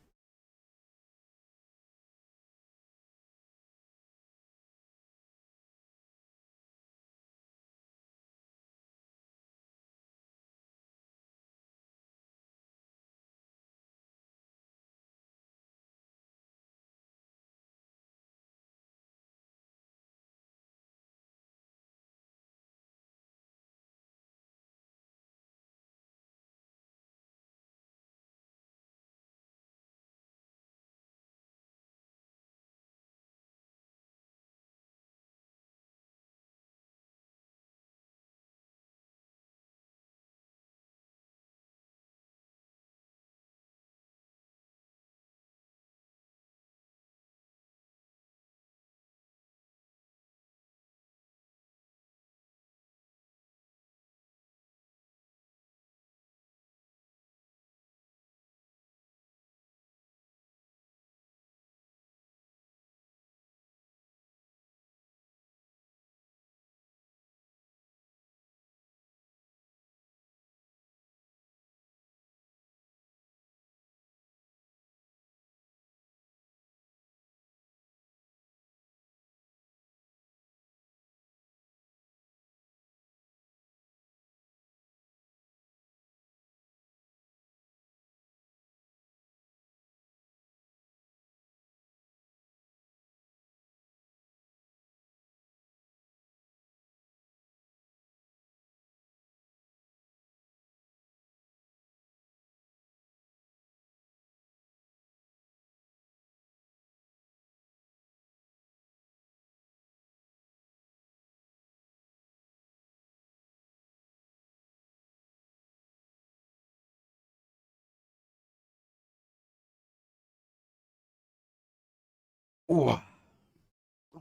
Ooh. All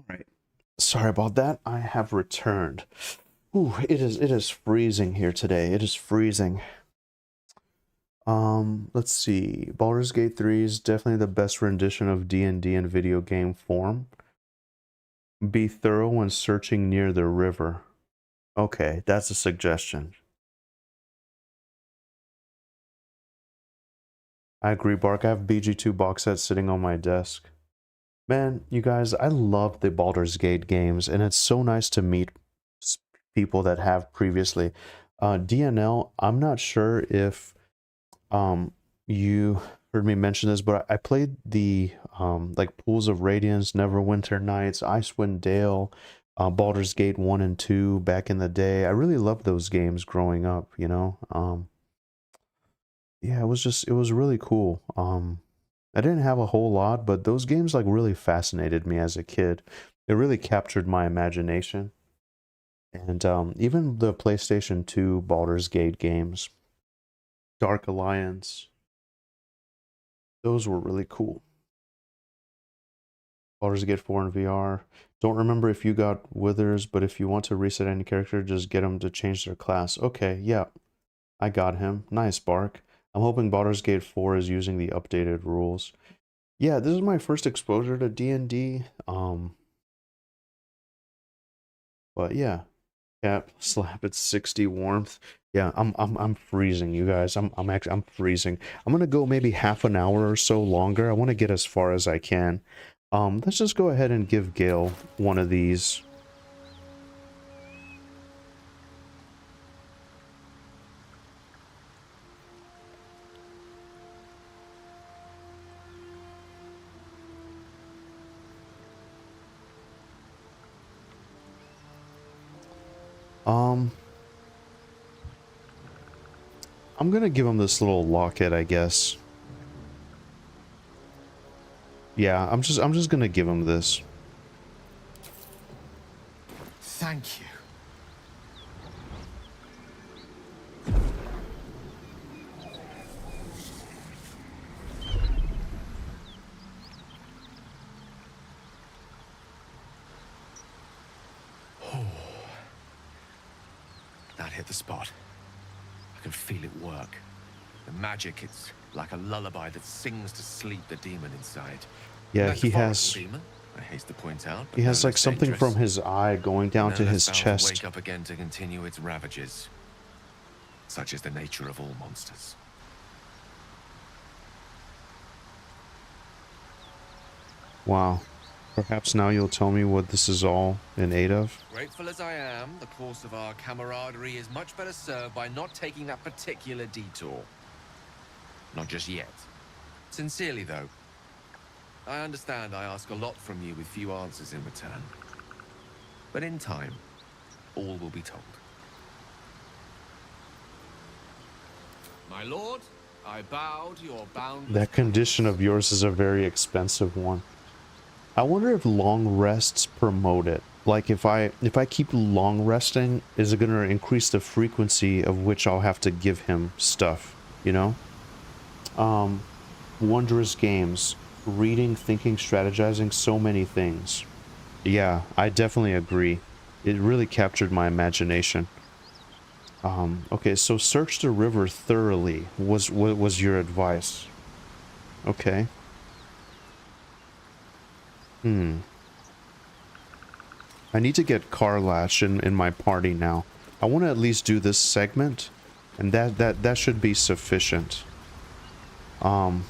right. Sorry about that. I have returned. Ooh, it is freezing here today. It is freezing. Let's see. Baldur's Gate 3 is definitely the best rendition of D&D in video game form. Be thorough when searching near the river. Okay, that's a suggestion. I agree, Bark. I have BG2 box set sitting on my desk. Man, you guys, I love the Baldur's Gate games, and it's so nice to meet people that have previously. DNL, I'm not sure if you heard me mention this, but I played the like Pools of Radiance, Neverwinter Nights, Icewind Dale, Baldur's Gate 1 and 2 back in the day. I really loved those games growing up, you know. Yeah, it was really cool. I didn't have a whole lot, but those games like really fascinated me as a kid. It really captured my imagination. And even the PlayStation 2 Baldur's Gate games, Dark Alliance, those were really cool. Baldur's Gate 4 in VR. Don't remember if you got Withers, but if you want to reset any character, just get them to change their class. Okay, yeah, I got him. Nice, Bark. I'm hoping Baldur's Gate 4 is using the updated rules. Yeah, this is my first exposure to D&D. But yeah, cap slap at 60 warmth. Yeah, I'm freezing, you guys. I'm freezing. I'm gonna go maybe half an hour or so longer. I want to get as far as I can. Let's just go ahead and give Gale one of these. I'm gonna give him this little locket, I guess. Yeah, I'm just gonna give him this. Thank you. That hit the spot. I can feel it work. The magic, it's like a lullaby that sings to sleep the demon inside. Yeah, Like he the has. demon? I haste to point out. But He has no like less something dangerous. from his eye going down No to less his bound to chest. wake up again to continue its ravages. Such is the nature of all monsters. Wow. Perhaps now you'll tell me what this is all in aid of? Grateful as I am, the course of our camaraderie is much better served by not taking that particular detour. Not just yet. Sincerely, though. I understand I ask a lot from you with few answers in return. But in time, all will be told. My lord, I bow to your boundless... That condition of yours is a very expensive one. I wonder if long rests promote it. Like if I keep long resting, is it going to increase the frequency of which I'll have to give him stuff, you know? Wondrous games, reading, thinking, strategizing, so many things. Yeah, I definitely agree. It really captured my imagination. Okay, so search the river thoroughly was your advice. Okay. I need to get Karlach in my party now. I want to at least do this segment, and that should be sufficient. I'm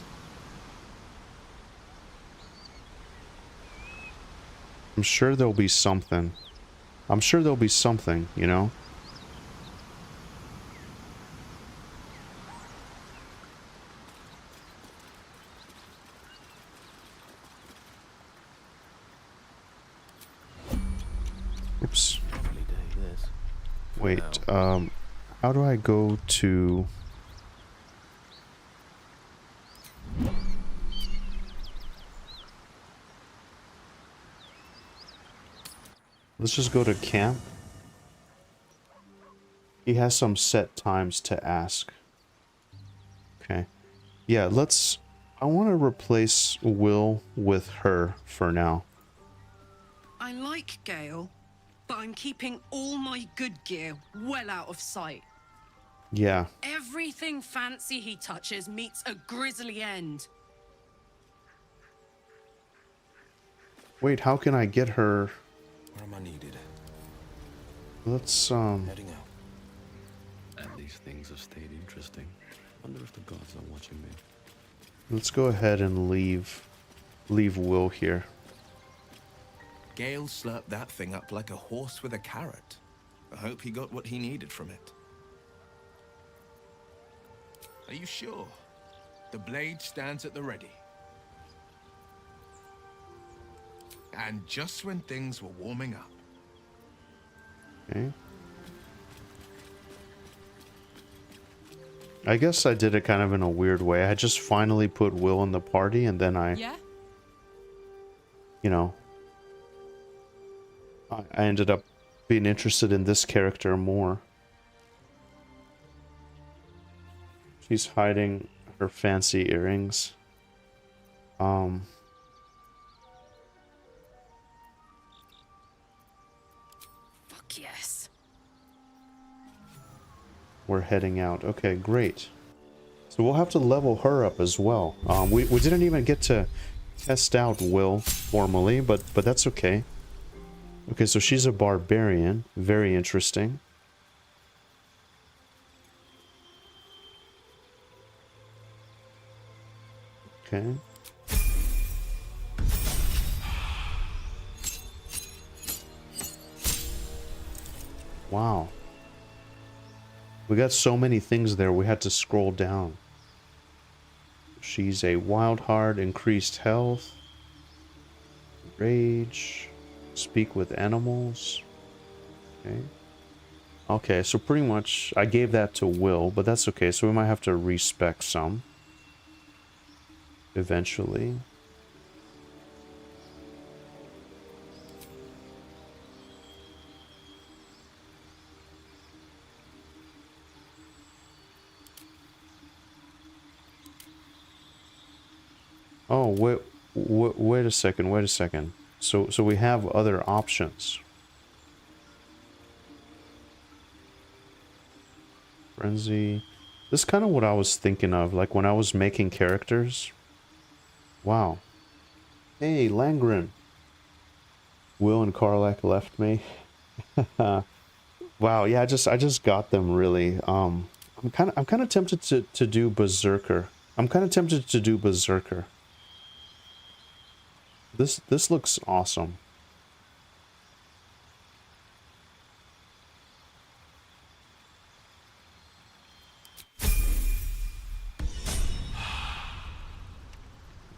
sure there'll be something. I'm sure there'll be something, you know? Oops. Lovely day, this. Wait, how do I go to... Let's just go to camp. He has some set times to ask. Okay. Yeah, let's... I want to replace Will with her for now. I like Gale, but I'm keeping all my good gear well out of sight. Yeah. Everything fancy he touches meets a grisly end. Wait, how can I get her... Where am I needed? Let's, Heading out. And these things have stayed interesting. Wonder if the gods are watching me. let's go ahead and leave Will here. Gale slurped that thing up like a horse with a carrot. I hope he got what he needed from it. Are you sure? The blade stands at the ready. And just when things were warming up. Okay. I guess I did it kind of in a weird way. I just finally put Will in the party, and then Yeah? you know, I ended up being interested in this character more. She's hiding her fancy earrings. Fuck yes. We're heading out. Okay, great. So we'll have to level her up as well. We didn't even get to test out Will formally, but that's okay. Okay, so she's a barbarian. Very interesting. Okay. Wow. We got so many things there, we had to scroll down. She's a wild heart, increased health, rage, speak with animals. Okay. Okay, so pretty much I gave that to Will, but that's okay. So we might have to respec some eventually. Oh, wait a second. So we have other options. Frenzy. This is kind of what I was thinking of, like when I was making characters. Wow. Hey, Langren. Will and Karlach left me. Wow, yeah, I just got them really. I'm kind of tempted to do Berserker. I'm kind of tempted to do Berserker. This looks awesome.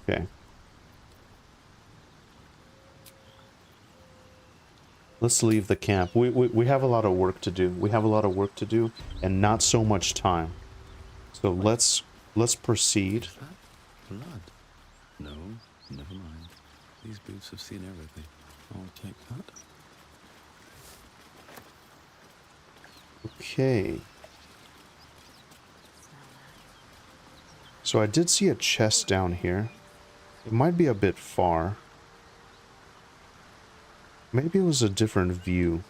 Okay. Let's leave the camp. We have a lot of work to do. We have a lot of work to do and not so much time. So let's proceed. Is that blood? No, never mind. These boots have seen everything. I'll take that. Okay. So I did see a chest down here. It might be a bit far. Maybe it was a different view.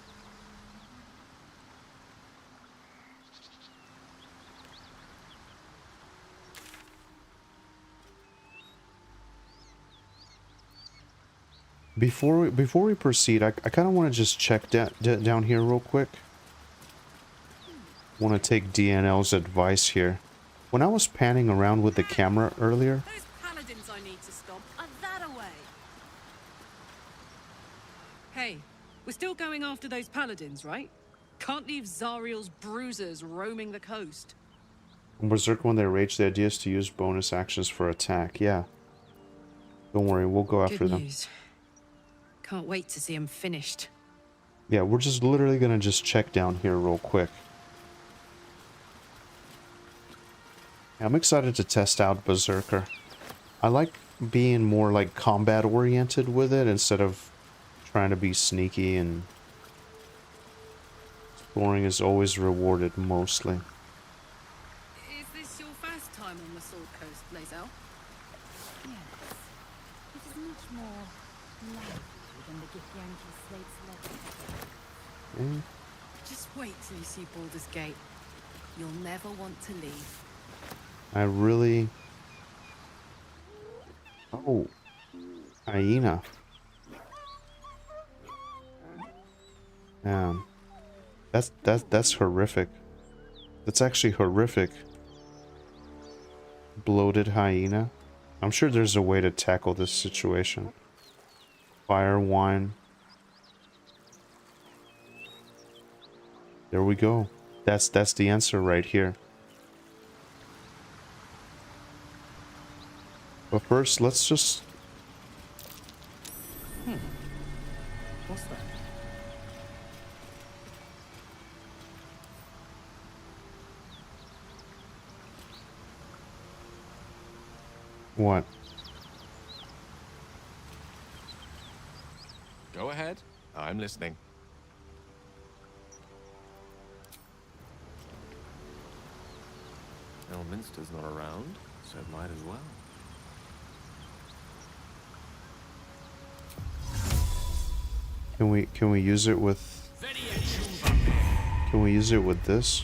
Before we proceed, I kind of want to just check down here real quick. Want to take DNL's advice here. When I was panning around with the camera earlier, Those paladins I need to stop are that away. Hey, we're still going after those paladins, right? Can't leave Zariel's bruisers roaming the coast. in Berserker when they rage, the idea is to use bonus actions for attack. Yeah. Don't worry, we'll go after Good them. news. Can't wait to see him finished. Yeah, we're just literally gonna just check down here real quick. I'm excited to test out Berserker. I like being more like combat oriented with it instead of trying to be sneaky, and exploring is always rewarded mostly. Is this your first time on the Sword Coast, Lae'zel? Yes. It is much more lively than the Githyanki slates level. Just wait till you see Baldur's Gate. You'll never want to leave. I really... Oh. Hyena. That's horrific. That's actually horrific. Bloated hyena. I'm sure there's a way to tackle this situation. Fire wine. There we go. That's the answer right here. But first, let's just... What's that? What? Go ahead. I'm listening. Elminster's not around, so it might as well. Can we use it with... Can we use it with this?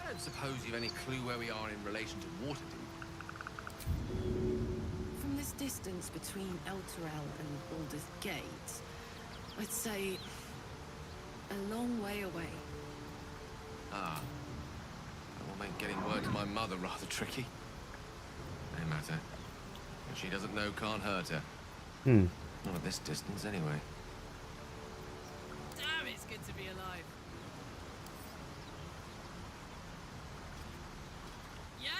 I don't suppose you've any clue where we are in relation to Waterdeep. From this distance between Elturel and Baldur's Gate, I'd say a long way away. Ah. That will make getting word to my mother rather tricky. No matter. What she doesn't know can't hurt her. Not at this distance, anyway. Damn, it's good to be alive. Yeah!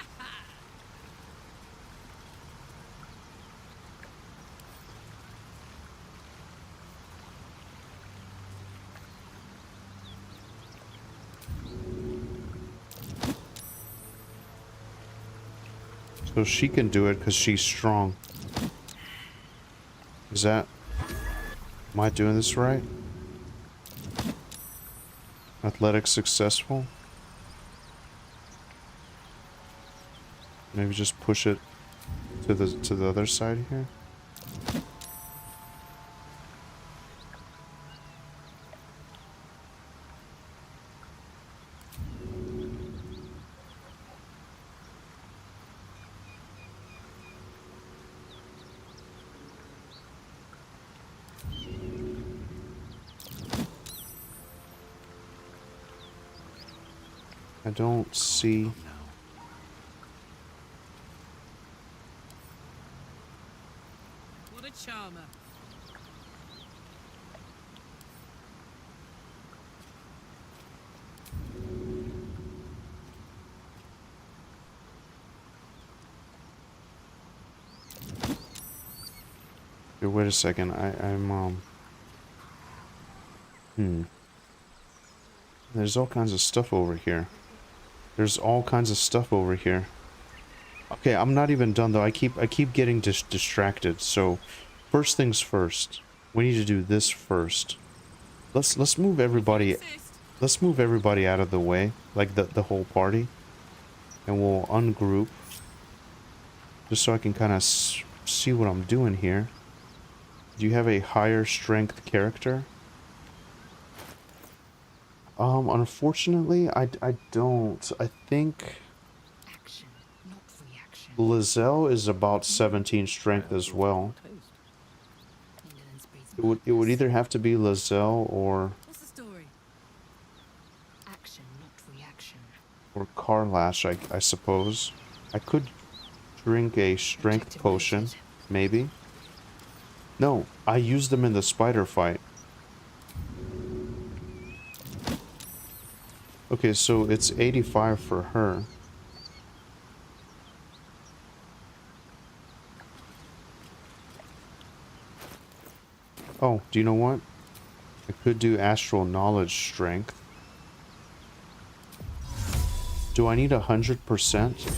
So she can do it because she's strong. Is that... Am I doing this right? Athletics successful? Maybe just push it to the other side here. I don't see... Not now. What a charmer. Here, wait a second. I'm There's all kinds of stuff over here. There's all kinds of stuff over here. Okay, I'm not even done though. I keep getting distracted. So, first things first. We need to do this first. Let's move everybody. Let's move everybody out of the way, like the whole party, and we'll ungroup, just so I can kind of see what I'm doing here. Do you have a higher strength character? Unfortunately, I don't. I think Action, not reaction. Lizelle is about 17 strength as well. Indolence breeds It would madness. either have to be Lizelle or What's the story? Action, not reaction. Karlach, I suppose. I could drink a strength Objective potion, noted. maybe. No, I used them in the spider fight. Okay, so it's 85 for her. Oh, do you know what? I could do astral knowledge strength. Do I need 100%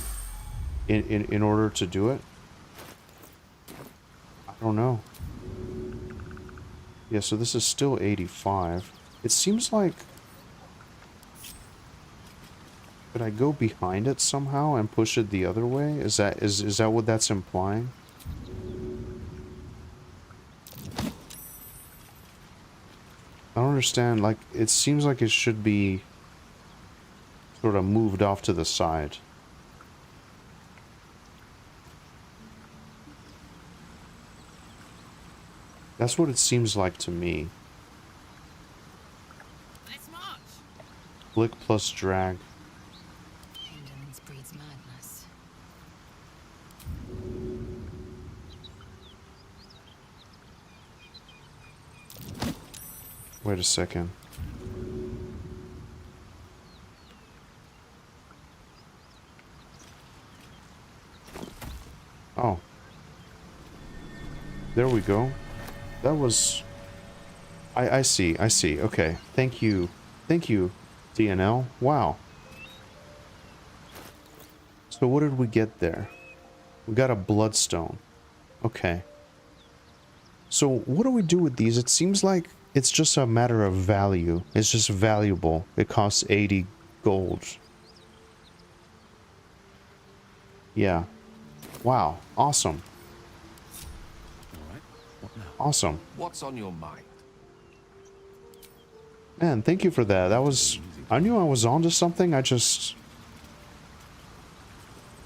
in order to do it? I don't know. Yeah, so this is still 85. It seems like... Could I go behind it somehow and push it the other way? Is that what that's implying? I don't understand, like, it seems like it should be sort of moved off to the side. That's what it seems like to me. Let's march. Flick plus drag. Indolence breeds madness. Wait a second. Oh. There we go. That was... I see, I see. Okay. Thank you. Thank you, DNL. Wow. So what did we get there? We got a bloodstone. Okay. So what do we do with these? It seems like it's just a matter of value. It's just valuable. It costs 80 gold. Yeah. Wow. Awesome. All right. What now? Awesome. What's on your mind? Man, thank you for that. That was... I knew I was onto something. I just...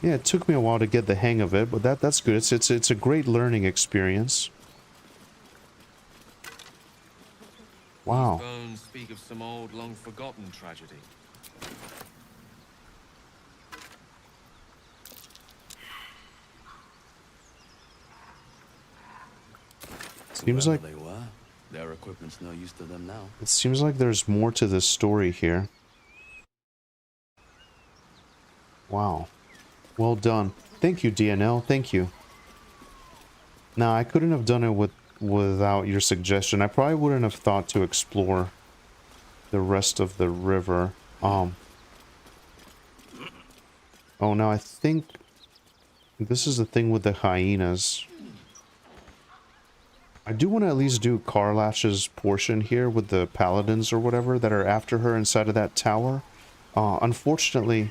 Yeah, it took me a while to get the hang of it, but that's good. It's a great learning experience. Wow. These bones speak of some old, long-forgotten tragedy. Seems Whoever like... they were, their equipment's no use to them now. It seems like there's more to this story here. Wow. Well done. Thank you, DNL. Thank you. Now, I couldn't have done it without your suggestion. I probably wouldn't have thought to explore the rest of the river. Oh, now I think this is the thing with the hyenas. I do want to at least do Karlach's portion here with the paladins or whatever that are after her inside of that tower. Unfortunately,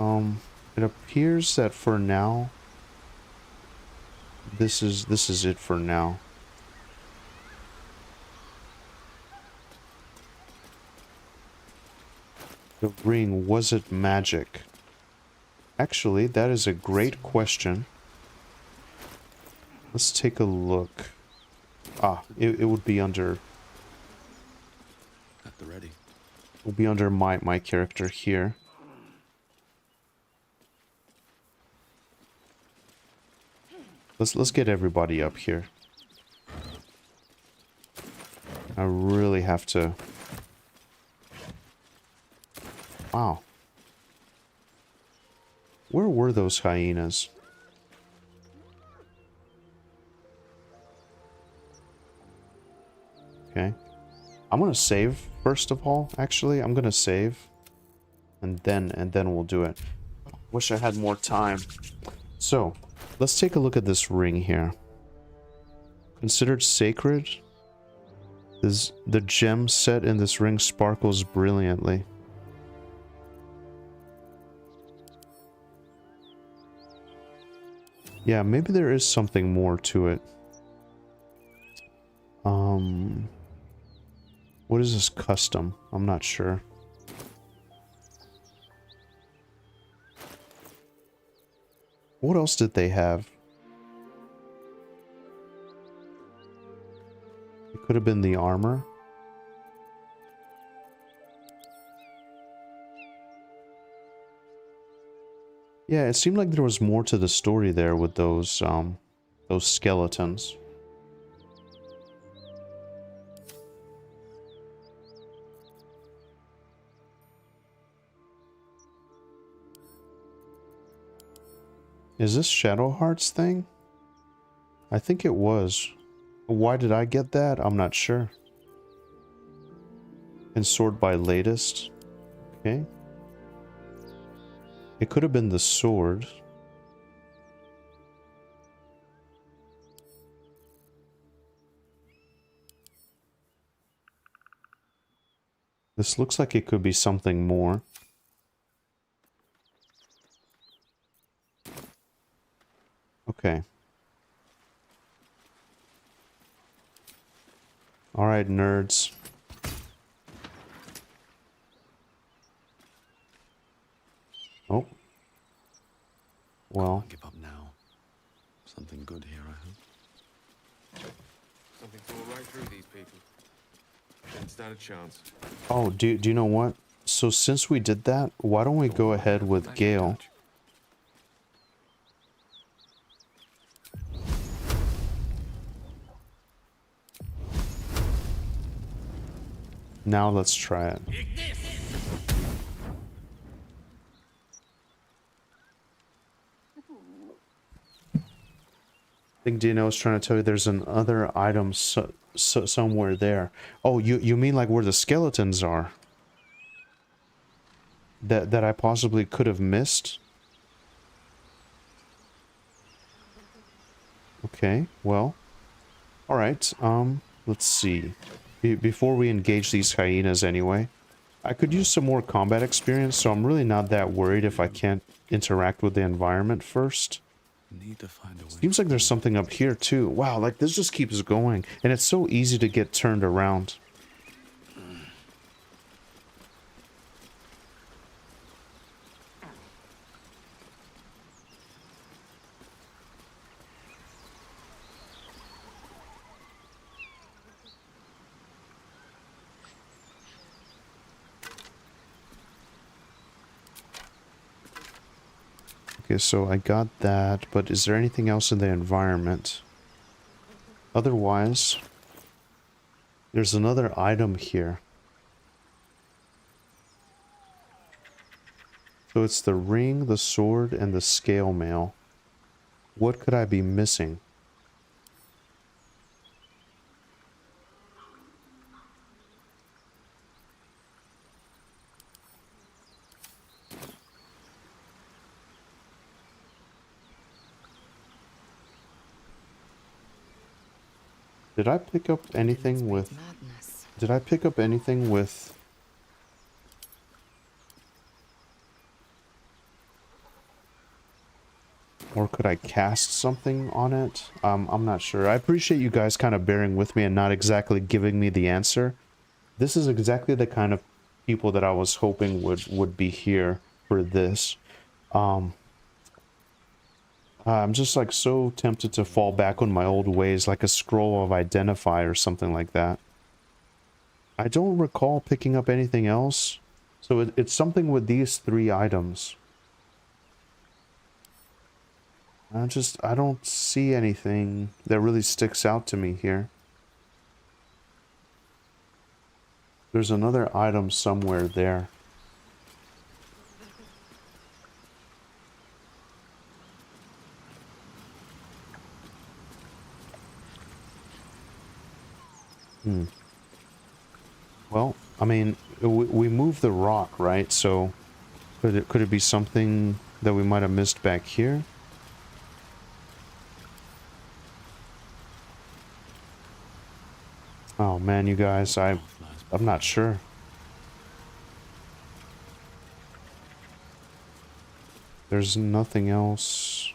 it appears that for now, this is it for now. The ring, was it magic? Actually, that is a great question. Let's take a look. Ah, it would be under... At the ready. will be under my character here. Let's get everybody up here. I really have to. Wow. Where were those hyenas? Okay. I'm gonna save first of all, actually. I'm gonna save. And then we'll do it. Wish I had more time. So, let's take a look at this ring here. Considered sacred? The gem set in this ring sparkles brilliantly. Yeah, maybe there is something more to it. What is this custom? I'm not sure. What else did they have? It could have been the armor. Yeah, it seemed like there was more to the story there with those skeletons. Is this Shadowheart's thing? I think it was. Why did I get that? I'm not sure. And sword by latest. Okay. It could have been the sword. This looks like it could be something more. Okay. Alright, nerds. Oh. Well. Give up now. Something good here, I hope. Something fall right through these people. Didn't stand a chance. Oh, do you know what? So since we did that, why don't we go ahead with Gale? Now let's try it. I think Dino was trying to tell you there's another item somewhere there. Oh, you mean like where the skeletons are? That I possibly could have missed? Okay, well. Alright, let's see. Before we engage these hyenas anyway, I could use some more combat experience, so I'm really not that worried if I can't interact with the environment first. Need to find a way. Seems like there's something up here too. Wow, like this just keeps going, and it's so easy to get turned around. Okay, so I got that, but is there anything else in the environment? Otherwise, there's another item here. So it's the ring, the sword, and the scale mail. What could I be missing? Did I pick up anything with... Did I pick up anything with... Or could I cast something on it? I'm not sure. I appreciate you guys kind of bearing with me and not exactly giving me the answer. This is exactly the kind of people that I was hoping would be here for this. I'm just like so tempted to fall back on my old ways, like a scroll of identify or something like that. I don't recall picking up anything else. So it's something with these 3 items. I don't see anything that really sticks out to me here. There's another item somewhere there. Well, I mean, we moved the rock, right? So could it be something that we might have missed back here? Oh man, you guys, I'm not sure. There's nothing else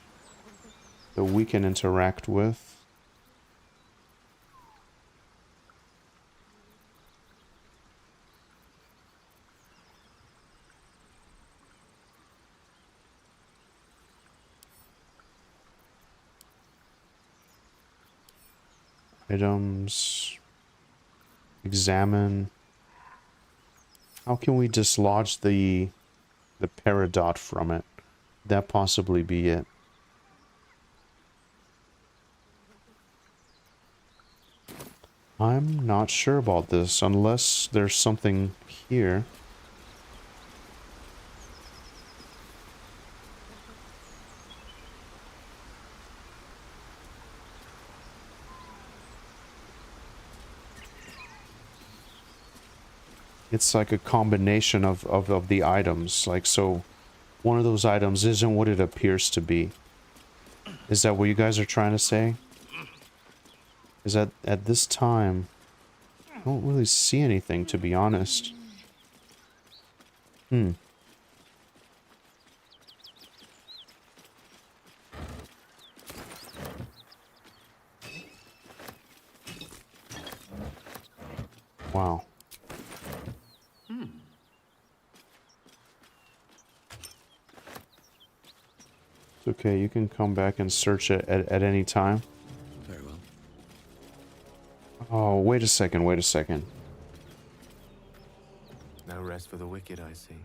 that we can interact with. Items. Examine. How can we dislodge the peridot from it? That possibly be it. I'm not sure about this, unless there's something here. It's like a combination of the items. Like, so one of those items isn't what it appears to be. Is that what you guys are trying to say? Is that at this time, I don't really see anything, to be honest. Wow. It's okay, you can come back and search it at any time. Very well. Oh, wait a second, wait a second. No rest for the wicked, I see.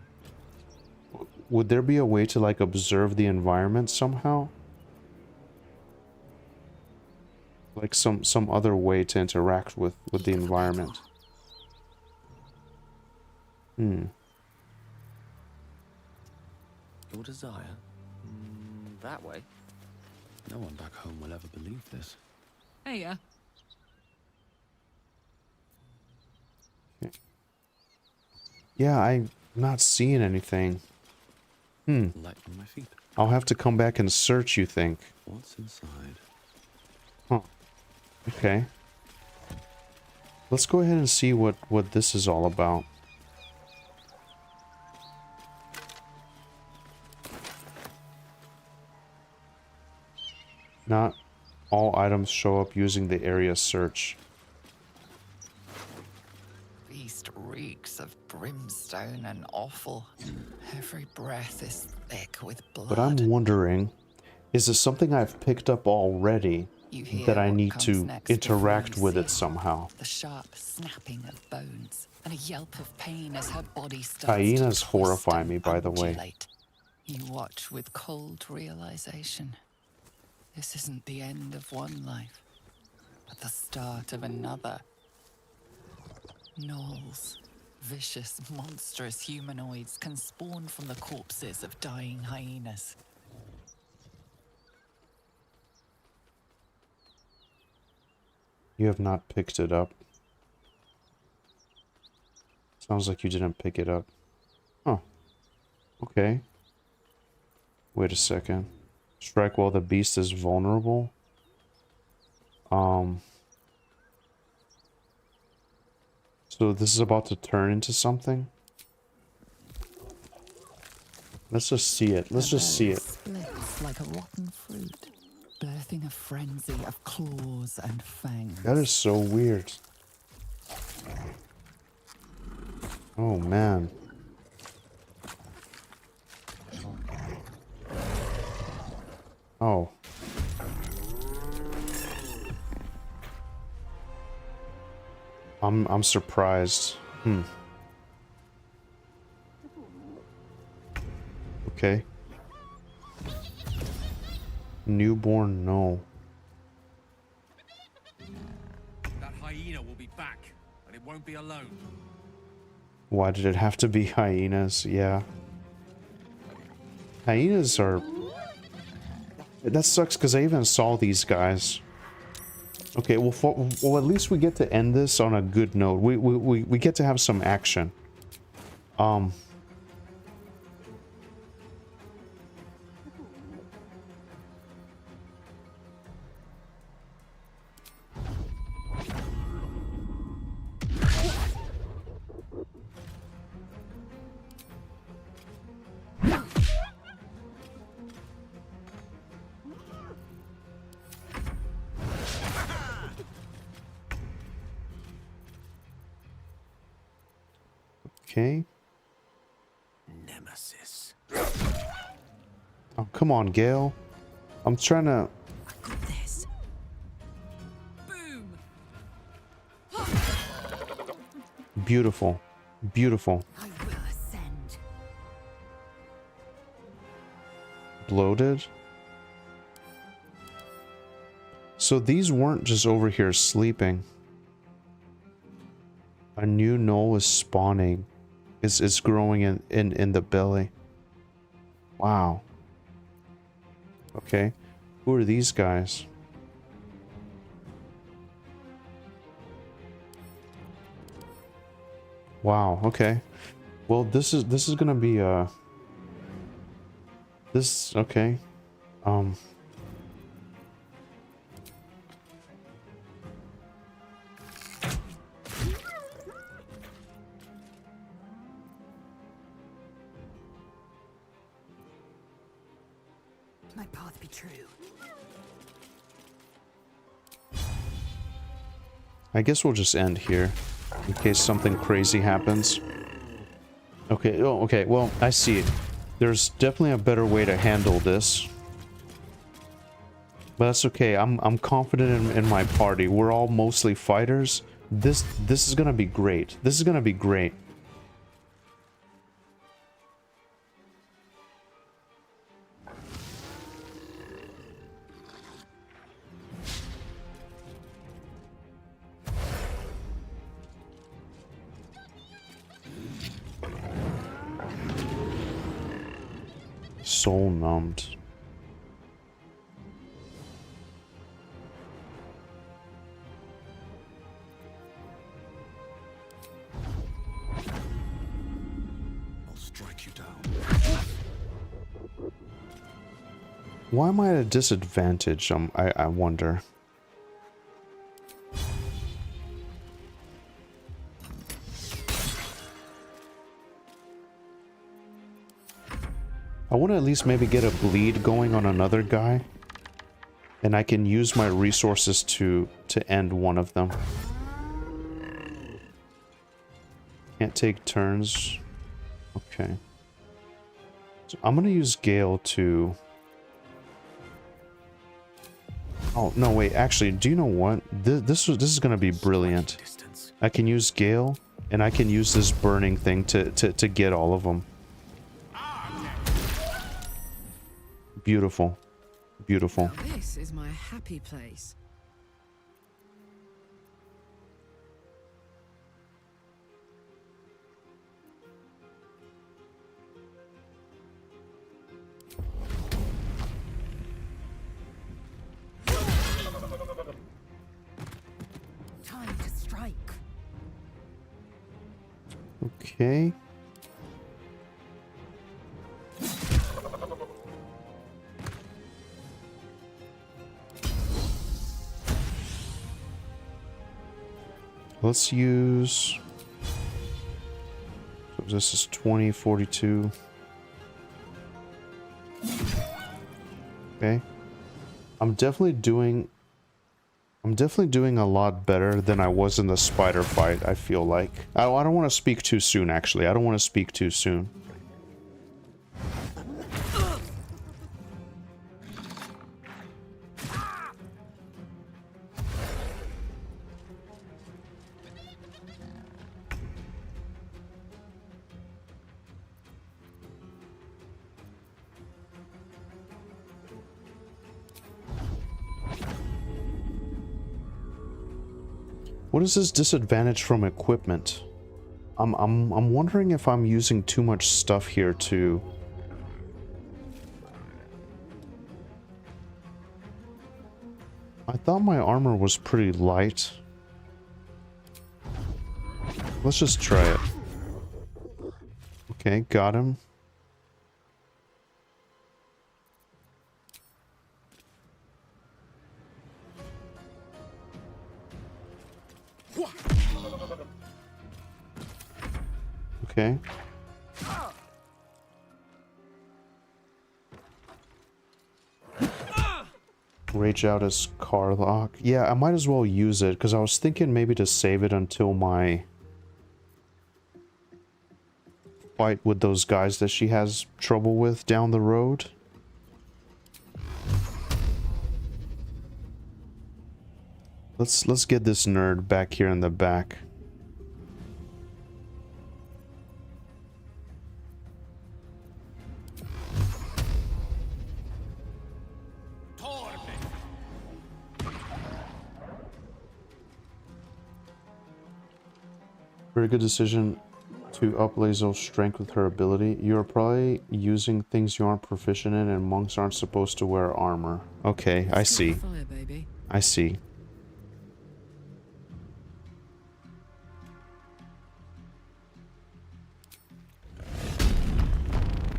Would there be a way to, like, observe the environment somehow? Like some other way to interact with the environment? Your desire? That way? No one back home will ever believe this. Hey, yeah. Yeah, I'm not seeing anything. Light on my feet. I'll have to come back and search, you think? What's inside? Huh. Okay. Let's go ahead and see what this is all about. Not all items show up using the area search. Beast reeks of brimstone and offal. Every breath is thick with blood. But I'm wondering, is this something I've picked up already that I need to interact with it somehow? The sharp snapping of bones and a yelp of pain as her body starts Hyenas to horrify me, by the way. undulate. You watch with cold realization. This isn't the end of one life, but the start of another. Gnolls, vicious, monstrous humanoids can spawn from the corpses of dying hyenas. You have not picked it up. Sounds like you didn't pick it up. Huh. Okay. Wait a second. Strike while the beast is vulnerable. So this is about to turn into something? Let's just see it. Let's just see it. Splits like a rotten fruit, birthing a frenzy of claws and fangs. That is so weird. Oh man. Oh. I'm surprised. Okay. Newborn, no. That hyena will be back, and it won't be alone. Why did it have to be hyenas? Yeah. Hyenas are... That sucks because I even saw these guys. Okay, well, at least we get to end this on a good note. We get to have some action. Okay. Nemesis. Oh, come on, Gale. I'm trying to... I got this. Boom. Beautiful. Beautiful. I will ascend. Bloated. So these weren't just over here sleeping. A new knoll is spawning. It's growing in the belly. Wow. Okay. Who are these guys? Wow, okay. Well, this is gonna be this okay. My path be true. I guess we'll just end here in case something crazy happens. Okay, oh, okay, well, I see it. There's definitely a better way to handle this. But that's okay. I'm confident in my party. We're all mostly fighters. This is gonna be great. This is gonna be great. Soul numbed. I'll strike you down. Why am I at a disadvantage? I wonder. I want to at least maybe get a bleed going on another guy. And I can use my resources to end one of them. Can't take turns. Okay. So I'm going to use Gale to... Oh, no, wait. Actually, do you know what? This is going to be brilliant. I can use Gale, and I can use this burning thing to get all of them. Beautiful. Beautiful. This is my happy place. Time to strike. Okay. Let's use... So this is 20, 42. Okay. I'm definitely doing a lot better than I was in the spider fight, I feel like. I don't want to speak too soon, actually. I don't want to speak too soon. What is this disadvantage from equipment? I'm wondering if I'm using too much stuff here to... I thought my armor was pretty light. Let's just try it. Okay, got him. Okay. Rage out as Karlach. Yeah, I might as well use it, because I was thinking maybe to save it until my fight with those guys that she has trouble with down the road. Let's get this nerd back here in the back. Very good decision to up Lae'zel's strength with her ability. You're probably using things you aren't proficient in, and monks aren't supposed to wear armor. Okay, I see. Fire, baby. I see.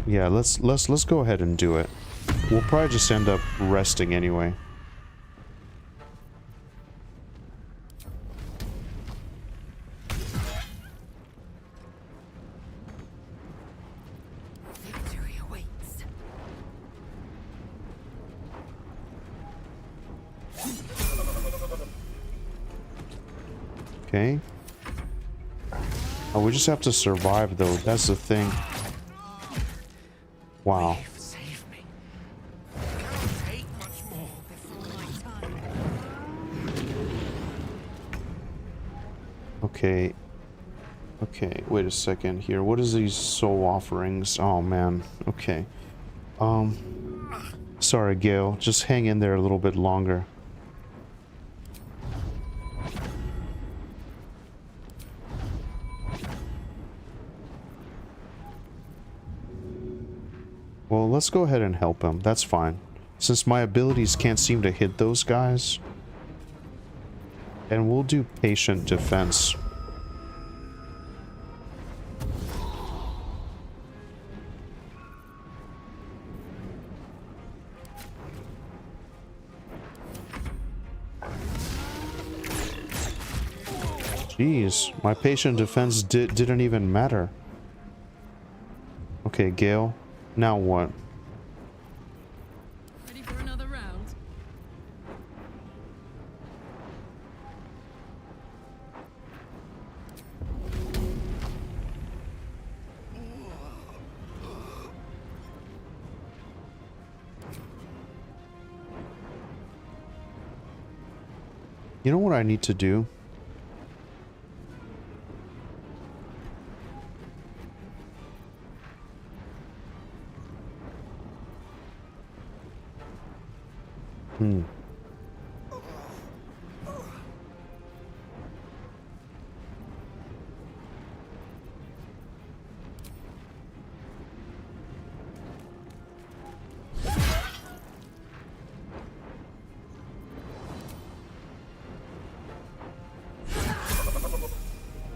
Yeah, let's go ahead and do it. We'll probably just end up resting anyway. Victory awaits. Okay. Oh, we just have to survive though. That's the thing. Wow. Save me. Can't take much more. Before my time. Okay. Okay, wait a second here. What is these soul offerings? Oh man. Okay. Sorry, Gale. Just hang in there a little bit longer. Well, let's go ahead and help him. That's fine. Since my abilities can't seem to hit those guys. And we'll do patient defense. Jeez, my patient defense didn't even matter. Okay, Gale. Now what? Ready for another round? You know what I need to do?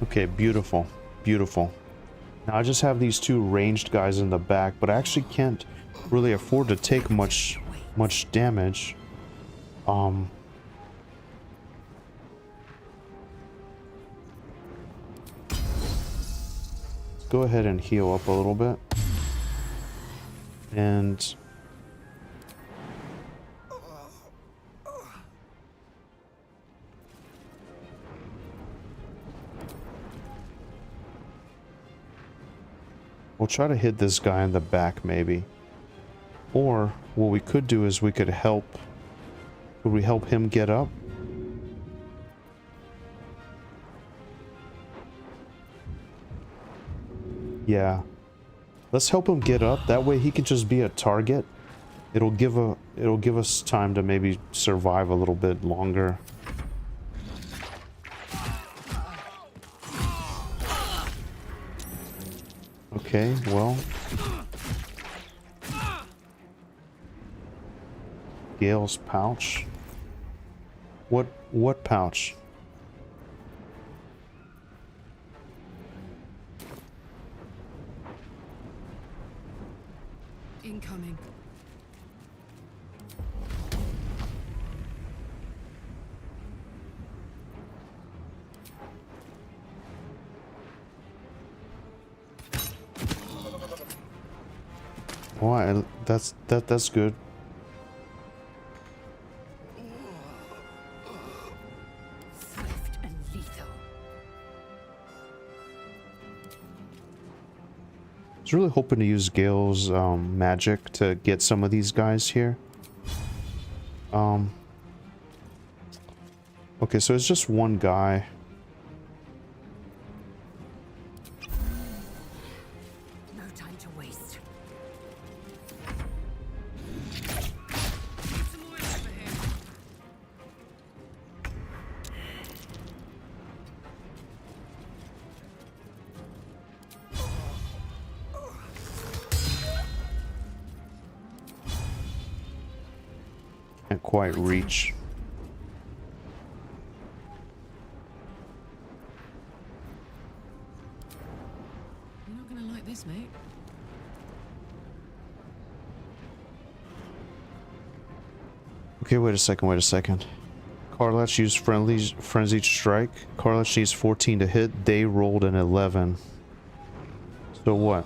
Okay, beautiful. Beautiful. Now I just have these two ranged guys in the back, but I actually can't really afford to take much damage. Let's go ahead and heal up a little bit. And we'll try to hit this guy in the back, maybe. Or what we could do is we could help. Would we help him get up? Yeah. Let's help him get up. That way he can just be a target. It'll give us time to maybe survive a little bit longer. Okay, well. Gale's pouch. What pouch? Incoming. Why? That's good. Swift and lethal. I was really hoping to use Gale's magic to get some of these guys here. Okay, so it's just one guy. No time to waste. Some more over here. Can't quite reach. You're not gonna like this, mate. Okay, wait a second. Karlach used frenzied strike. Karlach needs 14 to hit. They rolled an 11. So what?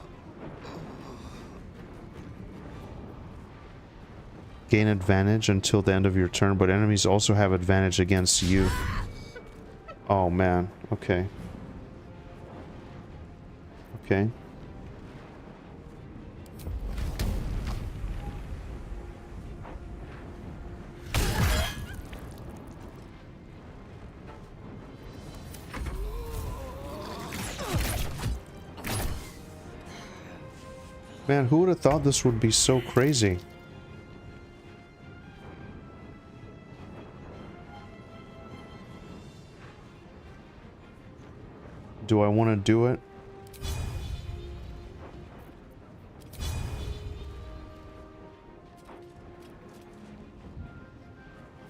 Gain advantage until the end of your turn, but enemies also have advantage against you. Oh man, okay. Okay. Man, who would have thought this would be so crazy? Do I want to do it?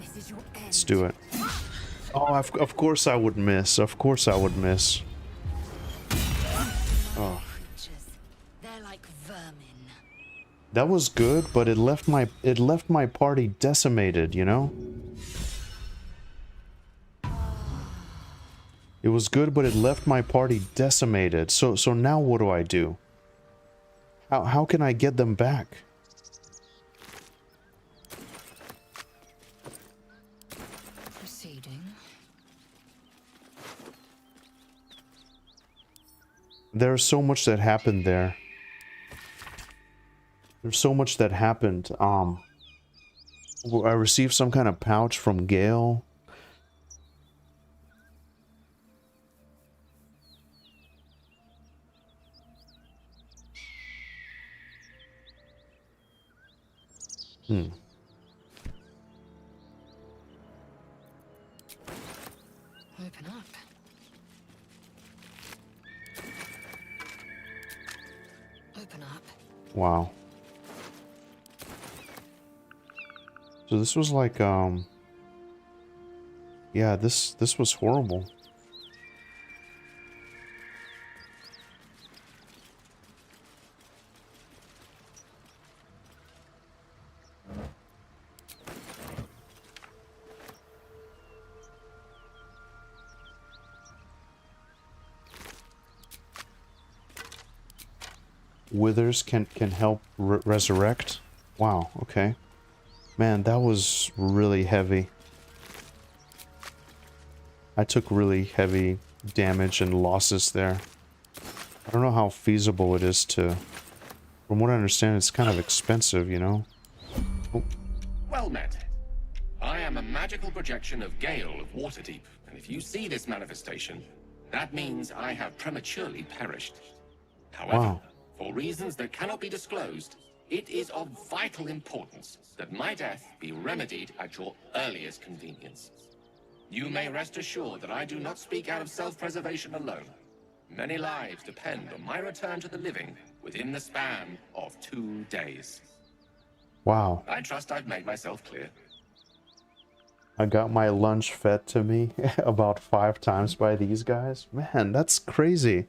This is your end. Let's do it. Oh, of course I would miss. Of course I would miss. Oh. They're like vermin. That was good, but it left my party decimated, you know? It was good, but it left my party decimated. So now what do I do? How can I get them back? Proceeding. There's so much that happened there. There's so much that happened. I received some kind of pouch from Gale. Open up. Open up. Wow. So this was like, yeah, this was horrible. Withers can help resurrect. Wow, okay. Man, that was really heavy. I took really heavy damage and losses there. I don't know how feasible it is to... From what I understand, it's kind of expensive, you know? Oh. Well met. I am a magical projection of Gale of Waterdeep, and if you see this manifestation, that means I have prematurely perished. However, Wow. for reasons that cannot be disclosed, it is of vital importance that my death be remedied at your earliest convenience. You may rest assured that I do not speak out of self-preservation alone. Many lives depend on my return to the living within the span of 2 days. Wow. I trust I've made myself clear. I got my lunch fed to me about 5 times by these guys. Man, that's crazy.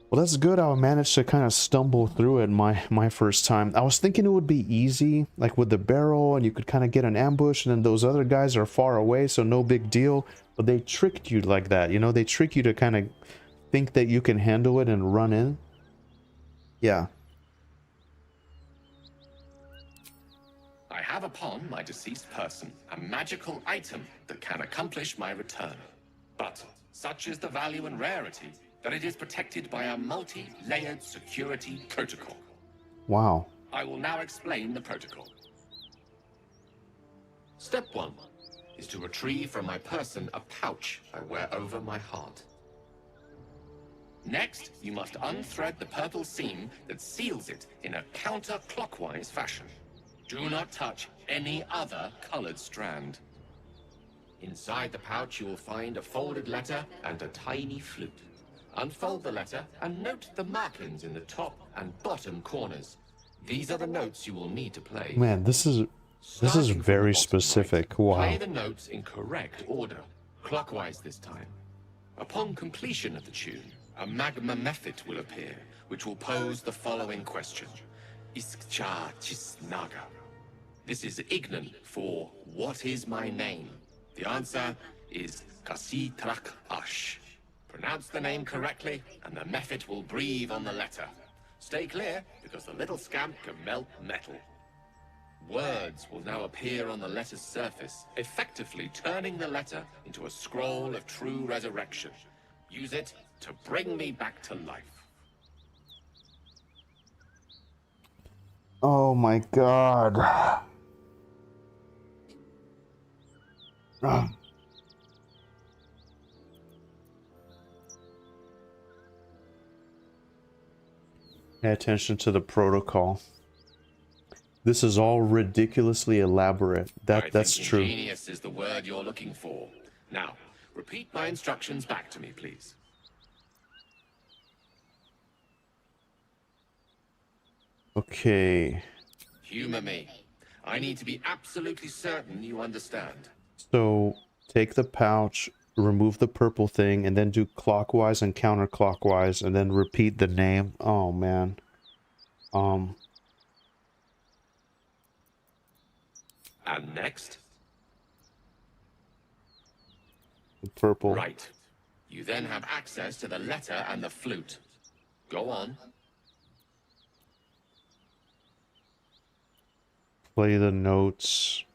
Well, that's good. I managed to kind of stumble through it my first time. I was thinking it would be easy, like with the barrel, and you could kind of get an ambush, and then those other guys are far away, so no big deal. But they tricked you like that, you know? They trick you to kind of think that you can handle it and run in. Yeah. I have upon my deceased person a magical item that can accomplish my return. But such is the value and rarity that it is protected by a multi-layered security protocol. Wow. I will now explain the protocol. Step 1 is to retrieve from my person a pouch I wear over my heart. Next, you must unthread the purple seam that seals it in a counterclockwise fashion. Do not touch any other colored strand. Inside the pouch, you will find a folded letter and a tiny flute. Unfold the letter and note the markings in the top and bottom corners. These are the notes you will need to play. Man, this is very specific. Wow. Play the notes in correct order, clockwise this time. Upon completion of the tune, a magma method will appear, which will pose the following question. Iskcha Chisnaga. This is Ignan for what is my name? The answer is Kasi Trak Ash. Pronounce the name correctly, and the method will breathe on the letter. Stay clear, because the little scamp can melt metal. Words will now appear on the letter's surface, effectively turning the letter into a scroll of true resurrection. Use it to bring me back to life. Oh my god. Pay attention to the protocol. This is all ridiculously elaborate. That's true. Ingenious is the word you're looking for. Now, repeat my instructions back to me, please. Okay. Humor me. I need to be absolutely certain you understand. So, take the pouch, remove the purple thing, and then do clockwise and counterclockwise, and then repeat the name. Oh, man. And next? Purple. Right. You then have access to the letter and the flute. Go on. Play the notes.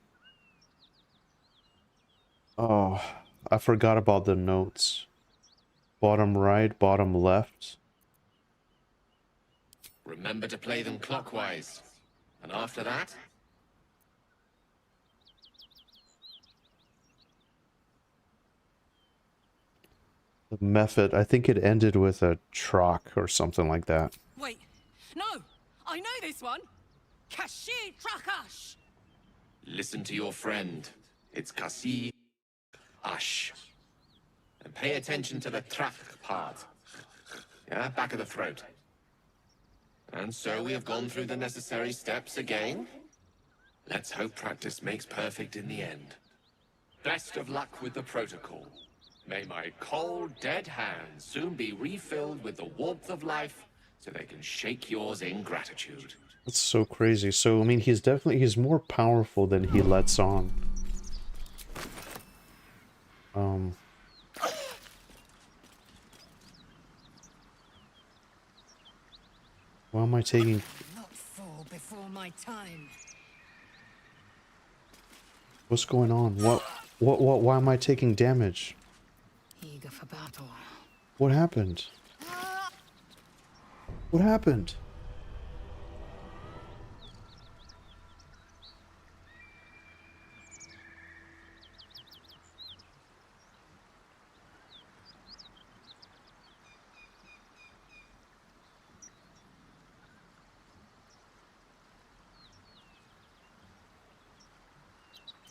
Oh, I forgot about the notes. Bottom right, bottom left. Remember to play them clockwise. And after that? The method, I think it ended with a trock or something like that. Wait, no! I know this one! Kashi Trakash! Listen to your friend. It's Kasi Ash. And pay attention to the trak part. Yeah, back of the throat. And so we have gone through the necessary steps again. Let's hope practice makes perfect in the end. Best of luck with the protocol. May my cold, dead hands soon be refilled with the warmth of life so they can shake yours in gratitude. That's so crazy. So, I mean, he's more powerful than he lets on. Why am I taking... Not fall before my time. What's going on? Why am I taking damage? Eager for battle. What happened? What happened?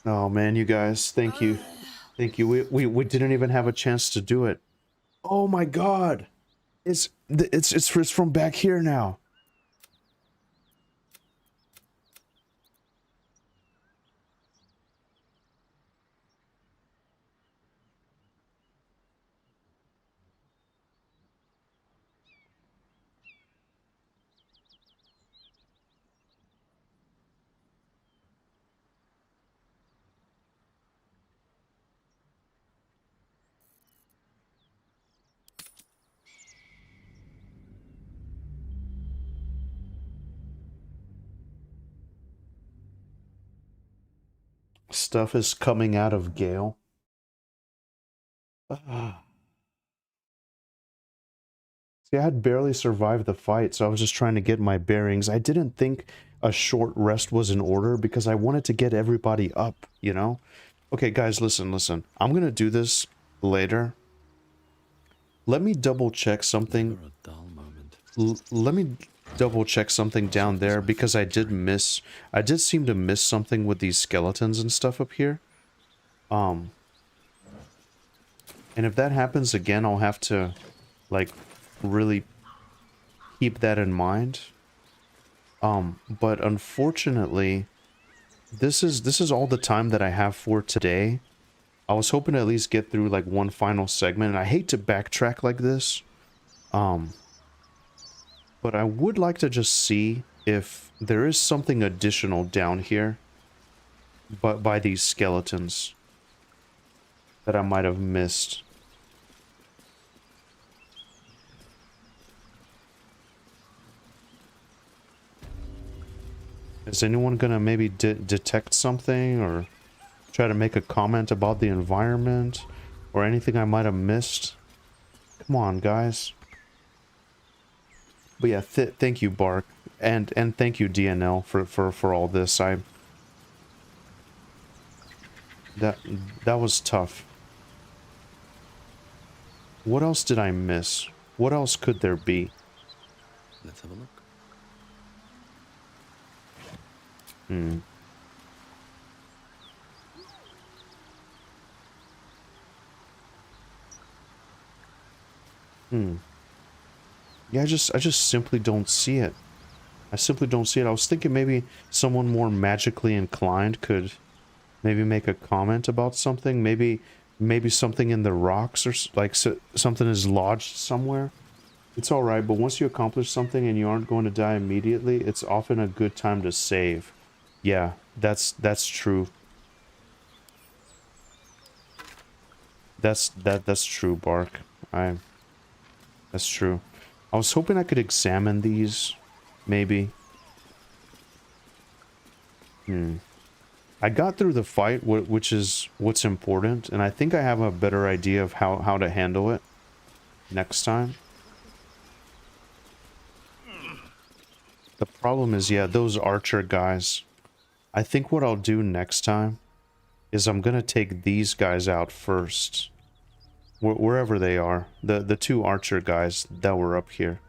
Oh man, you guys, thank you. Thank you. We didn't even have a chance to do it. Oh my god. It's from back here now. Stuff is coming out of Gale. See, I had barely survived the fight, so I was just trying to get my bearings. I didn't think a short rest was in order because I wanted to get everybody up, you know? Okay, guys, listen. I'm gonna do this later. Let me double check something. Never a dull moment. Let me double check something down there because I did seem to miss something with these skeletons and stuff up here. And if that happens again, I'll have to, like, really keep that in mind. But unfortunately, this is all the time that I have for today. I was hoping to at least get through, like, one final segment, and I hate to backtrack like this. But I would like to just see if there is something additional down here, but by these skeletons that I might have missed. Is anyone gonna maybe detect something or try to make a comment about the environment or anything I might have missed? Come on, guys. But yeah, thank you, Bark, and thank you, DNL, for all this. That was tough. What else did I miss? What else could there be? Let's have a look. Yeah, I just simply don't see it. I simply don't see it. I was thinking maybe someone more magically inclined could maybe make a comment about something. Maybe something in the rocks or like something is lodged somewhere. It's all right, but once you accomplish something and you aren't going to die immediately, it's often a good time to save. Yeah, that's true. That's true, Bark. That's true. I was hoping I could examine these, maybe. I got through the fight, which is what's important, and I think I have a better idea of how to handle it next time. The problem is, yeah, those archer guys. I think what I'll do next time is I'm gonna take these guys out first. Wherever they are. The two archer guys that were up here.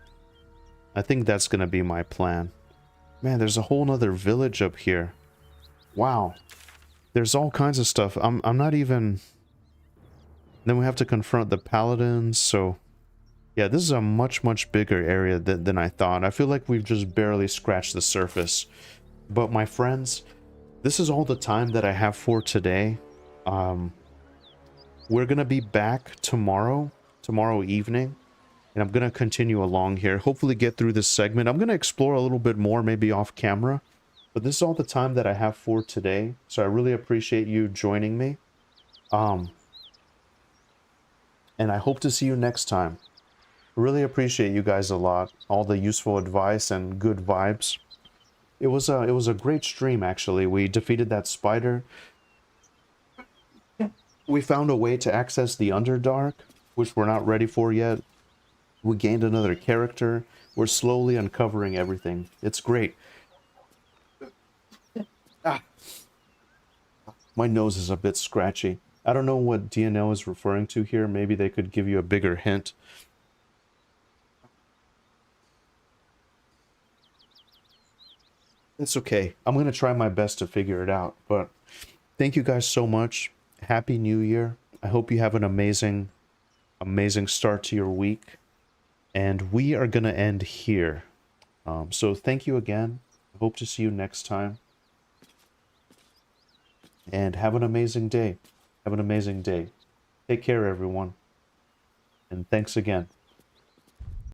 I think that's gonna be my plan. Man, there's a whole nother village up here. Wow. There's all kinds of stuff. I'm not even... Then we have to confront the paladins, so... Yeah, this is a much bigger area than I thought. I feel like we've just barely scratched the surface. But my friends, this is all the time that I have for today. We're gonna be back tomorrow evening, and I'm gonna continue along here. Hopefully get through this segment. I'm gonna explore a little bit more, maybe off camera. But this is all the time that I have for today, so I really appreciate you joining me. And I hope to see you next time. Really appreciate you guys a lot. All the useful advice and good vibes. It was a great stream, actually. We defeated that spider. We found a way to access the Underdark, which we're not ready for yet. We gained another character. We're slowly uncovering everything. It's great. My nose is a bit scratchy. I don't know what DNL is referring to here. Maybe they could give you a bigger hint. It's okay. I'm going to try my best to figure it out. But thank you guys so much. Happy New Year. I hope you have an amazing start to your week. And we are going to end here. So thank you again. I hope to see you next time. And have an amazing day. Have an amazing day. Take care, everyone. And thanks again.